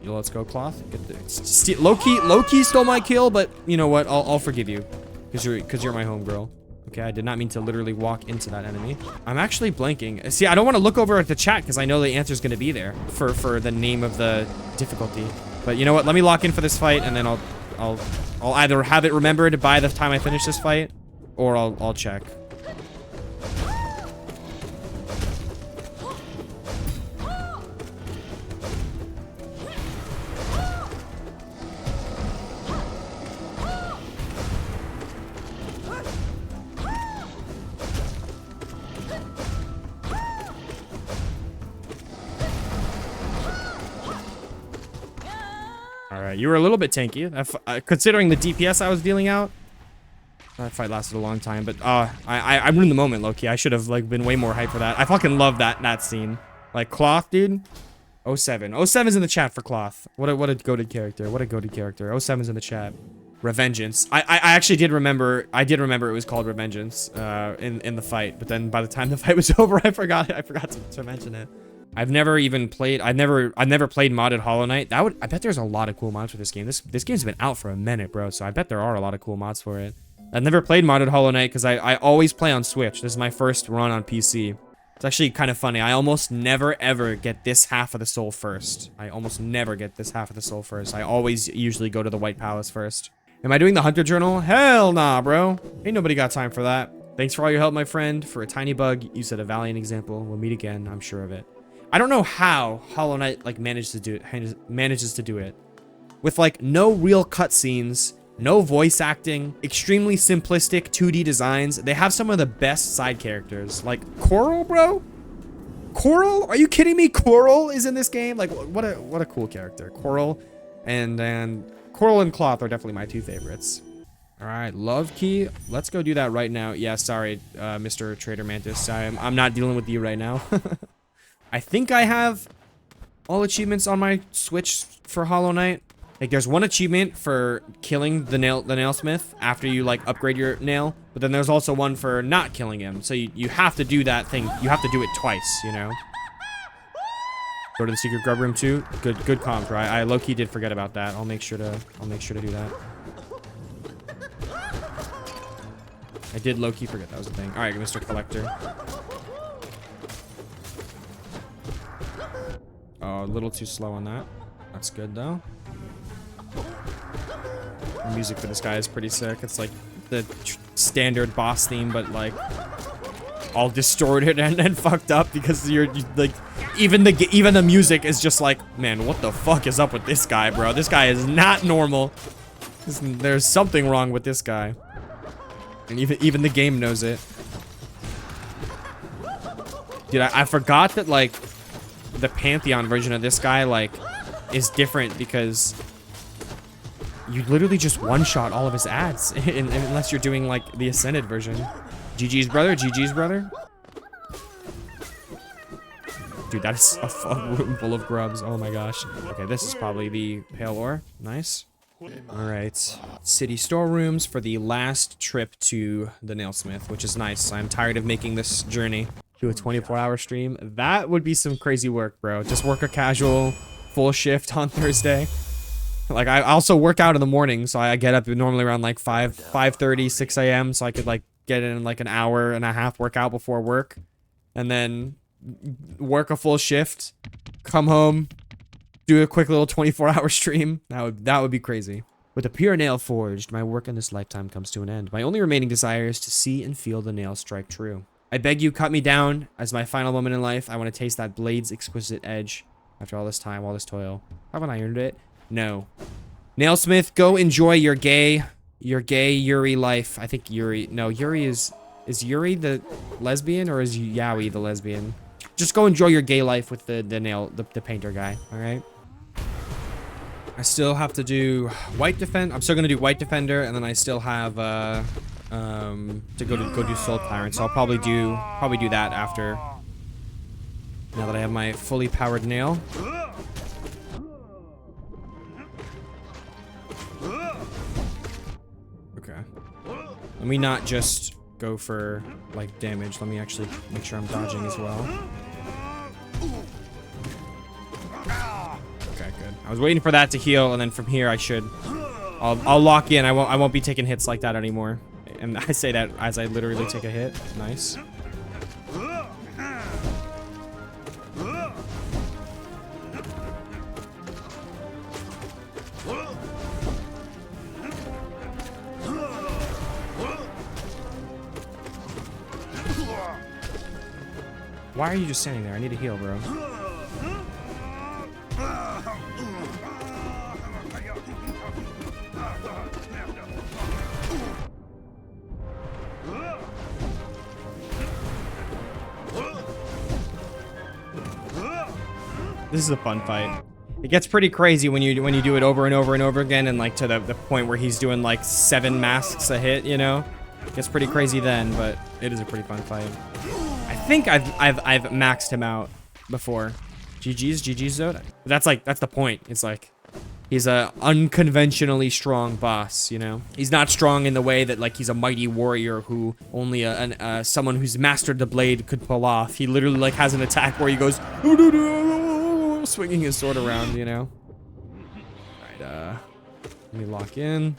Yo, let's go, Cloth. Get the low key stole my kill, but you know what? I'll forgive you, because you're my homegirl. Okay, I did not mean to literally walk into that enemy. I'm actually blanking. See, I don't want to look over at the chat because I know the answer's gonna be there for the name of the difficulty. But you know what? Let me lock in for this fight, and then I'll either have it remembered by the time I finish this fight, or I'll check. Alright, you were a little bit tanky. Considering the DPS I was dealing out, that fight lasted a long time. But I ruined the moment, low-key. I should have like been way more hyped for that. I fucking love that scene. Like Cloth, dude. 07. 07's in the chat for Cloth. What a goated character. What a goated character. 07's in the chat. Revengeance. I actually did remember. I did remember it was called Revengeance in the fight. But then by the time the fight was over, I forgot to mention it. I've never played modded Hollow Knight. I bet there's a lot of cool mods for this game. This game's been out for a minute, bro. So I bet there are a lot of cool mods for it. I've never played modded Hollow Knight because I always play on Switch. This is my first run on PC. It's actually kind of funny. I almost never ever get this half of the soul first. I almost never get this half of the soul first. I always usually go to the White Palace first. Am I doing the Hunter Journal? Hell nah, bro. Ain't nobody got time for that. Thanks for all your help, my friend. For a tiny bug, you set a valiant example. We'll meet again. I'm sure of it. I don't know how Hollow Knight like manages to do it with like no real cutscenes, no voice acting, extremely simplistic 2D designs. They have some of the best side characters, like Coral, bro. Coral? Are you kidding me? Coral is in this game. Like what a cool character. Coral and Coral and Cloth are definitely my two favorites. All right, love key. Let's go do that right now. Yeah, sorry, Mr. Trader Mantis. I'm not dealing with you right now. I think I have all achievements on my Switch for Hollow Knight. Like, there's one achievement for killing the nailsmith after you, like, upgrade your nail. But then there's also one for not killing him. So you have to do that thing. You have to do it twice, you know? Go to the secret grub room, too. Good comp, right? I low-key did forget about that. I'll make sure to do that. I did low-key forget that was a thing. All right, Mr. Collector. Oh, a little too slow on that. That's good, though. The music for this guy is pretty sick. It's like the standard boss theme, but like all distorted and fucked up because you like even the music is just like, man, what the fuck is up with this guy, bro? This guy is not normal. There's something wrong with this guy, and even the game knows it. Dude, I forgot that like the Pantheon version of this guy like is different because you literally just one-shot all of his ads unless you're doing like the Ascended version. GG's brother, GG's brother. Dude, that's a room full of grubs. Oh my gosh. Okay, this is probably the pale ore. Nice. All right, city storerooms for the last trip to the nailsmith, which is nice. I'm tired of making this journey to a 24-hour stream. That would be some crazy work, bro. Just work a casual full shift on Thursday. Like, I also work out in the morning, so I get up normally around like 5:30, 6 a.m. so I could like get in like an hour and a half workout before work, and then work a full shift, come home, do a quick little 24-hour stream. That would be crazy. With a pure nail forged, my work in this lifetime comes to an end. My only remaining desire is to see and feel the nail strike true. I beg you, cut me down as my final moment in life. I want to taste that blade's exquisite edge. After all this time, all this toil, haven't I earned it? No. Nailsmith, go enjoy your gay Yuri life. I think Yuri, no, Yuri is Yuri the lesbian, or is Yaoi the lesbian? Just go enjoy your gay life with the painter guy, all right? I still have to do white defend. I'm still gonna do white defender, and then I still have to go do soul tyrant. So I'll probably do that after. Now that I have my fully powered nail. Okay. Let me not just go for like damage. Let me actually make sure I'm dodging as well. Okay, good. I was waiting for that to heal, and then from here I should. I'll lock in. I won't be taking hits like that anymore. And I say that as I literally take a hit. Nice. Why are you just standing there? I need a heal, bro. This is a fun fight. It gets pretty crazy when you do it over and over and over again, and like to the point where he's doing like 7 masks a hit, you know? It gets pretty crazy then, but it is a pretty fun fight. I think I've maxed him out before. GG's though. That's the point. It's like he's a unconventionally strong boss, you know? He's not strong in the way that like he's a mighty warrior who only someone who's mastered the blade could pull off. He literally like has an attack where he goes swinging his sword around, you know? Alright, let me lock in.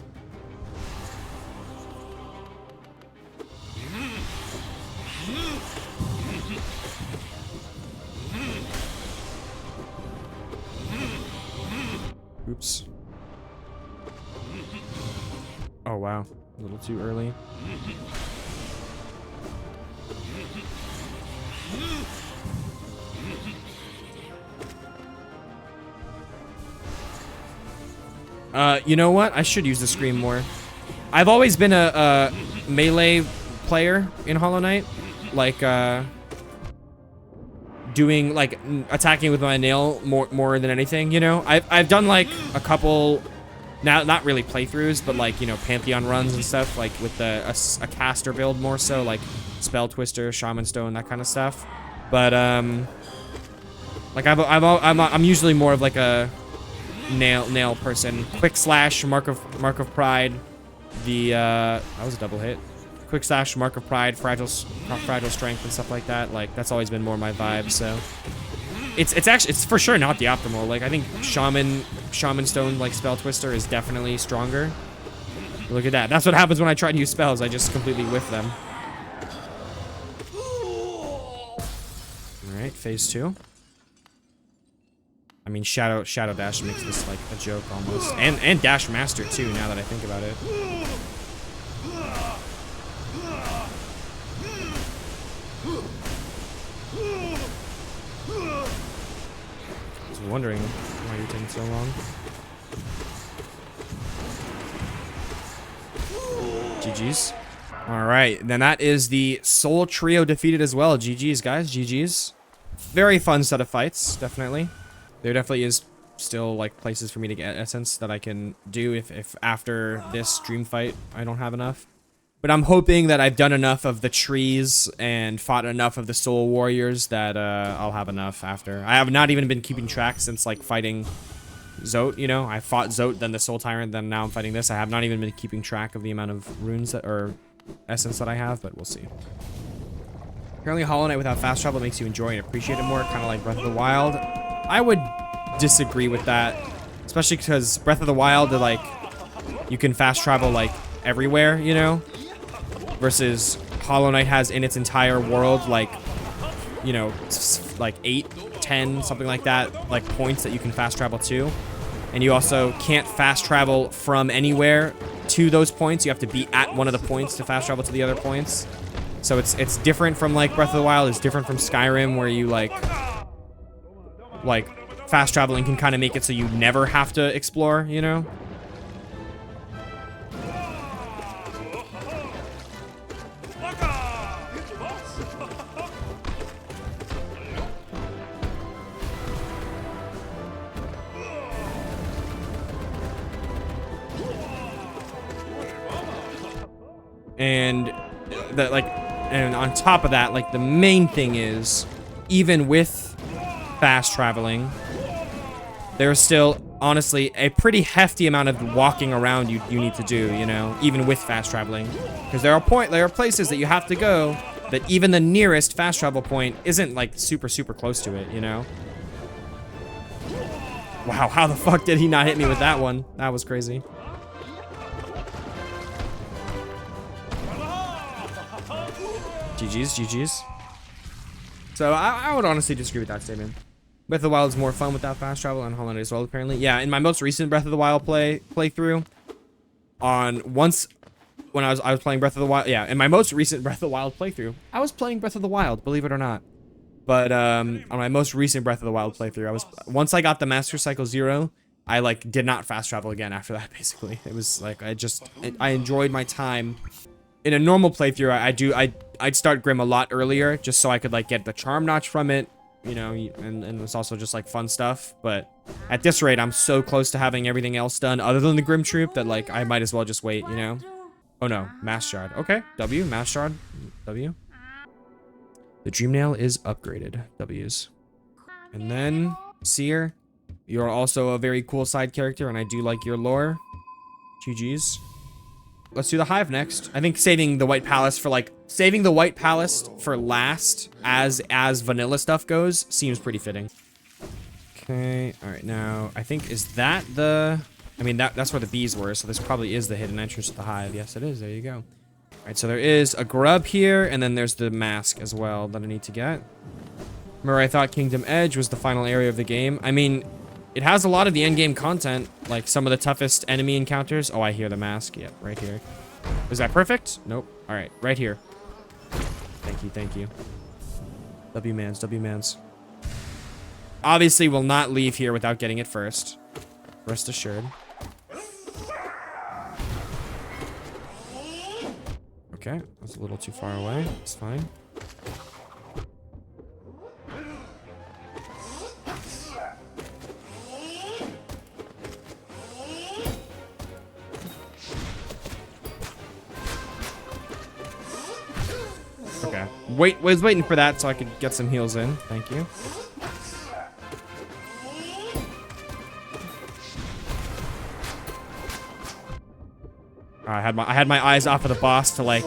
Oops. Oh, wow. A little too early. You know what? I should use the scream more. I've always been a melee player in Hollow Knight. Like, doing like attacking with my nail more than anything, you know. I've done like a couple, now not really playthroughs, but like, you know, Pantheon runs and stuff, like with a caster build more so, like Spell Twister, Shaman Stone, that kind of stuff. But like I'm usually more of like a nail person. Quick slash, mark of pride. That was a double hit. Quick slash, mark of pride, fragile strength, and stuff like that. Like that's always been more my vibe. So it's for sure not the optimal. Like I think Shaman Stone, like Spell Twister, is definitely stronger. Look at that. That's what happens when I try to use spells. I just completely whiff them. All right, phase 2. I mean, Shadow Dash makes this like a joke almost, and Dash Master too. Now that I think about it. I was wondering why you're taking so long. GG's. All right, then that is the Soul Trio defeated as well. GG's, guys. GG's. Very fun set of fights, definitely. There definitely is still like places for me to get essence that I can do if after this dream fight I don't have enough. But I'm hoping that I've done enough of the trees and fought enough of the soul warriors that I'll have enough after. I have not even been keeping track since like fighting Zote, you know? I fought Zote, then the Soul Tyrant, then now I'm fighting this. I have not even been keeping track of the amount of runes that, or essence that I have, but we'll see. Apparently Hollow Knight without fast travel makes you enjoy and appreciate it more, kind of like Breath of the Wild. I would disagree with that, especially because Breath of the Wild, like, you can fast travel, like, everywhere, you know? Versus Hollow Knight has in its entire world, like, you know, like 8, 10, something like that, like points that you can fast travel to. And you also can't fast travel from anywhere to those points. You have to be at one of the points to fast travel to the other points. So it's different from like Breath of the Wild. It's different from Skyrim, where you like fast traveling can kind of make it so you never have to explore, you know? And that, like, and on top of that, like, the main thing is, even with fast traveling, there's still honestly a pretty hefty amount of walking around you need to do, you know, even with fast traveling, because there are places that you have to go that even the nearest fast travel point isn't like super close to it, you know. Wow, how the fuck did he not hit me with that one? That was crazy. GG's. So I would honestly disagree with that statement. Breath of the Wild is more fun without fast travel, and Hollow Knight as well, apparently. Yeah, in my most recent Breath of the Wild playthrough, when I was playing Breath of the Wild, yeah, in my most recent Breath of the Wild playthrough, I was playing Breath of the Wild, believe it or not. But on my most recent Breath of the Wild playthrough, once I got the Master Cycle 0, I like did not fast travel again after that. Basically, it was like I enjoyed my time. In a normal playthrough, I'd start Grim a lot earlier just so I could like get the charm notch from it, you know, and it's also just like fun stuff. But at this rate, I'm so close to having everything else done other than the Grim Troop that like I might as well just wait, you know. Oh no, Mass Shard. Okay, W, Mass Shard, W. The Dream Nail is upgraded, W's. And then Seer, you're also a very cool side character, and I do like your lore. GG's. Let's do the Hive next. I think saving the White Palace for last as vanilla stuff goes seems pretty fitting. Okay, all right, now I think I mean that's where the bees were, so this probably is the hidden entrance to the Hive. Yes, it is. There you go. All right, so there is a grub here, and then there's the mask as well that I need to get. Remember, I thought Kingdom Edge was the final area of the game. I mean, it has a lot of the endgame content, like some of the toughest enemy encounters. Oh, I hear the mask. Yep, right here. Is that perfect? Nope. All right, right here. Thank you. W-mans. Obviously, we'll not leave here without getting it first. Rest assured. Okay, that's a little too far away. It's fine. Okay. Was waiting for that so I could get some heals in. Thank you. I had my eyes off of the boss to like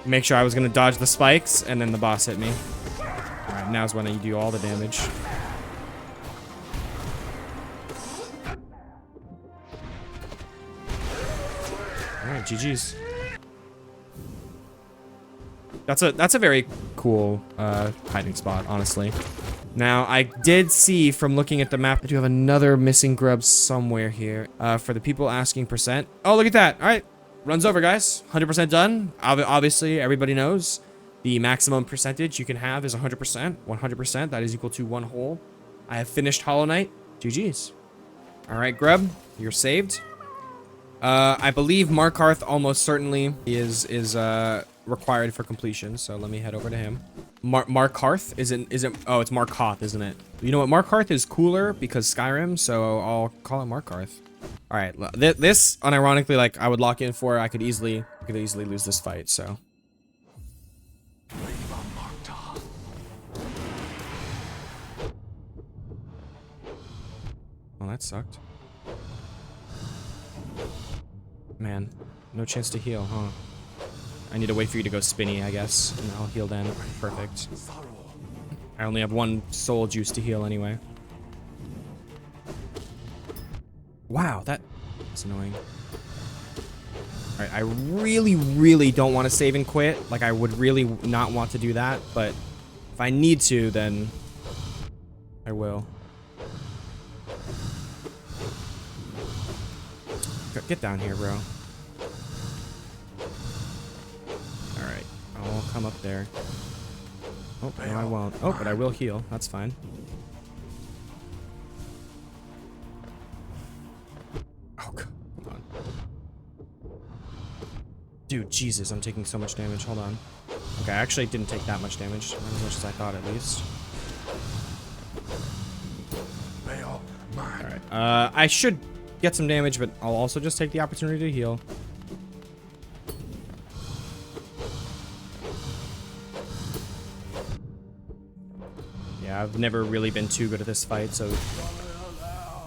make sure I was gonna dodge the spikes, and then the boss hit me. All right, now's when you do all the damage. All right, GG's. That's a very cool hiding spot, honestly. Now, I did see from looking at the map that you have another missing grub somewhere here. For the people asking percent. Oh, look at that. All right. Runs over, guys. 100% done. Obviously, everybody knows the maximum percentage you can have is 100%. 100%. That is equal to 1 whole. I have finished Hollow Knight. GG's. All right, grub. You're saved. I believe Markarth almost certainly is required for completion, so let me head over to him. Markarth isn't oh, it's Markarth, isn't it? You know what, Markarth is cooler because Skyrim, so I'll call it Markarth. All right, this unironically, like I would lock in for, I could easily lose this fight, so. Well, that sucked. Man, no chance to heal, huh? I need to wait for you to go spinny, I guess, and I'll heal then. Perfect. I only have 1 soul juice to heal anyway. Wow, that's annoying. Alright, I really, really don't want to save and quit. Like, I would really not want to do that, but if I need to, then I will. Get down here, bro. Alright, I'll come up there. Oh, no, I won't. Oh, but I will heal. That's fine. Oh, God. Hold on. Dude, Jesus, I'm taking so much damage. Hold on. Okay, I actually didn't take that much damage. Not as much as I thought, at least. Alright. I should get some damage, but I'll also just take the opportunity to heal. Yeah, I've never really been too good at this fight, so...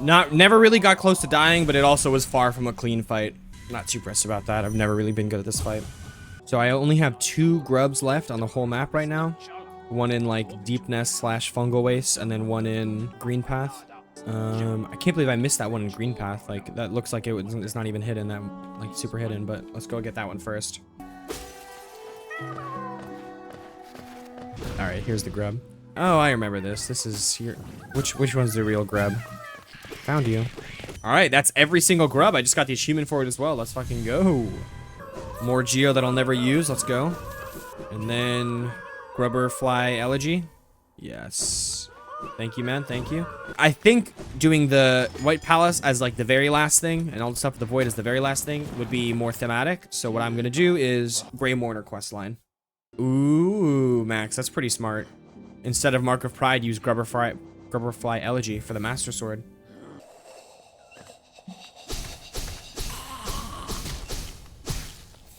Never really got close to dying, but it also was far from a clean fight. Not too pressed about that. I've never really been good at this fight. So I only have 2 grubs left on the whole map right now. One in, like, Deep Nest / Fungal Waste, and then one in Green Path. I can't believe I missed that one in Green Path. Like, that looks like it's not even hidden, that, like, super hidden, but let's go get that one first. Alright, here's the grub. Oh, I remember this. This is here. Which one's the real grub? Found you. Alright, that's every single grub. I just got the achievement for it as well. Let's fucking go. More geo that I'll never use. Let's go. And then Grubber Fly Elegy. Yes. Thank you, man. Thank you. I think doing the White Palace as like the very last thing and all the stuff with the Void as the very last thing would be more thematic. So what I'm going to do is Grey Mourner questline. Ooh, Max, that's pretty smart. Instead of Mark of Pride, use Grubber Fly Elegy for the Master Sword.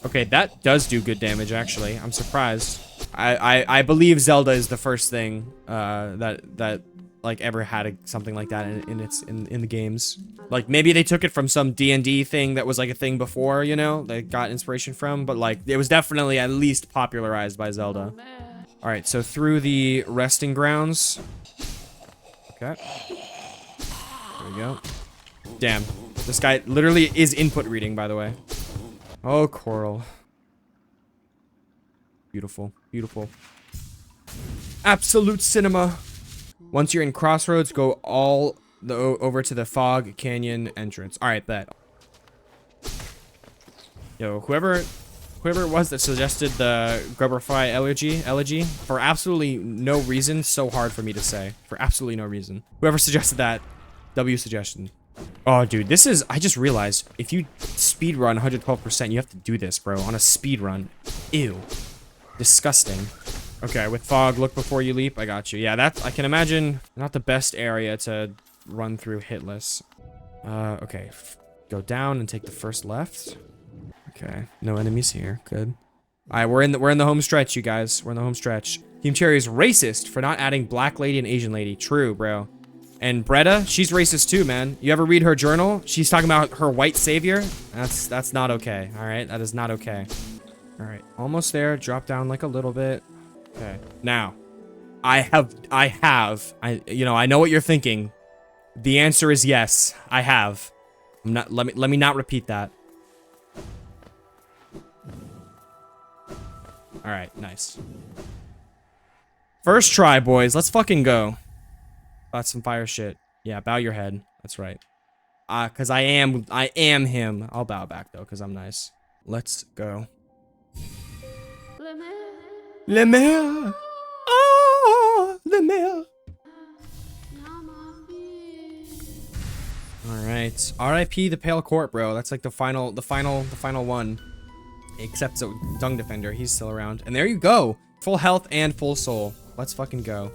Okay, that does do good damage, actually. I'm surprised. I believe Zelda is the first thing that like ever had something like that in the games. Like maybe they took it from some D&D thing that was like a thing before, you know, they got inspiration from, but like it was definitely at least popularized by Zelda. All right, so through the resting grounds. Okay. There we go. Damn, this guy literally is input reading, by the way. Oh, Coral. Beautiful, beautiful. Absolute cinema. Once you're in Crossroads, go over to the Fog Canyon entrance. All right, bet. Yo, whoever it was that suggested the Grubberfly elegy for absolutely no reason, so hard for me to say. For absolutely no reason. Whoever suggested that, W suggestion. Oh, dude, this is... I just realized, if you speedrun 112%, you have to do this, bro, on a speedrun. Ew. Disgusting. Okay, with Fog, look before you leap. I got you. Yeah, that's... I can imagine not the best area to run through hitless. Okay. Go down and take the first left. Okay. No enemies here. Good. Alright, we're in the home stretch, you guys. We're in the home stretch. Team Cherry is racist for not adding Black Lady and Asian Lady. True, bro. And Bretta, she's racist too, man. You ever read her journal? She's talking about her white savior. That's not okay. All right, that is not okay. All right, almost there. Drop down like a little bit. Okay. Now, I know what you're thinking. The answer is yes. I have. Let me not repeat that. All right, nice. First try, boys. Let's fucking go. That's some fire shit. Yeah, bow your head. That's right. Cause I am him. I'll bow back though, cause I'm nice. Let's go. Le mer. Oh, le mer. All right. R.I.P. the Pale Court, bro. That's like the final one. Except so Dung Defender, he's still around. And there you go. Full health and full soul. Let's fucking go.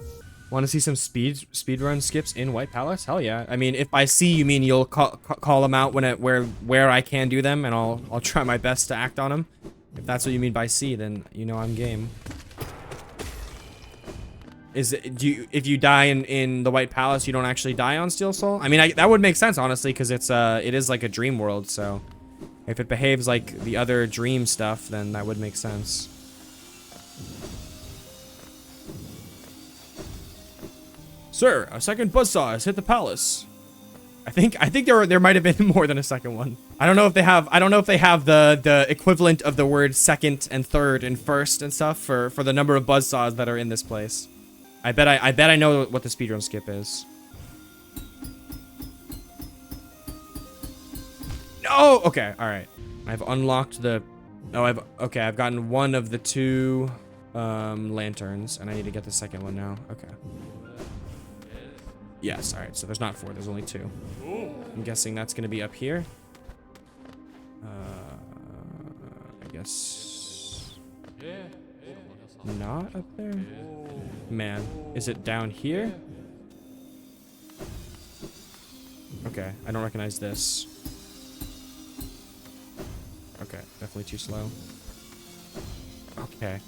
Want to see some speedrun skips in White Palace? Hell yeah. I mean, if by see you mean you'll call them out where I can do them, and I'll try my best to act on them. If that's what you mean by see, then you know I'm game. Is it, if you die in the White Palace, you don't actually die on Steel Soul? I mean, that would make sense, honestly, because it is like a dream world, so if it behaves like the other dream stuff, then that would make sense. Sir, a second buzzsaw has hit the palace. I think there might have been more than a second one. I don't know if they have the equivalent of the word second and third and first and stuff for the number of buzzsaws that are in this place. I bet I know what the speedrun skip is. No! Okay, alright. I've unlocked the... Oh, I've gotten one of the 2 lanterns, and I need to get the second one now. Okay. Yes, alright, so there's not 4, there's only 2. I'm guessing that's gonna be up here. I guess... Not up there? Man, is it down here? Okay, I don't recognize this. Okay, definitely too slow. Okay.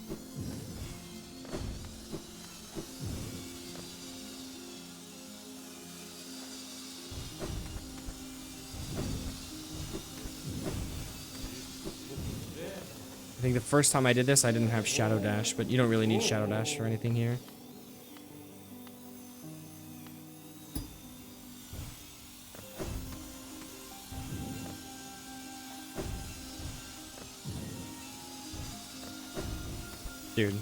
I think the first time I did this, I didn't have Shadow Dash, but you don't really need Shadow Dash or anything here. Dude,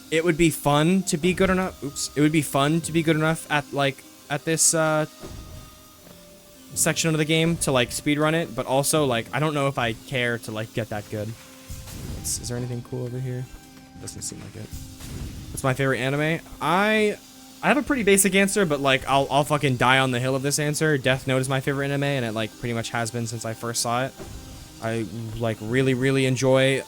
it would be fun to be good enough. Oops. It would be fun to be good enough at this section of the game to like speedrun it, but also like I don't know if I care to like get that good. Is there anything cool over here? Doesn't seem like it. What's my favorite anime? I have a pretty basic answer, but like I'll fucking die on the hill of this answer. Death Note is my favorite anime, and it like pretty much has been since I first saw it. I like really enjoy.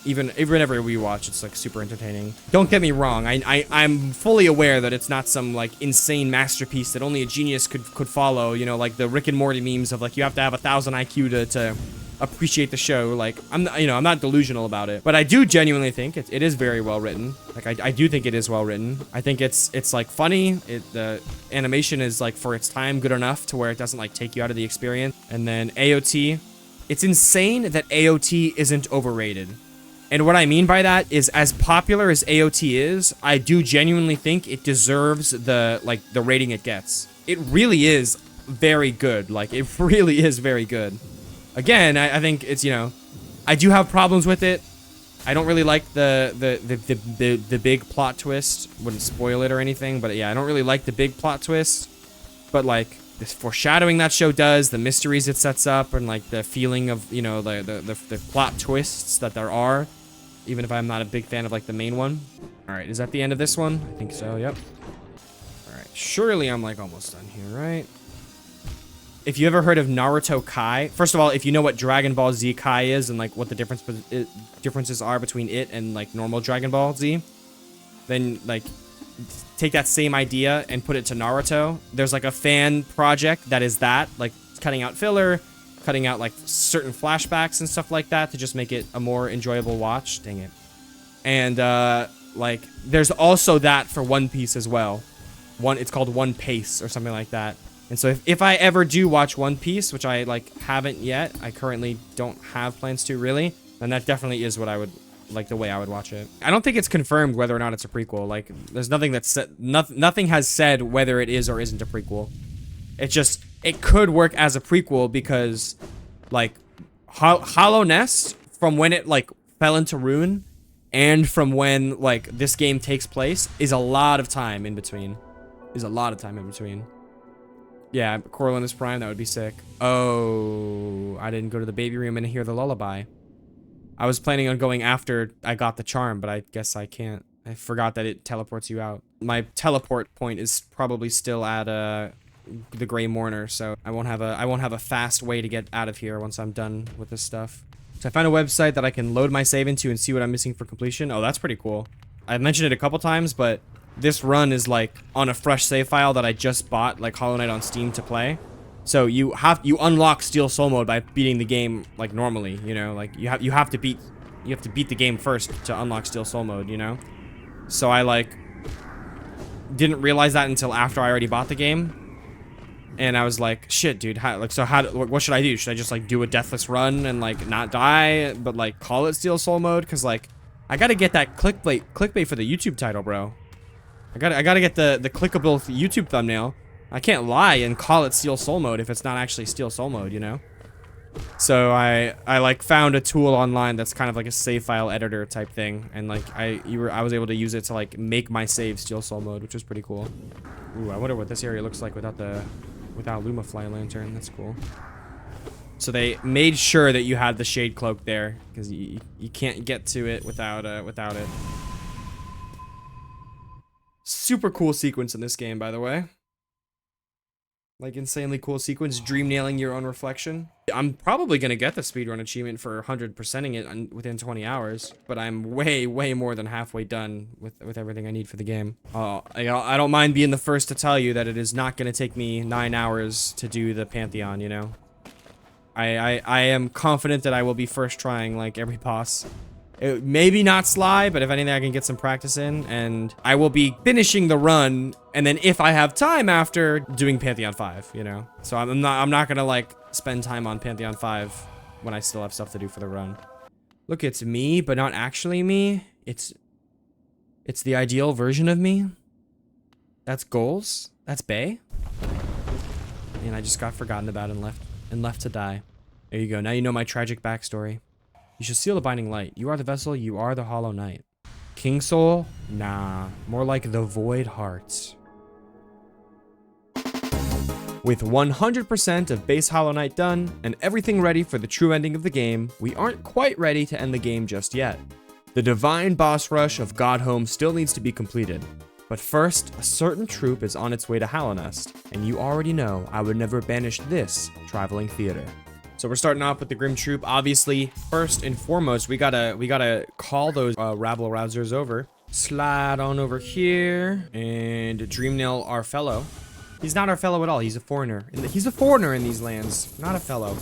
Even whenever we watch, it's like super entertaining. Don't get me wrong, I'm fully aware that it's not some like insane masterpiece that only a genius could follow, you know, like the Rick and Morty memes of like you have to have 1,000 IQ to appreciate the show. Like I'm not delusional about it, but I do genuinely think it is very well written. Like I do think it is well written. I think it's like funny. The animation is like for its time good enough to where it doesn't like take you out of the experience. And then AOT, it's insane that AOT isn't overrated. And what I mean by that is, as popular as AOT is, I do genuinely think it deserves the rating it gets. It really is very good. Like, it really is very good. Again, I think it's, you know, I do have problems with it. I don't really like the big plot twist. Wouldn't spoil it or anything, but yeah, I don't really like the big plot twist. But like the foreshadowing that show does, the mysteries it sets up, and like the feeling of, you know, the plot twists that there are. Even if I'm not a big fan of like the main one. All right, is that the end of this one? I think so. Yep. All right, surely I'm like almost done here, right? If you ever heard of Naruto Kai, first of all, if you know what Dragon Ball Z Kai is and like what the differences are between it and like normal Dragon Ball Z, then like take that same idea and put it to Naruto. There's like a fan project that is that, like cutting out filler, cutting out like certain flashbacks and stuff like that to just make it a more enjoyable watch. Dang it. And like there's also that for One Piece as well. It's called One Pace or something like that. And so if I ever do watch One Piece, which I like haven't yet, I currently don't have plans to really, then that definitely is what I would like, the way I would watch it. I don't think it's confirmed whether or not it's a prequel. Like there's nothing that's said, nothing has said whether it is or isn't a prequel. It's just, it could work as a prequel because, like, Hollow Nest, from when it, like, fell into ruin, and from when, like, this game takes place, is a lot of time in between. Yeah, Coriolanus Prime, that would be sick. Oh, I didn't go to the baby room and hear the lullaby. I was planning on going after I got the charm, but I guess I can't. I forgot that it teleports you out. My teleport point is probably still at, the Gray Mourner, so I won't have a fast way to get out of here once I'm done with this stuff. So I found a website that I can load my save into and see what I'm missing for completion. Oh, that's pretty cool. I've mentioned it a couple times, but this run is like on a fresh save file that I just bought, like Hollow Knight on Steam to play. So you unlock Steel Soul mode by beating the game like normally, you know, like you have to beat the game first to unlock Steel Soul mode, you know. So I like didn't realize that until after I already bought the game. And I was like, shit, dude, what should I do? Should I just, like, do a deathless run and, like, not die, but, like, call it Steel Soul mode? Because, like, I gotta get that clickbait for the YouTube title, bro. I gotta get the clickable YouTube thumbnail. I can't lie and call it Steel Soul mode if it's not actually Steel Soul mode, you know? So I like, found a tool online that's kind of like a save file editor type thing. And, like, I was able to use it to, like, make my save Steel Soul mode, which was pretty cool. Ooh, I wonder what this area looks like without Lumafly Lantern. That's cool. So they made sure that you had the shade cloak there, because you can't get to it without it. Super cool sequence in this game, by the way. Like, insanely cool sequence, dream nailing your own reflection. I'm probably gonna get the speedrun achievement for 100%ing it within 20 hours, but I'm way more than halfway done with everything I need for the game. I don't mind being the first to tell you that it is not gonna take me 9 hours to do the Pantheon, you know? I am confident that I will be first trying, like, every boss. Maybe not Sly, but if anything, I can get some practice in, and I will be finishing the run, and then if I have time after, doing Pantheon 5, you know? So I'm not gonna, like, spend time on Pantheon 5 when I still have stuff to do for the run. Look, it's me, but not actually me. It's the ideal version of me. That's goals. That's Bay. And I just got forgotten about and left to die. There you go. Now you know my tragic backstory. You should seal the binding light. You are the vessel, you are the Hollow Knight. King Soul? Nah, more like the Void Heart. With 100% of base Hollow Knight done, and everything ready for the true ending of the game, we aren't quite ready to end the game just yet. The divine boss rush of Godhome still needs to be completed. But first, a certain troop is on its way to Hallownest, and you already know I would never banish this traveling theater. So we're starting off with the Grim Troop. Obviously, first and foremost, we gotta call those rabble rousers over. Slide on over here and dreamnail our fellow. He's not our fellow at all. He's a foreigner. He's a foreigner in these lands. Not a fellow.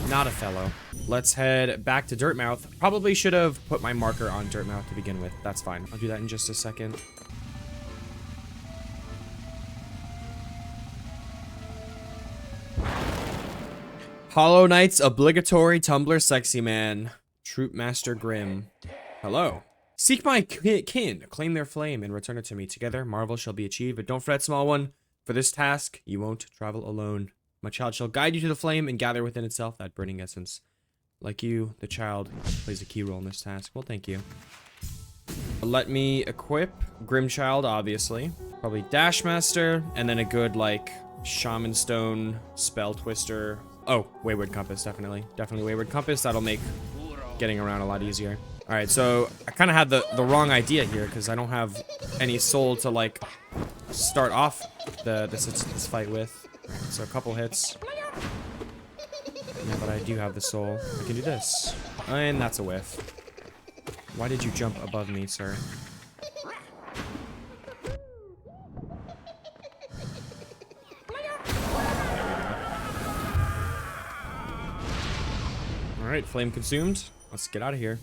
Not a fellow. Let's head back to Dirtmouth. Probably should have put my marker on Dirtmouth to begin with. That's fine. I'll do that in just a second. Hollow Knight's obligatory Tumblr sexy man, Troop Master Grim. Hello. Seek my kin, claim their flame, and return it to me. Together, marvel shall be achieved, but don't fret, small one. For this task, you won't travel alone. My child shall guide you to the flame and gather within itself that burning essence. Like you, the child plays a key role in this task. Well, thank you. Let me equip Grimchild, obviously. Probably Dashmaster, and then a good, like, Shaman Stone, Spell Twister. Oh, Wayward Compass, definitely. Definitely Wayward Compass. That'll make getting around a lot easier. All right, so I kind of had the wrong idea here because I don't have any soul to, like, start off this fight with. So a couple hits. Now that I do have the soul, I can do this. And that's a whiff. Why did you jump above me, sir? Alright, flame consumed. Let's get out of here.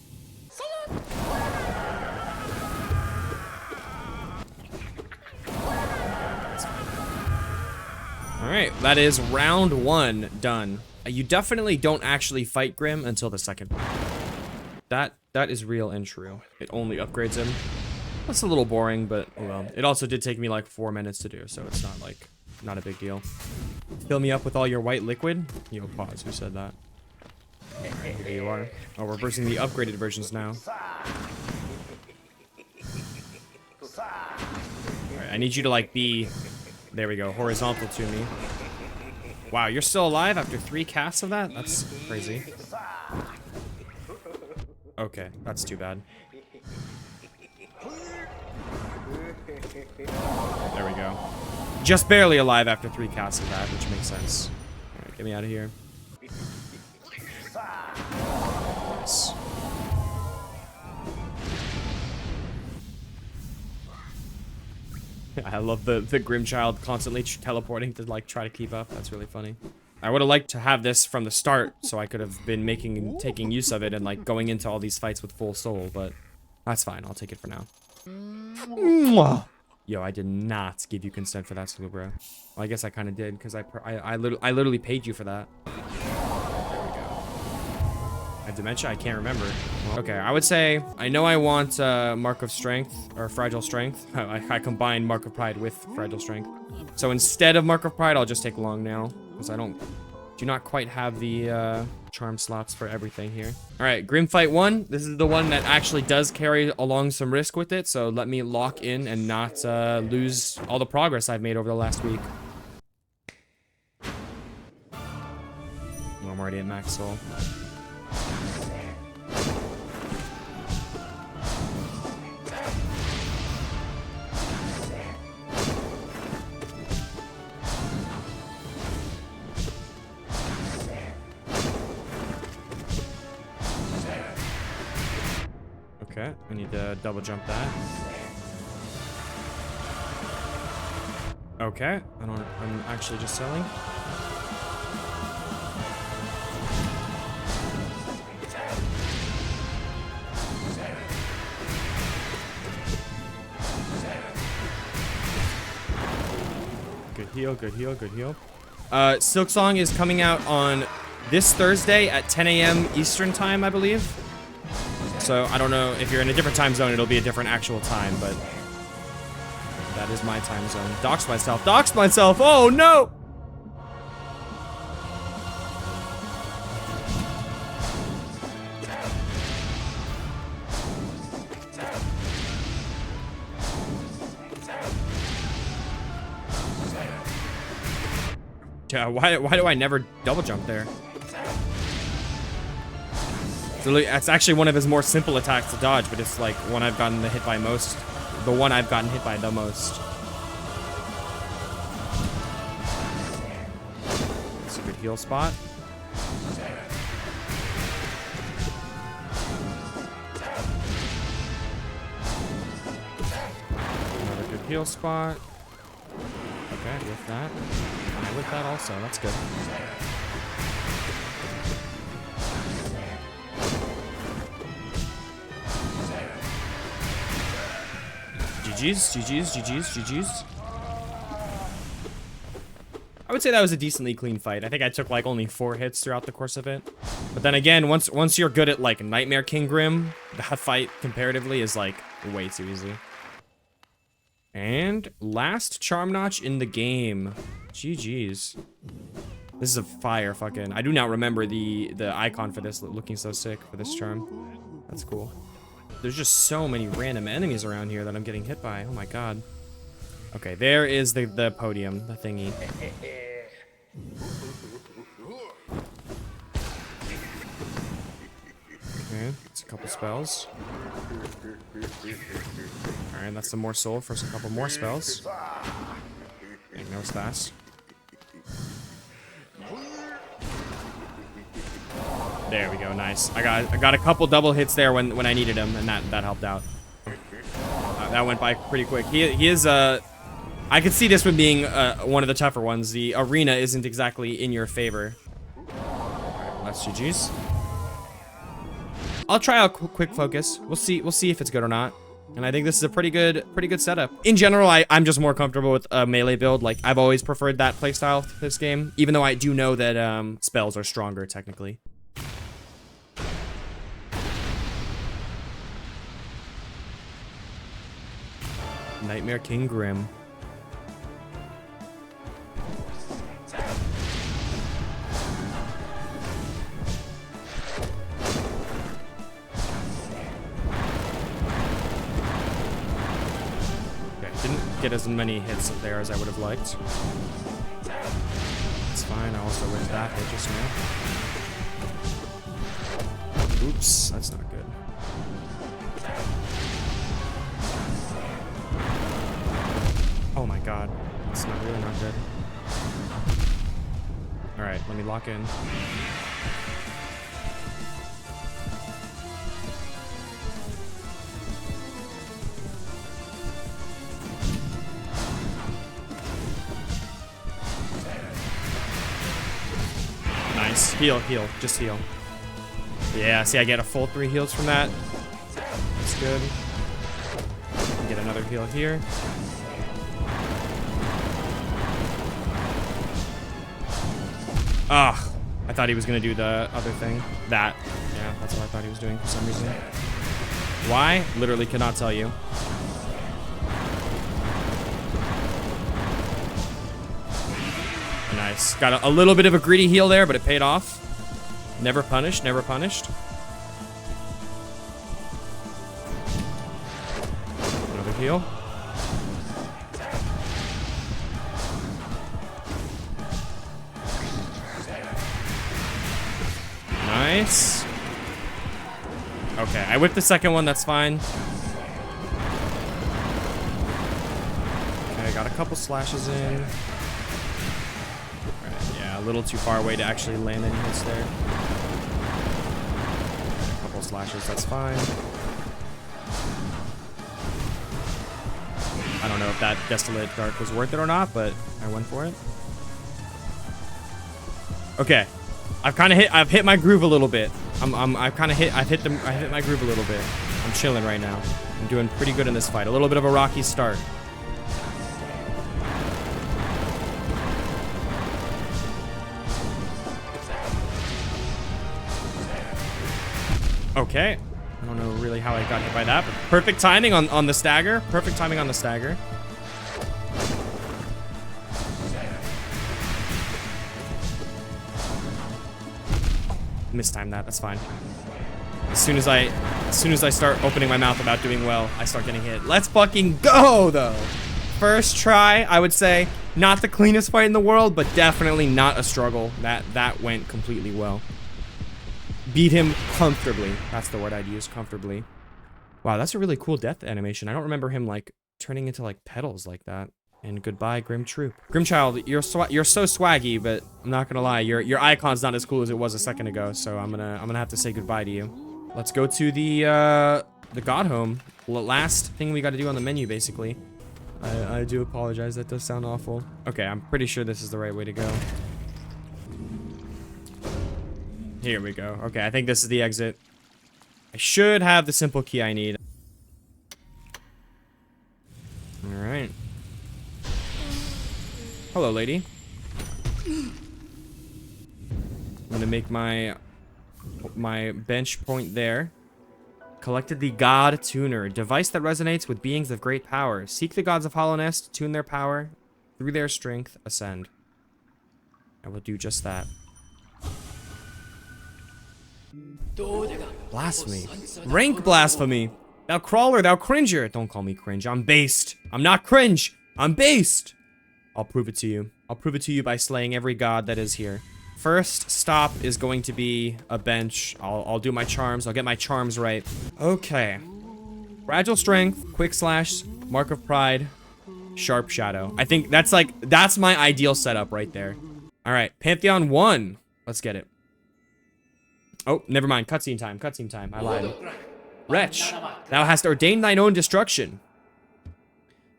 Alright, that is round 1 done. You definitely don't actually fight Grim until the second round. That is real and true. It only upgrades him. That's a little boring, but well, it also did take me like 4 minutes to do, so it's not like, not a big deal. Fill me up with all your white liquid? Yo, pause, who said that? There you are. Oh, we're versing the upgraded versions now. Alright, I need you to like be, there we go, horizontal to me. Wow, you're still alive after 3 casts of that? That's crazy. Okay, that's too bad. There we go. Just barely alive after 3 casts of that, which makes sense. Alright, get me out of here. Nice. I love the Grimchild constantly teleporting to like try to keep up. That's really funny. I would have liked to have this from the start so I could have been taking use of it and like going into all these fights with full soul, but that's fine. I'll take it for now. Mwah. Yo, I did not give you consent for that, Sulu, bro. Well, I guess I kind of did, because I literally paid you for that. I have dementia? I can't remember. Okay, I would say, I know I want Mark of Strength, or Fragile Strength. I combined Mark of Pride with Fragile Strength. So instead of Mark of Pride, I'll just take Long Nail, because I do not quite have the charm slots for everything here. All right, Grim Fight 1. This is the one that actually does carry along some risk with it, so let me lock in and not lose all the progress I've made over the last week. I'm already at max soul. Okay, I need to double jump that. Okay, I'm actually just selling. Good heal, good heal, good heal. Silksong is coming out on this Thursday at 10 a.m. Eastern time, I believe. So I don't know if you're in a different time zone, it'll be a different actual time, but that is my time zone. Doxed myself. Doxed myself. Oh no! Yeah, why do I never double jump there? So that's actually one of his more simple attacks to dodge, but it's like one I've gotten hit by most. The one I've gotten hit by the most. It's a good heal spot. Another good heal spot. Okay, with that. And with that also, that's good. GG's, GG's, GG's, GG's. I would say that was a decently clean fight. I think I took like only 4 hits throughout the course of it. But then again, once you're good at like Nightmare King Grim, that fight comparatively is like way too easy. And last charm notch in the game. GG's. This is a fire fucking... I do not remember the icon for this looking so sick for this charm. That's cool. There's just so many random enemies around here that I'm getting hit by. Oh my god. Okay, there is the podium, the thingy. Okay, it's a couple spells. Alright, that's some more soul for a couple more spells. Ignores fast. There we go, nice. I got a couple double hits there when I needed him, and that helped out. That went by pretty quick. He is I could see this one being one of the tougher ones. The arena isn't exactly in your favor. Alright, that's GG's. I'll try out quick focus. We'll see if it's good or not. And I think this is a pretty good setup. In general, I'm just more comfortable with a melee build. Like, I've always preferred that playstyle for this game, even though I do know that spells are stronger technically. Nightmare King Grim. Didn't get as many hits there as I would have liked. It's fine, I also win that hit just now. Oops, that's not good. Oh my god, it's not really not good. Alright, let me lock in. Nice. Heal, heal. Just heal. Yeah, see, I get a full 3 heals from that. That's good. Get another heal here. Ugh. I thought he was gonna do the other thing. That. Yeah, that's what I thought he was doing for some reason. Why? Literally cannot tell you. Nice. Got a little bit of a greedy heal there, but it paid off. Never punished, never punished. Another heal. Nice. Okay, I whipped the second one, that's fine. Okay, got a couple slashes in. Alright, yeah, a little too far away to actually land any hits there. A couple slashes, that's fine. I don't know if that Desolate Dark was worth it or not, but I went for it. Okay. I've hit my groove a little bit. I've hit my groove a little bit. I'm chilling right now. I'm doing pretty good in this fight. A little bit of a rocky start. Okay. I don't know really how I got hit by that, but perfect timing on the stagger. Perfect timing on the stagger. Mistime that, that's fine. As soon as I start opening my mouth about doing well, I start getting hit. Let's fucking go, though. First try, I would say, not the cleanest fight in the world, but definitely not a struggle. That went completely well. Beat him comfortably. That's the word I'd use, comfortably. Wow, that's a really cool death animation. I don't remember him, like, turning into, like, petals like that. And goodbye, Grim Troop. Grimchild, you're so swaggy, but I'm not gonna lie, your icon's not as cool as it was a second ago, so I'm gonna have to say goodbye to you. Let's go to the God Home. Last thing we got to do on the menu, basically. I do apologize. That does sound awful. Okay, I'm pretty sure this is the right way to go. Here we go. Okay, I think this is the exit. I should have the simple key I need. All right. Hello, lady. I'm gonna make my bench point there. Collected the God Tuner, device that resonates with beings of great power. Seek the gods of Hollowness to tune their power. Through their strength, ascend. I will do just that. Blasphemy. Rank blasphemy. Thou crawler, thou cringer. Don't call me cringe. I'm based. I'm not cringe. I'm based. I'll prove it to you. I'll prove it to you by slaying every god that is here. First stop is going to be a bench. I'll do my charms. I'll get my charms right. Okay. Fragile Strength, Quick Slash, Mark of Pride, Sharp Shadow. I think that's my ideal setup right there. All right, Pantheon 1. Let's get it. Oh, never mind. Cutscene time. Cutscene time. I lied. Wretch, thou hast ordained thine own destruction.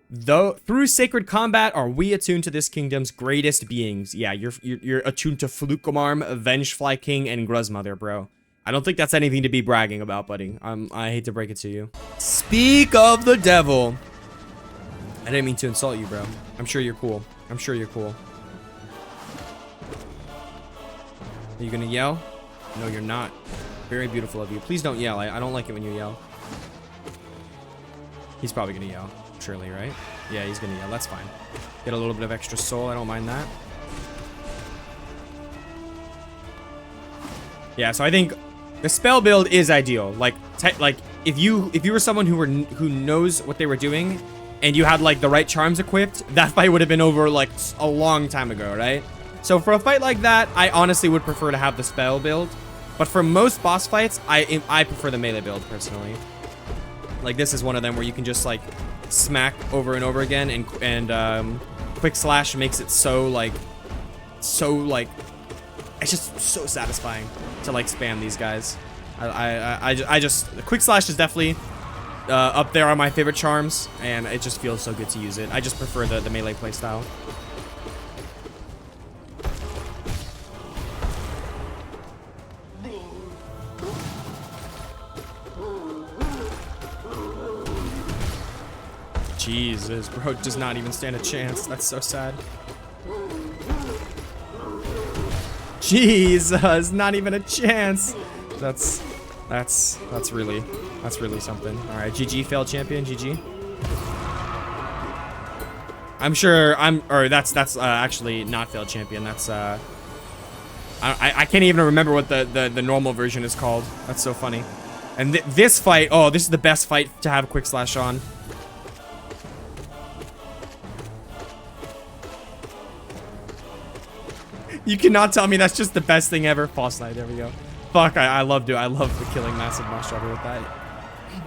Though through sacred combat are we attuned to this kingdom's greatest beings. Yeah, you're attuned to Flukomarm, Vengefly King, and Gruzmother, bro. I don't think that's anything to be bragging about, buddy. I hate to break it to you. Speak of the devil. I didn't mean to insult you, bro. I'm sure you're cool. I'm sure you're cool. Are you gonna yell? No, you're not. Very beautiful of you. Please don't yell. I don't like it when you yell. He's probably gonna yell. Surely, right? Yeah, he's gonna yell. That's fine. Get a little bit of extra soul. I don't mind that. Yeah, so I think the spell build is ideal. Like if you were someone who knows what they were doing, and you had like the right charms equipped, that fight would have been over like a long time ago, right? So for a fight like that, I honestly would prefer to have the spell build. But for most boss fights, I prefer the melee build personally. Like this is one of them where you can just like smack over and over again, and Quick Slash makes it so like it's just so satisfying to like spam these guys. I just Quick Slash is definitely up there on my favorite charms, and it just feels so good to use it. I just prefer the melee playstyle. Jesus, bro does not even stand a chance. That's so sad. Jesus, not even a chance. That's really something. All right, GG, failed champion, GG. I'm sure that's actually not failed champion. That's I can't even remember what the normal version is called. That's so funny. And this fight, oh, this is the best fight to have a quick slash on. You cannot tell me that's just the best thing ever. False Knight, there we go. Fuck, I love the killing massive moss jobber with that.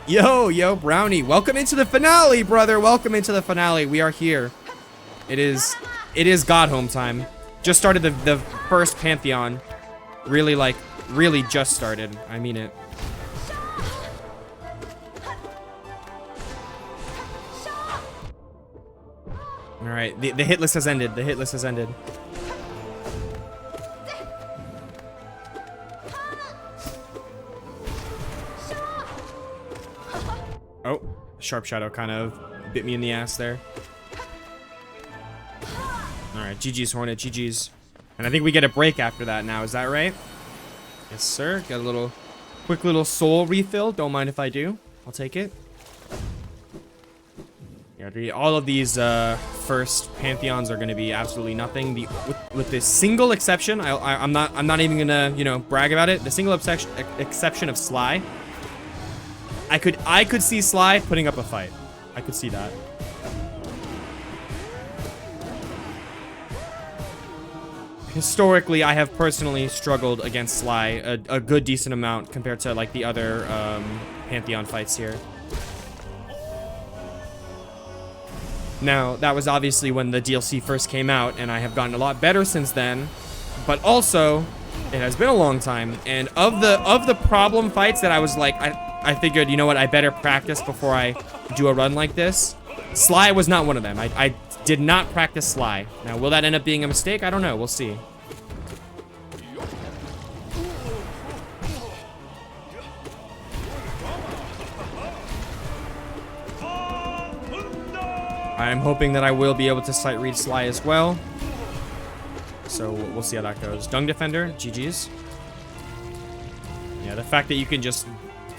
Yo, Brownie, welcome into the finale, brother. Welcome into the finale. We are here. It is God home time. Just started the first Pantheon. Really just started. I mean it. All right, the hit list has ended. The hit list has ended. Oh, Sharp Shadow kind of bit me in the ass there. All right, GG's Hornet, GG's. And I think we get a break after that now, is that right? Yes, sir. Got a quick little soul refill. Don't mind if I do. I'll take it. Yeah, all of these first Pantheons are going to be absolutely nothing. With this single exception, I'm not even gonna, you know, brag about it. The single exception of Sly. I could see Sly putting up a fight. I could see that. Historically, I have personally struggled against Sly a good decent amount compared to like the other Pantheon fights here. Now, that was obviously when the DLC first came out, and I have gotten a lot better since then. But also, it has been a long time, and of the problem fights that I was like, I figured, you know what, I better practice before I do a run like this. Sly was not one of them. I did not practice Sly. Now, will that end up being a mistake? I don't know. We'll see. I'm hoping that I will be able to sight read Sly as well. So we'll see how that goes. Dung Defender, GG's. Yeah, the fact that you can just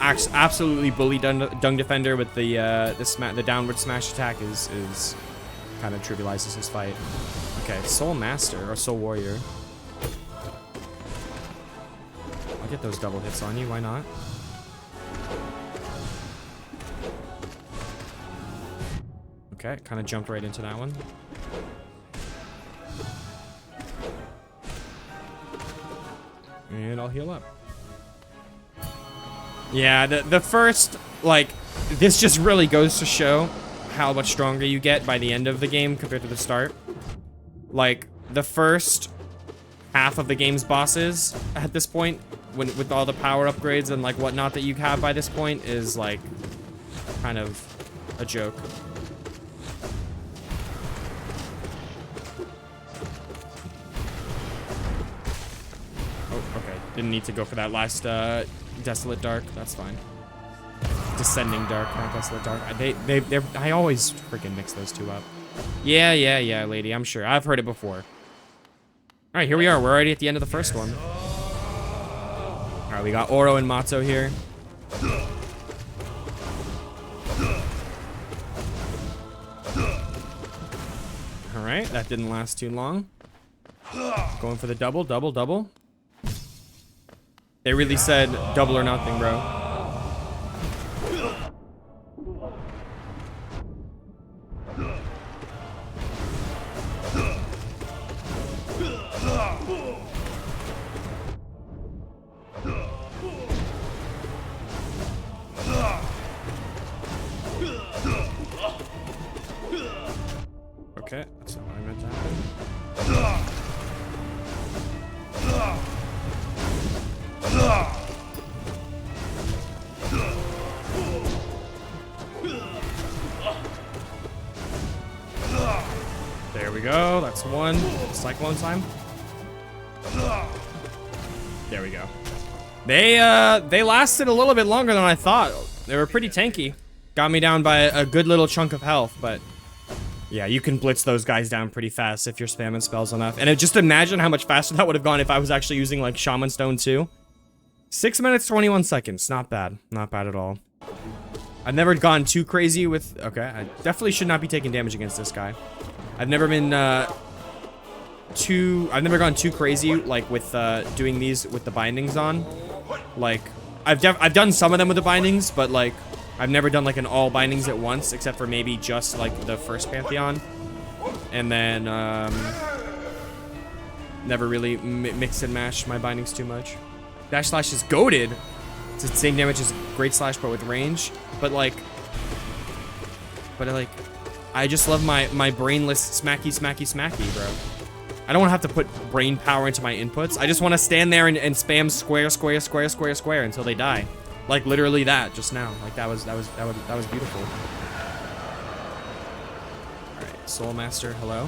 absolutely bully Dung Defender with the downward smash attack is kind of trivializes his fight. Okay, Soul Master or Soul Warrior. I'll get those double hits on you. Why not? Okay, kind of jumped right into that one. And I'll heal up. Yeah, the first, like, this just really goes to show how much stronger you get by the end of the game compared to the start. Like, the first half of the game's bosses at this point, with all the power upgrades and, like, whatnot that you have by this point, is, like, kind of a joke. Didn't need to go for that last Desolate Dark. That's fine. Descending Dark, not Desolate Dark. I always freaking mix those two up. Yeah, lady. I'm sure. I've heard it before. All right, here we are. We're already at the end of the first one. All right, we got Oro and Matzo here. All right, that didn't last too long. Going for the double. They really said double or nothing, bro. Okay, that's not what I meant to happen. There we go. That's one. Cyclone time. There we go. They lasted a little bit longer than I thought. They were pretty tanky. Got me down by a good little chunk of health, but Yeah, you can blitz those guys down pretty fast if you're spamming spells enough. And just imagine how much faster that would have gone if I was actually using, like, Shaman Stone too. 6 minutes, 21 seconds. Not bad. Not bad at all. I've never gone too crazy with... Okay, I definitely should not be taking damage against this guy. I've never been, I've never gone too crazy, like, with, doing these with the bindings on. Like, I've done some of them with the bindings, but, like... I've never done like an all bindings at once, except for maybe just like the first Pantheon. And then, never really mix and mash my bindings too much. Dash Slash is goated. It's the same damage as Great Slash, but with range. But like, I just love my brainless smacky, bro. I don't want to have to put brain power into my inputs. I just want to stand there and spam square until they die. Like literally that just now. Like that was beautiful. All right, Soul Master, hello.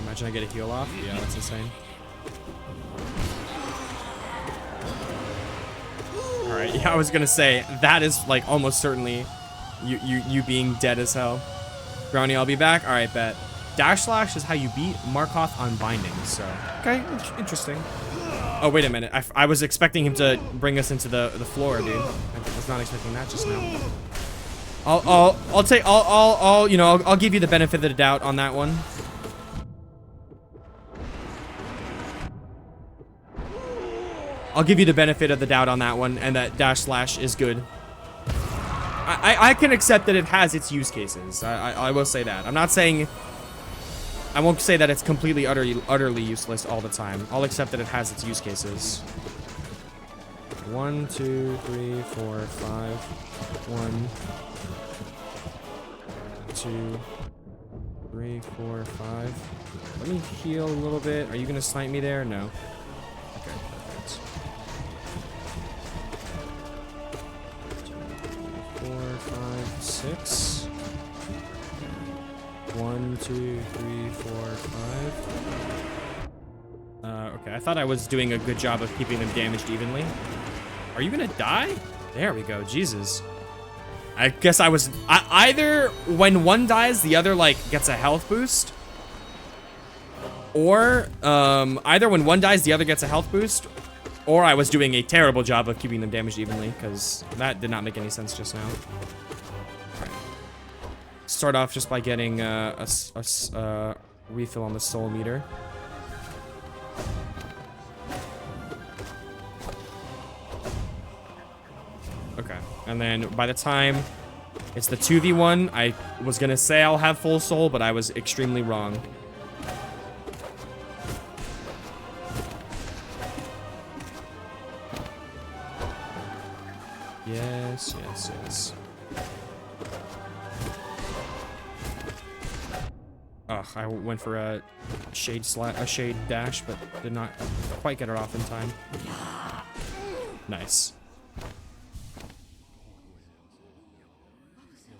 Imagine I get a heal off. Yeah, that's insane. All right, yeah, I was gonna say that is like almost certainly you being dead as hell. Brownie, I'll be back. All right, bet. Dash Slash is how you beat Markoth on bindings, so... Okay, interesting. Oh, wait a minute. I was expecting him to bring us into the floor, dude. I was not expecting that just now. I'll give you the benefit of the doubt on that one. I'll give you the benefit of the doubt on that one, and that Dash Slash is good. I can accept that it has its use cases. I will say that. I'm not saying... I won't say that it's completely, utterly useless all the time. I'll accept that it has its use cases. 1, 2, 3, 4, 5. 1, 2, 3, 4, 5. Let me heal a little bit. Are you gonna snipe me there? No. Okay, perfect. 4, 5, 6. 1, 2, 3, 4, 5. Okay, I thought I was doing a good job of keeping them damaged evenly. Are you gonna die? There we go, Jesus. I guess I was... either when one dies, the other, like, gets a health boost. Or, either when one dies, the other gets a health boost. Or I was doing a terrible job of keeping them damaged evenly, because that did not make any sense just now. Start off just by getting a refill on the soul meter. Okay, and then by the time it's the 2v1, I was gonna say I'll have full soul, but I was extremely wrong. Yes, yes, yes. Ugh, I went for a shade dash, but did not quite get it off in time. Nice.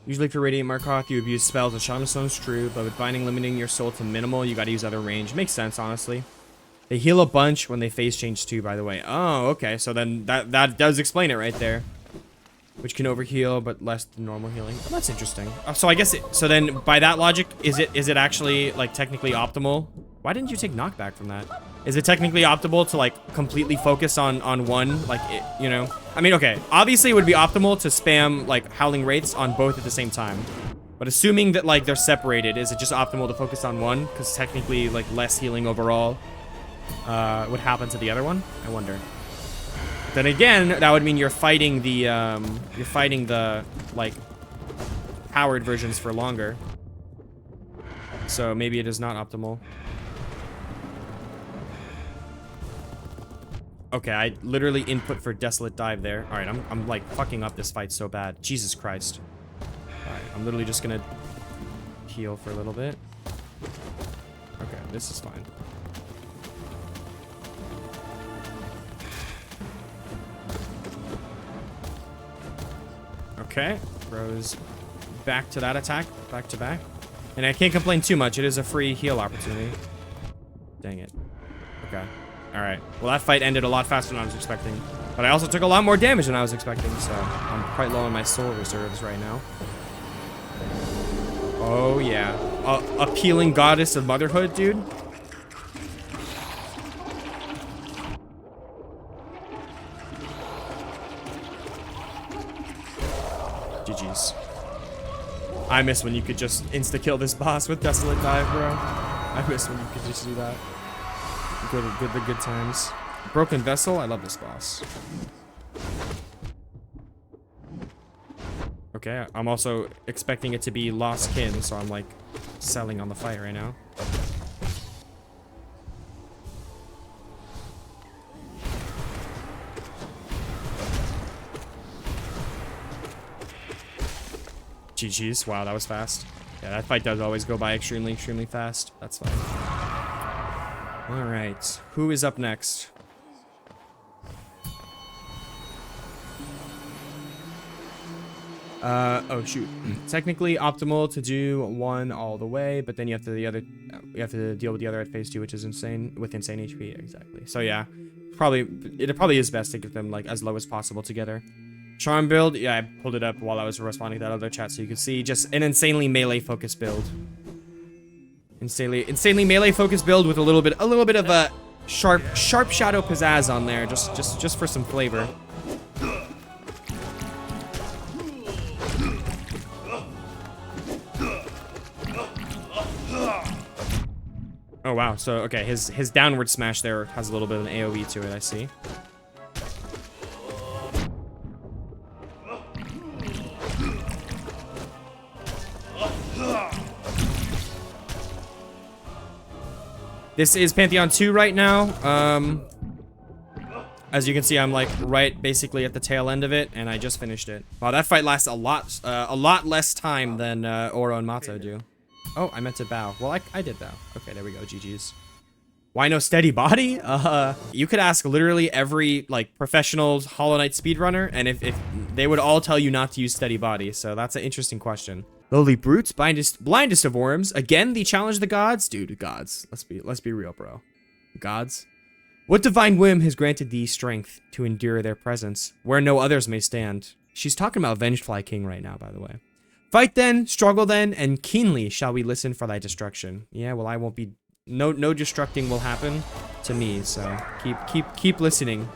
Usually for Radiant Markoth, you abuse spells with Shaman Stone's true, but with Binding limiting your soul to minimal, you gotta use other range. Makes sense, honestly. They heal a bunch when they phase change too, by the way. Oh, okay, so then that does explain it right there. Which can overheal, but less than normal healing. Oh, that's interesting. So I guess so then by that logic, is it actually like technically optimal? Why didn't you take knockback from that? Is it technically optimal to like completely focus on one, like it, you know? I mean, okay, obviously it would be optimal to spam like Howling Wraiths on both at the same time. But assuming that like they're separated, is it just optimal to focus on one? Because technically like less healing overall would happen to the other one? I wonder. Then again, that would mean you're fighting the like powered versions for longer. So maybe it is not optimal. Okay, I literally input for Desolate Dive there. All right, I'm like fucking up this fight so bad. Jesus Christ. All right, I'm literally just gonna heal for a little bit. Okay, this is fine. Okay, Rose back to that attack, back to back. And I can't complain too much, it is a free heal opportunity. Dang it. Okay. All right. Well, that fight ended a lot faster than I was expecting. But I also took a lot more damage than I was expecting, so I'm quite low on my soul reserves right now. Oh, yeah. Appealing goddess of motherhood, dude. GG's. I miss when you could just insta-kill this boss with Desolate Dive, bro. I miss when you could just do that. Good times. Broken Vessel, I love this boss. Okay, I'm also expecting it to be Lost Kin, so I'm like selling on the fight right now. GG's. Wow, that was fast. Yeah, that fight does always go by extremely fast. That's fine. All right, who is up next? Oh shoot. Technically optimal to do one all the way, but then you have to deal with the other at phase 2, which is insane with insane HP. Exactly. So yeah, it probably is best to get them like as low as possible together. Charm build, yeah, I pulled it up while I was responding to that other chat, so you can see just an insanely melee focused build. Insanely melee focused build with a little bit of a sharp shadow pizzazz on there, just for some flavor. Oh wow, so okay, his downward smash there has a little bit of an AoE to it, I see. This is Pantheon 2 right now. As you can see, I'm like right basically at the tail end of it, and I just finished it. Wow, that fight lasts a lot less time than Oro and Mato do. Oh, I meant to bow. Well, I did bow. Okay, there we go. GG's. Why no steady body? You could ask literally every like professional Hollow Knight speedrunner, and if they would all tell you not to use steady body. So that's an interesting question. Lowly brutes, blindest of worms. Again, the challenge the gods, dude. Gods. Let's be real, bro. Gods. What divine whim has granted thee strength to endure their presence, where no others may stand? She's talking about Vengefly King right now, by the way. Fight then, struggle then, and keenly shall we listen for thy destruction. Yeah, well, I won't be. No destructing will happen to me. So keep listening.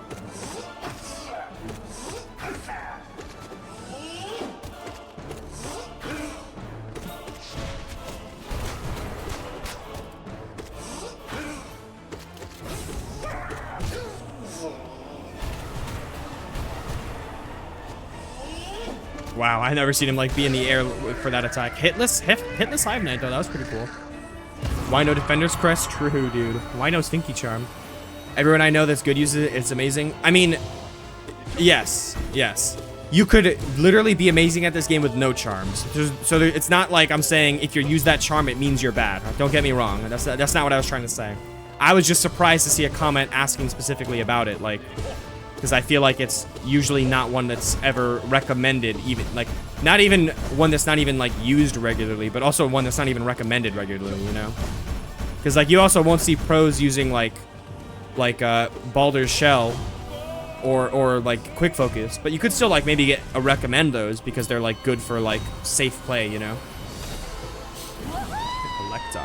Wow, I've never seen him like be in the air for that attack. Hitless Hive Knight though, that was pretty cool. Why no Defender's Crest? True, dude. Why no Stinky Charm? Everyone I know that's good uses it. It's amazing. I mean, yes. You could literally be amazing at this game with no charms. It's not like I'm saying if you use that charm, it means you're bad. Don't get me wrong. That's not what I was trying to say. I was just surprised to see a comment asking specifically about it, like, because I feel like it's usually not one that's ever recommended, even like not even one that's not even like used regularly, but also one that's not even recommended regularly, you know? Because like you also won't see pros using like Baldur's Shell or like Quick Focus, but you could still like maybe recommend those because they're like good for like safe play, you know? Collector.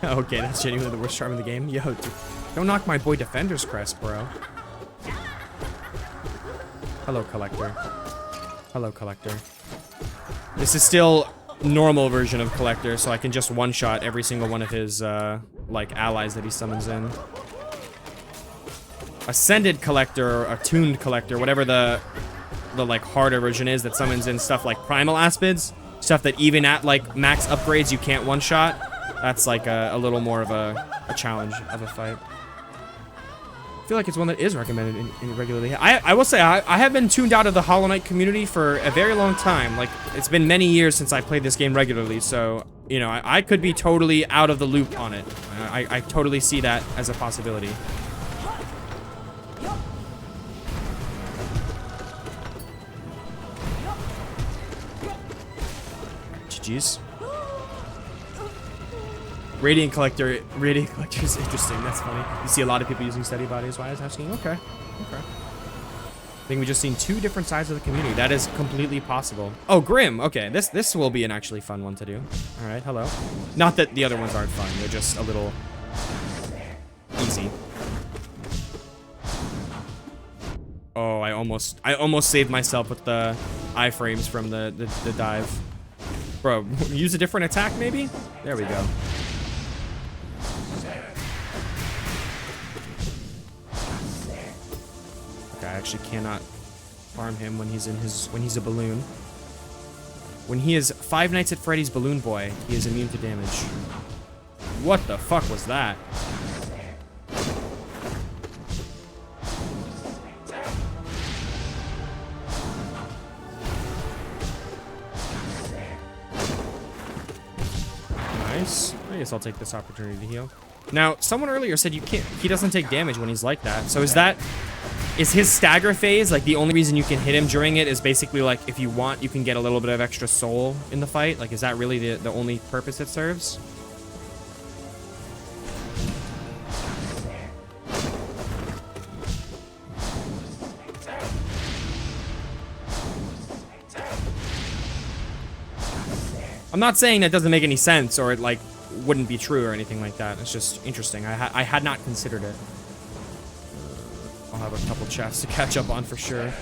Okay, that's genuinely the worst charm in the game. Yo, dude. Don't knock my boy Defender's Crest, bro. Hello, Collector. Hello, Collector. This is still normal version of Collector, so I can just one-shot every single one of his, like, allies that he summons in. Ascended Collector, or Attuned Collector, whatever the like, harder version is that summons in stuff like Primal Aspids, stuff that even at, like, max upgrades you can't one-shot. That's, like, a little more of a challenge of a fight. I feel like it's one that is recommended in regularly. I will say, I have been tuned out of the Hollow Knight community for a very long time. Like, it's been many years since I played this game regularly, so, you know, I could be totally out of the loop on it. I totally see that as a possibility. GG's. Radiant Collector is interesting. That's funny. You see a lot of people using steady body as why I was asking. Okay. Okay. I think we just seen two different sides of the community. That is completely possible. Oh, Grim. Okay, this will be an actually fun one to do. All right, hello. Not that the other ones aren't fun. They're just a little easy. Oh, I almost saved myself with the iframes from the dive. Bro, use a different attack maybe? There we go. Okay, I actually cannot farm him when he's a balloon. When he is Five Nights at Freddy's Balloon Boy, he is immune to damage. What the fuck was that? Nice. I guess I'll take this opportunity to heal. Now, someone earlier said he doesn't take damage when he's like that. So is his stagger phase, like, the only reason you can hit him during it is basically, like, if you want, you can get a little bit of extra soul in the fight? Like, is that really the only purpose it serves? I'm not saying that doesn't make any sense or it, like, wouldn't be true or anything like that. It's just interesting. I had not considered it. I'll have a couple chests to catch up on for sure.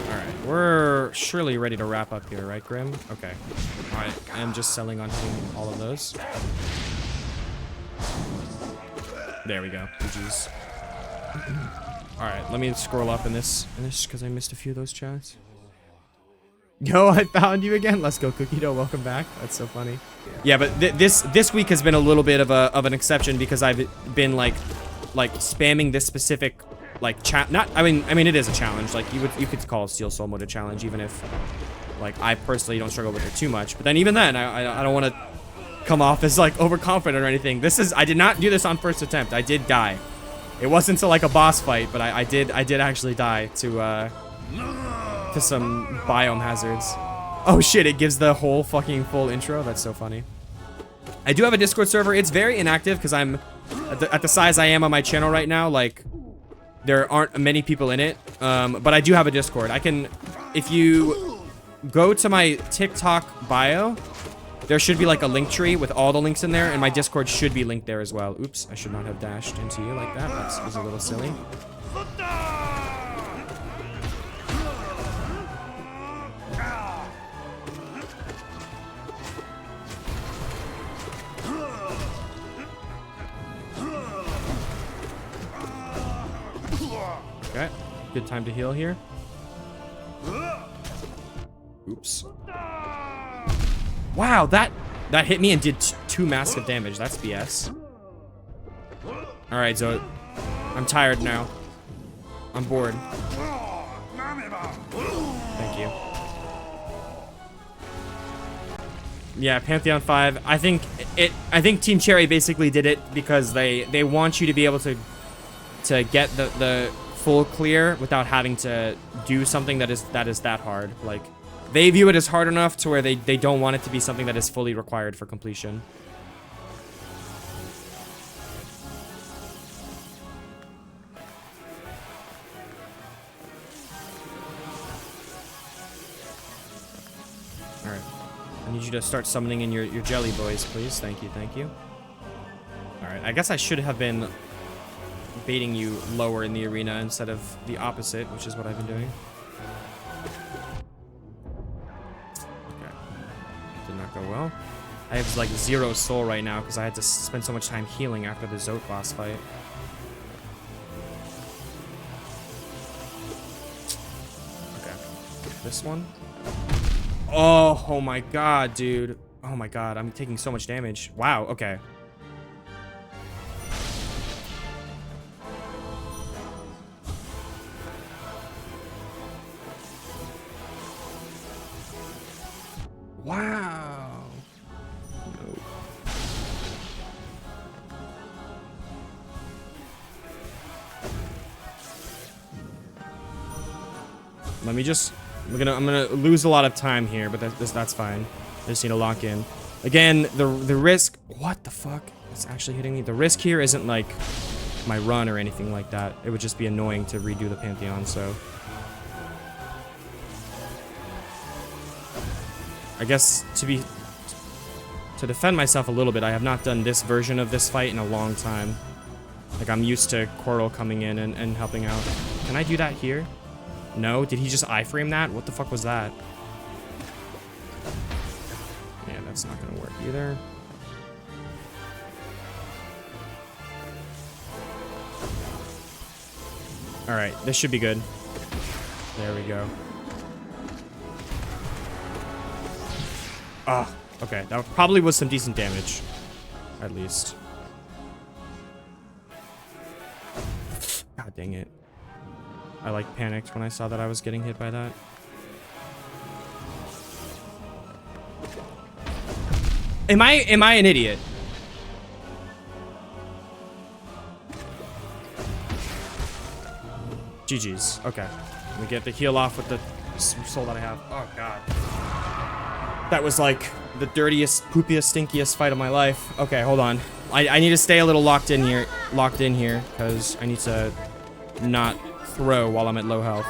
Alright, we're surely ready to wrap up here, right, Grim? Okay. Alright, I'm just selling on hitting all of those. There we go. GG's. Alright, let me scroll up in this because I missed a few of those chats. Yo, I found you again. Let's go, Cookie Dough. Welcome back. That's so funny. Yeah, but this week has been a little bit of an exception because I've been like spamming this specific like chat. Not, I mean it is a challenge. Like you could call Steel Soul Mode a challenge, even if like I personally don't struggle with it too much. But then even then, I don't want to come off as like overconfident or anything. I did not do this on first attempt. I did die. It wasn't until like a boss fight, but I did actually die to some biome hazards. Oh shit, it gives the whole fucking full intro. That's so funny. I do have a Discord server. It's very inactive because I'm at the size I am on my channel right now. Like, there aren't many people in it. But I do have a Discord. If you go to my TikTok bio, there should be like a link tree with all the links in there, and my Discord should be linked there as well. Oops, I should not have dashed into you like that. That was a little silly. Okay, good time to heal here. Oops. Wow, that hit me and did 2 massive damage. That's BS. All right, so I'm tired now. I'm bored. Thank you. Yeah, Pantheon 5. I think Team Cherry basically did it because they want you to be able to get the full clear without having to do something that is that hard. Like, they view it as hard enough to where they don't want it to be something that is fully required for completion. Alright. I need you to start summoning in your jelly boys, please. Thank you, thank you. Alright, I guess I should have been baiting you lower in the arena instead of the opposite, which is what I've been doing. Okay. Did not go well. I have like 0 soul right now because I had to spend so much time healing after the Zote boss fight. Okay. This one. Oh my god, dude. Oh my god, I'm taking so much damage. Wow, okay. Wow. No. Let me just... I'm gonna lose a lot of time here, but that's fine. I just need to lock in. Again, the risk... What the fuck? It's actually hitting me. The risk here isn't like my run or anything like that. It would just be annoying to redo the Pantheon, so... I guess to defend myself a little bit, I have not done this version of this fight in a long time. Like, I'm used to Coral coming in and helping out. Can I do that here? No? Did he just iframe that? What the fuck was that? Yeah, that's not gonna work either. Alright, this should be good. There we go. Ah, okay. That probably was some decent damage. At least. God dang it. I like panicked when I saw that I was getting hit by that. Am I an idiot? GG's. Okay. Let me get the heal off with the soul that I have. Oh god. That was like the dirtiest, poopiest, stinkiest fight of my life. Okay, hold on. I need to stay a little locked in here, because I need to not throw while I'm at low health.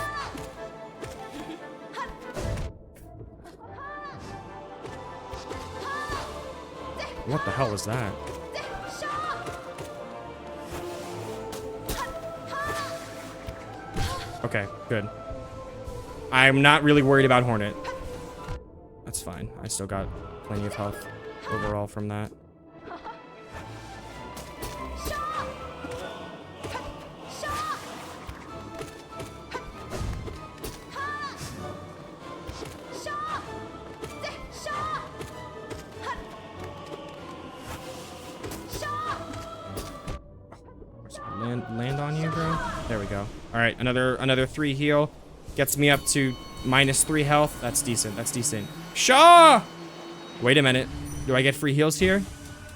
What the hell was that? Okay, good. I'm not really worried about Hornet. That's fine. I still got plenty of health overall from that. Land on you, bro. There we go. All right, another 3 heal gets me up to -3 health. That's decent. That's decent. Shaw! Wait a minute. Do I get free heals here?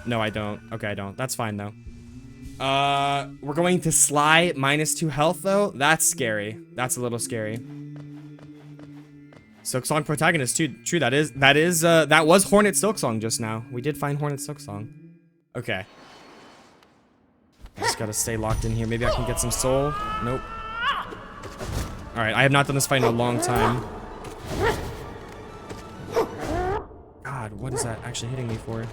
No, I don't. Okay, I don't. That's fine though. We're going to Sly -2 health though. That's scary. That's a little scary. Silksong protagonist too. True. That was Hornet Silksong just now. We did find Hornet Silksong. Okay. Just gotta stay locked in here. Maybe I can get some soul. Nope. Alright, I have not done this fight in a long time. God, what is that actually hitting me for?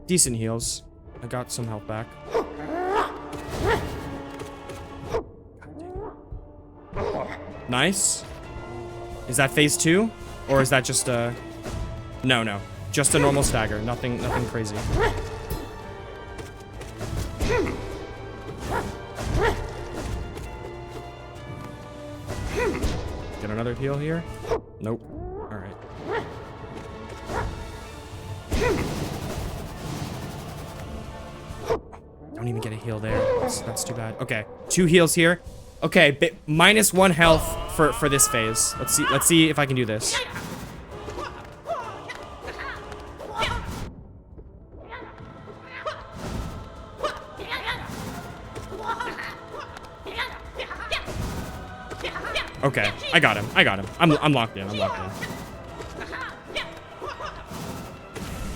Decent heals. I got some health back. Nice. Is that phase 2? Or is that just a... No. Just a normal stagger. Nothing crazy. Get another heal here? Nope. Alright. Don't even get a heal there. That's too bad. Okay. 2 heals here. Okay, -1 health for this phase. Let's see if I can do this. Okay, I got him. I'm locked in.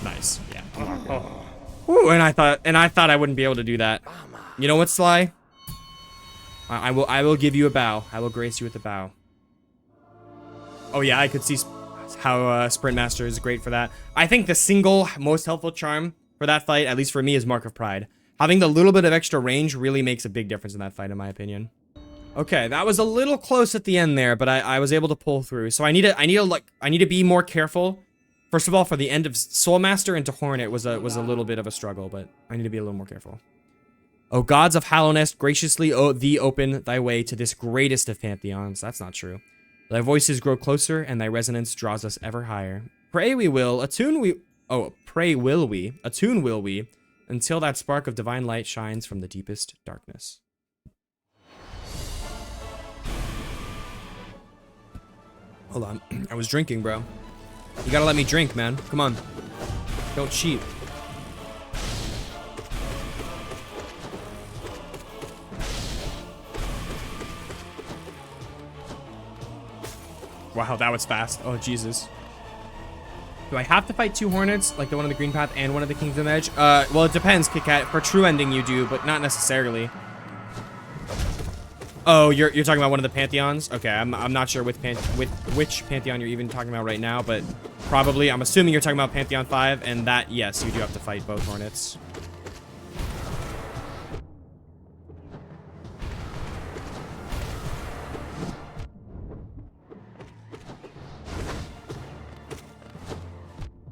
Nice. Yeah. I'm locked in. Ooh, and I thought I wouldn't be able to do that. You know what, Sly? I will give you a bow. I will grace you with a bow. Oh yeah, I could see how Sprint Master is great for that. I think the single most helpful charm for that fight, at least for me, is Mark of Pride. Having the little bit of extra range really makes a big difference in that fight, in my opinion. Okay, that was a little close at the end there, but I was able to pull through. So I need to be more careful. First of all, for the end of Soul Master into Hornet was a little bit of a struggle, but I need to be a little more careful. O gods of Hallownest, graciously thee open thy way to this greatest of pantheons. That's not true. Thy voices grow closer, and thy resonance draws us ever higher. Pray will we, attune will we, until that spark of divine light shines from the deepest darkness. Hold on. I was drinking, bro. You gotta let me drink, man. Come on. Don't cheat. Wow, that was fast. Oh, Jesus. Do I have to fight 2 Hornets, like the one on the Green Path and one of the Kingdom Edge? Well, it depends, Kit Kat. For true ending, you do, but not necessarily. Oh, you're talking about one of the Pantheons? Okay, I'm not sure with which Pantheon you're even talking about right now, but probably, I'm assuming you're talking about Pantheon 5, and that, yes, you do have to fight both Hornets.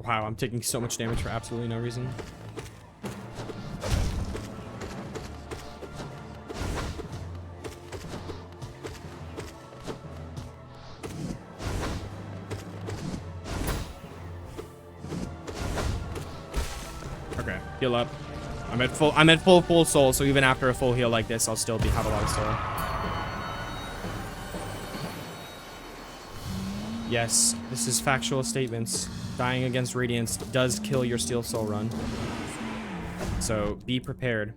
Wow, I'm taking so much damage for absolutely no reason. Okay, heal up. I'm at full soul, so even after a full heal like this, I'll still have a lot of soul. Yes, this is factual statements. Dying against Radiance does kill your Steel Soul run. So be prepared.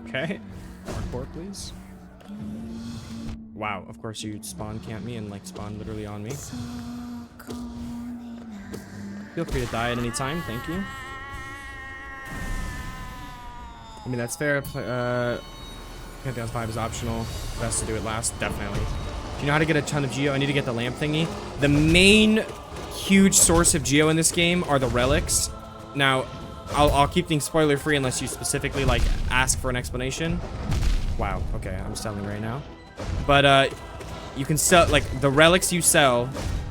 Okay. Hardcore, please. Wow, of course you spawn camp me and like spawn literally on me. Feel free to die at any time, thank you. I mean, that's fair. Pantheon 5 is optional. Best to do it last, definitely. Do you know how to get a ton of Geo? I need to get the lamp thingy. The main huge source of Geo in this game are the relics. Now, I'll keep things spoiler free unless you specifically like ask for an explanation. Wow, okay, I'm selling right now. But you can sell, like, the relics you sell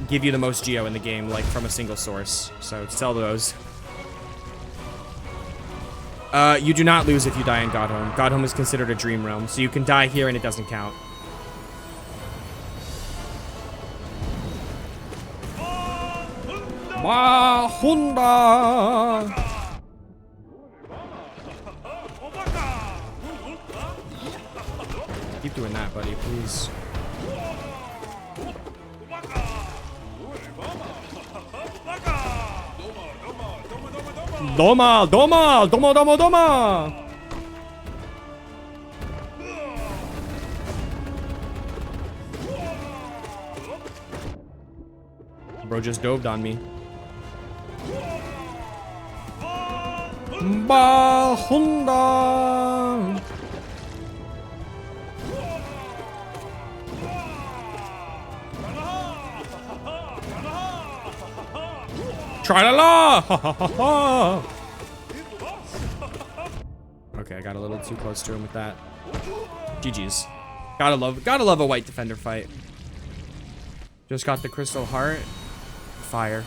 give you the most Geo in the game, like from a single source. So sell those. You do not lose if you die in Godhome. Godhome is considered a dream realm, so you can die here and it doesn't count. Mahunda! Keep doing that, buddy, please. Doma! Doma! Doma! Doma! Doma! Bro just doved on me. Bahunda! Tra-la-la! Okay, I got a little too close to him with that. GG's. Gotta love a white defender fight. Just got the crystal heart. Fire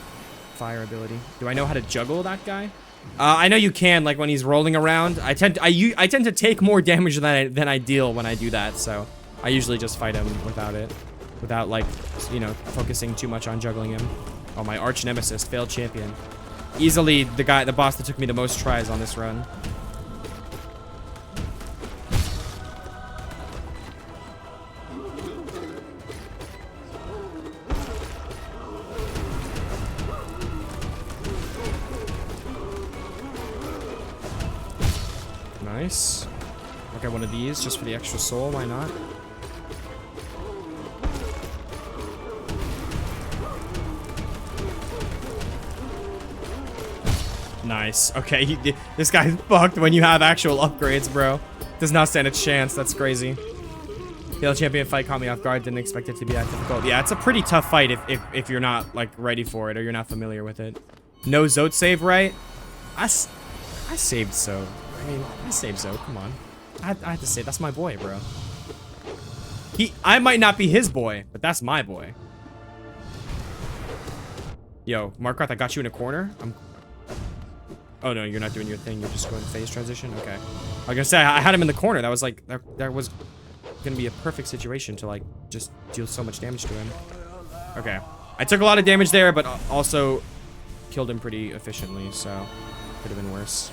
ability. Do I know how to juggle that guy? I know you can, like when he's rolling around. I tend to take more damage than I deal when I do that, so I usually just fight him without it. Without, like, you know, focusing too much on juggling him. Oh, my arch nemesis, failed champion. Easily the boss that took me the most tries on this run. Nice. Okay, one of these just for the extra soul, why not? Nice. Okay, this guy's fucked when you have actual upgrades, bro. Does not stand a chance. That's crazy. Failed champion fight caught me off guard. Didn't expect it to be that difficult. Yeah, it's a pretty tough fight if you're not, like, ready for it or you're not familiar with it. No Zote save, right? I saved so. I mean, I saved Zote. Come on. I had to say, that's my boy, bro. I might not be his boy, but that's my boy. Yo, Markarth, I got you in a corner. Oh no, you're not doing your thing. You're just going phase transition. Okay. I was gonna say I had him in the corner. That was like that was gonna be a perfect situation to like just deal so much damage to him. Okay. I took a lot of damage there, but also killed him pretty efficiently. So could have been worse.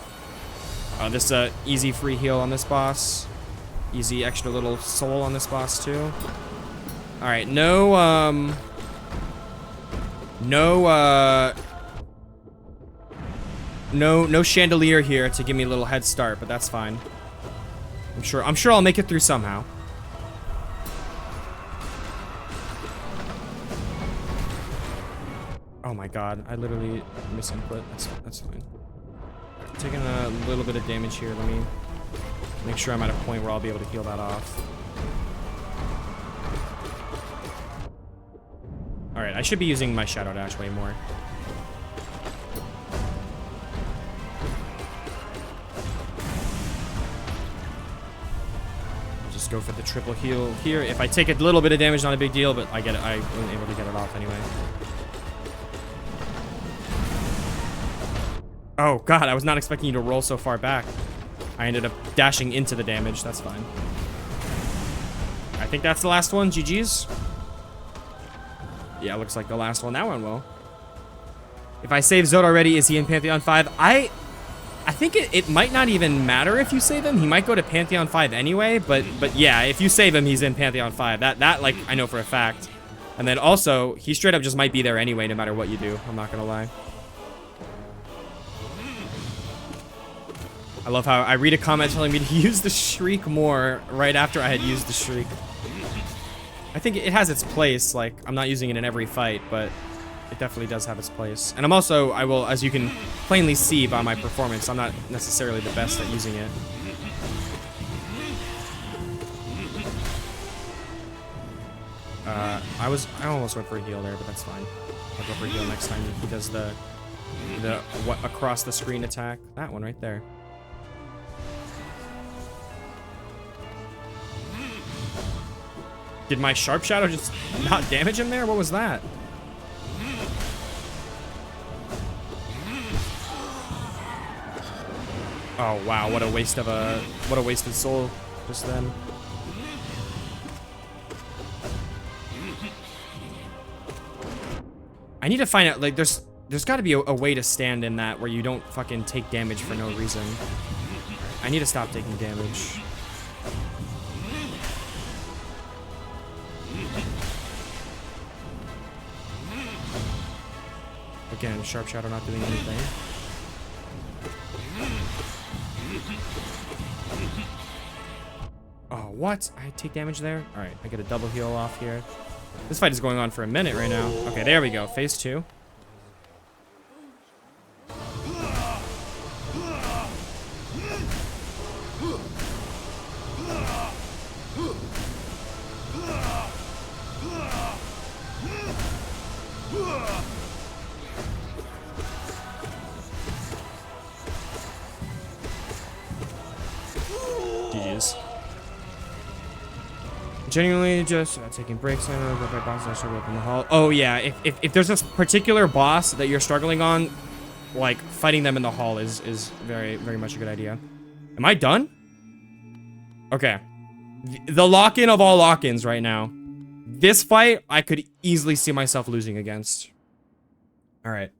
Oh, this easy free heal on this boss. Easy extra little soul on this boss too. All right, no chandelier here to give me a little head start, but that's fine. I'm sure I'll make it through somehow. Oh my god, I literally misinput. That's fine. Taking a little bit of damage here. Let me make sure I'm at a point where I'll be able to heal that off. Alright, I should be using my Shadow Dash way more. Just go for the triple heal here. If I take a little bit of damage, not a big deal, but I get it. I wasn't able to get it off anyway. Oh god, I was not expecting you to roll so far back. I ended up dashing into the damage. That's fine. I think that's the last one. GG's. Yeah, looks like the last one. That went well. If I save Zod already, is he in Pantheon 5? I think it might not even matter if you save him. He might go to Pantheon 5 anyway, but yeah, if you save him, he's in Pantheon 5. That like I know for a fact. And then also, he straight up just might be there anyway, no matter what you do. I'm not gonna lie. I love how I read a comment telling me to use the Shriek more right after I had used the Shriek. I think it has its place. Like, I'm not using it in every fight, but it definitely does have its place. And I'm also, I will, as you can plainly see by my performance, I'm not necessarily the best at using it. I almost went for a heal there, but that's fine. I'll go for a heal next time he does the what across the screen attack. That one right there. Did my Sharp Shadow just not damage him there? What was that? Oh wow, what a waste of what a wasted soul just then. I need to find out, like, there's got to be a way to stand in that where you don't fucking take damage for no reason. I need to stop taking damage. Again, Sharp Shadow not doing anything. Oh, what? I take damage there? Alright, I get a double heal off here. This fight is going on for a minute right now. Okay, there we go. Phase 2. GG's. Genuinely just taking breaks. I know that my boss I struggle up in the hall. Oh yeah, if there's this particular boss that you're struggling on, like fighting them in the hall is very, very much a good idea. Am I done? Okay. The lock-in of all lock-ins right now. This fight, I could easily see myself losing against. Alright.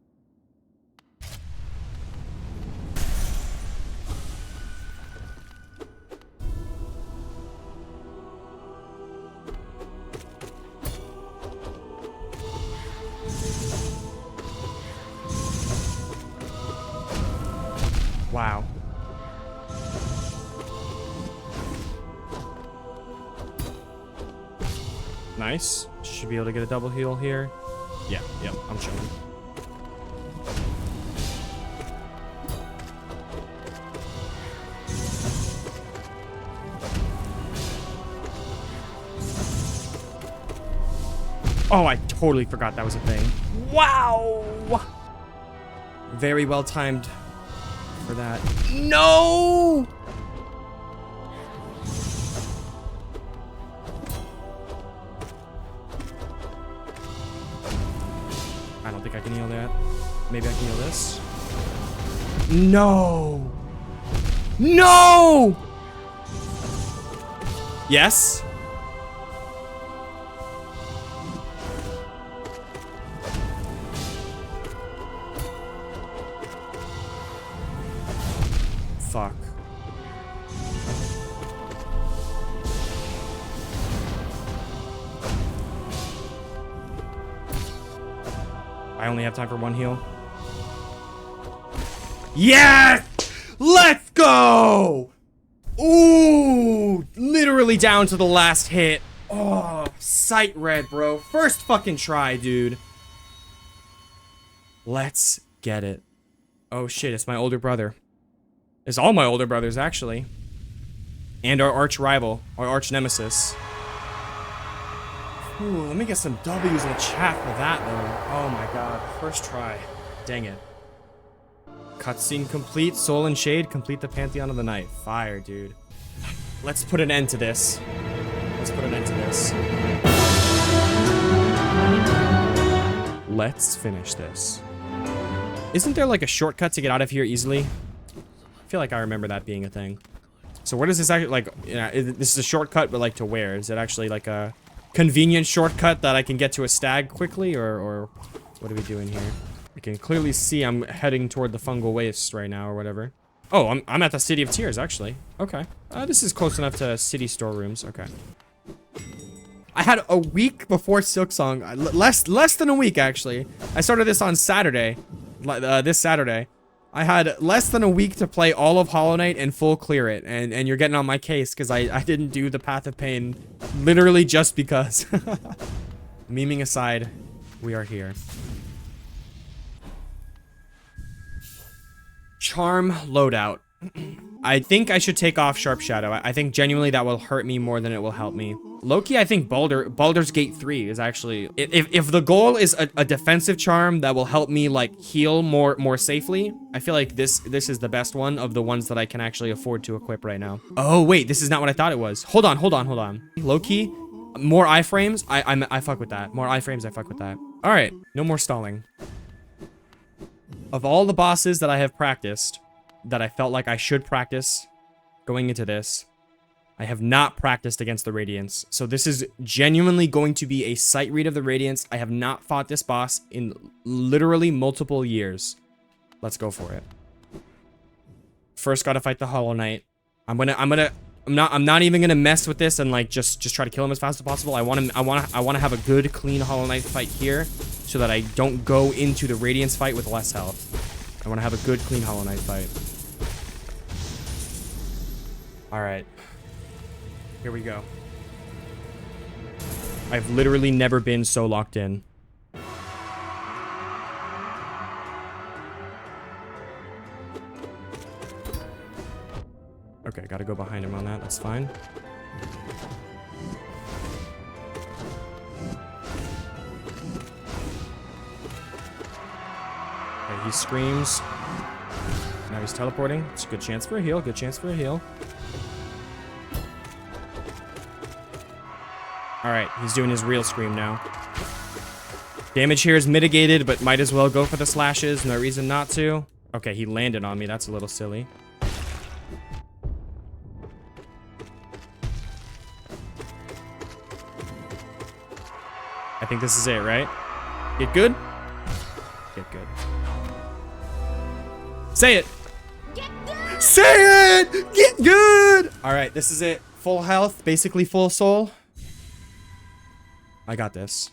Wow. Nice. Should be able to get a double heal here. Yeah, yep, I'm chilling. Oh, I totally forgot that was a thing. Wow! Very well timed for that. No! I don't think I can heal that. Maybe I can heal this. No! No! Yes? Fuck. I only have time for one heal. Yes! Let's go! Ooh, literally down to the last hit. Oh, sight red, bro. First fucking try, dude. Let's get it. Oh shit, it's my older brother. It's all my older brothers, actually. And our arch rival, our arch nemesis. Ooh, let me get some W's in the chat for that, though. Oh my god, first try. Dang it. Cutscene complete, Soul and Shade, complete the Pantheon of the Night. Fire, dude. Let's put an end to this. Let's put an end to this. Let's finish this. Isn't there like a shortcut to get out of here easily? I feel like I remember that being a thing. So where does this actually, like, this is a shortcut, but like to where? Is it actually like a convenient shortcut that I can get to a stag quickly, or what are we doing here? I can clearly see I'm heading toward the fungal wastes right now, or whatever. Oh, I'm at the City of Tears, actually. Okay. This is close enough to city storerooms. Okay. I had a week before Silksong. Less than a week, actually. I started this on Saturday. This Saturday. I had less than a week to play all of Hollow Knight and full clear it. And you're getting on my case because I didn't do the Path of Pain literally just because. Memeing aside, we are here. Charm loadout. I think I should take off Sharp Shadow. I think genuinely that will hurt me more than it will help me. Low-key, I think Baldur's Gate 3 is actually... If the goal is a defensive charm that will help me, like, heal more safely, I feel like this is the best one of the ones that I can actually afford to equip right now. Oh, wait, this is not what I thought it was. Hold on. Low-key, more iframes, I fuck with that. More iframes, I fuck with that. All right, no more stalling. Of all the bosses that I have practiced, that I felt like I should practice going into this, I have not practiced against the Radiance. So this is genuinely going to be a sight read of the Radiance. I have not fought this boss in literally multiple years. Let's go for it. First, gotta fight the Hollow Knight. I'm not even gonna mess with this and like just try to kill him as fast as possible. I want to have a good, clean Hollow Knight fight here, so that I don't go into the Radiance fight with less health. I want to have a good, clean Hollow Knight fight. All right. Here we go. I've literally never been so locked in. Okay, gotta go behind him on that. That's fine. Okay, he screams. Now he's teleporting. It's a good chance for a heal. Good chance for a heal. Alright, he's doing his real scream now. Damage here is mitigated, but might as well go for the slashes. No reason not to. Okay, he landed on me. That's a little silly. I think this is it, right? Get good? Get good. Say it! Get good! Say it! Get good! Alright, this is it. Full health, basically full soul. I got this.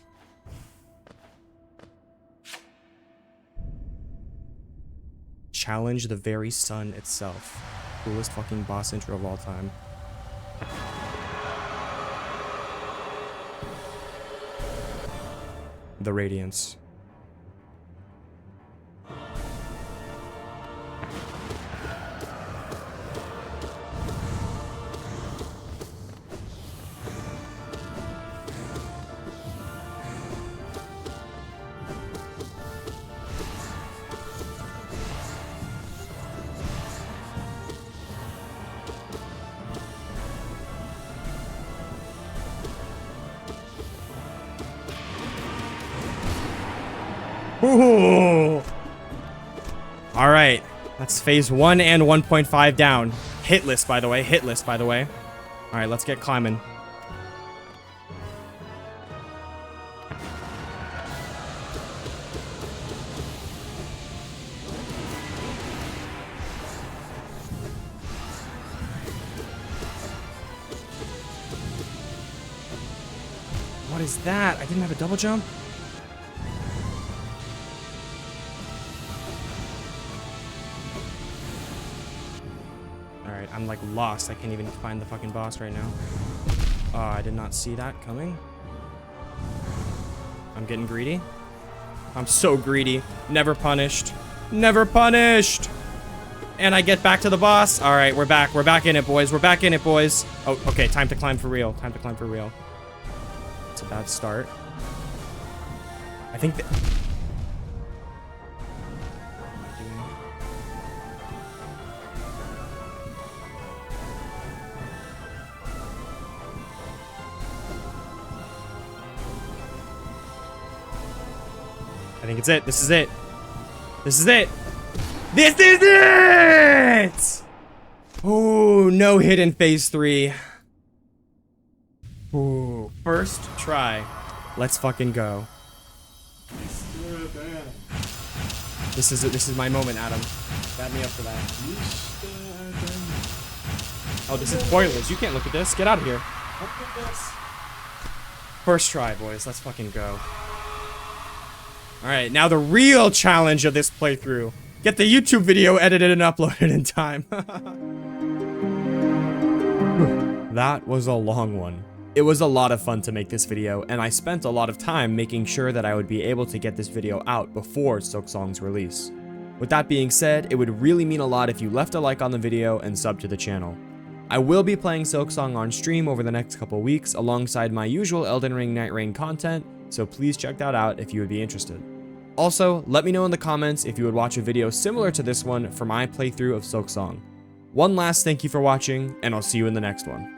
Challenge the very sun itself. Coolest fucking boss intro of all time. The Radiance. Ooh. All right, that's phase 1 and 1.5 down. Hitless, by the way. Hitless, by the way. All right, let's get climbing. What is that? I didn't have a double jump? Alright, I'm like lost. I can't even find the fucking boss right now. Oh, I did not see that coming. I'm getting greedy. I'm so greedy. Never punished. Never punished! And I get back to the boss. Alright, we're back. We're back in it, boys. We're back in it, boys. Oh, okay. Time to climb for real. Time to climb for real. It's a bad start. I think that... I think it's it. This is it. This is it. This is it! Oh, no hit in phase 3. Ooh, first try. Let's fucking go. This is it. This is my moment, Adam. Bat me up for that. Oh, this is spoilers. You can't look at this. Get out of here. First try, boys. Let's fucking go. Alright, now the real challenge of this playthrough. Get the YouTube video edited and uploaded in time. That was a long one. It was a lot of fun to make this video, and I spent a lot of time making sure that I would be able to get this video out before Silksong's release. With that being said, it would really mean a lot if you left a like on the video and sub to the channel. I will be playing Silksong on stream over the next couple weeks alongside my usual Elden Ring Night Rain content, so please check that out if you would be interested. Also, let me know in the comments if you would watch a video similar to this one for my playthrough of Silksong. One last thank you for watching, and I'll see you in the next one.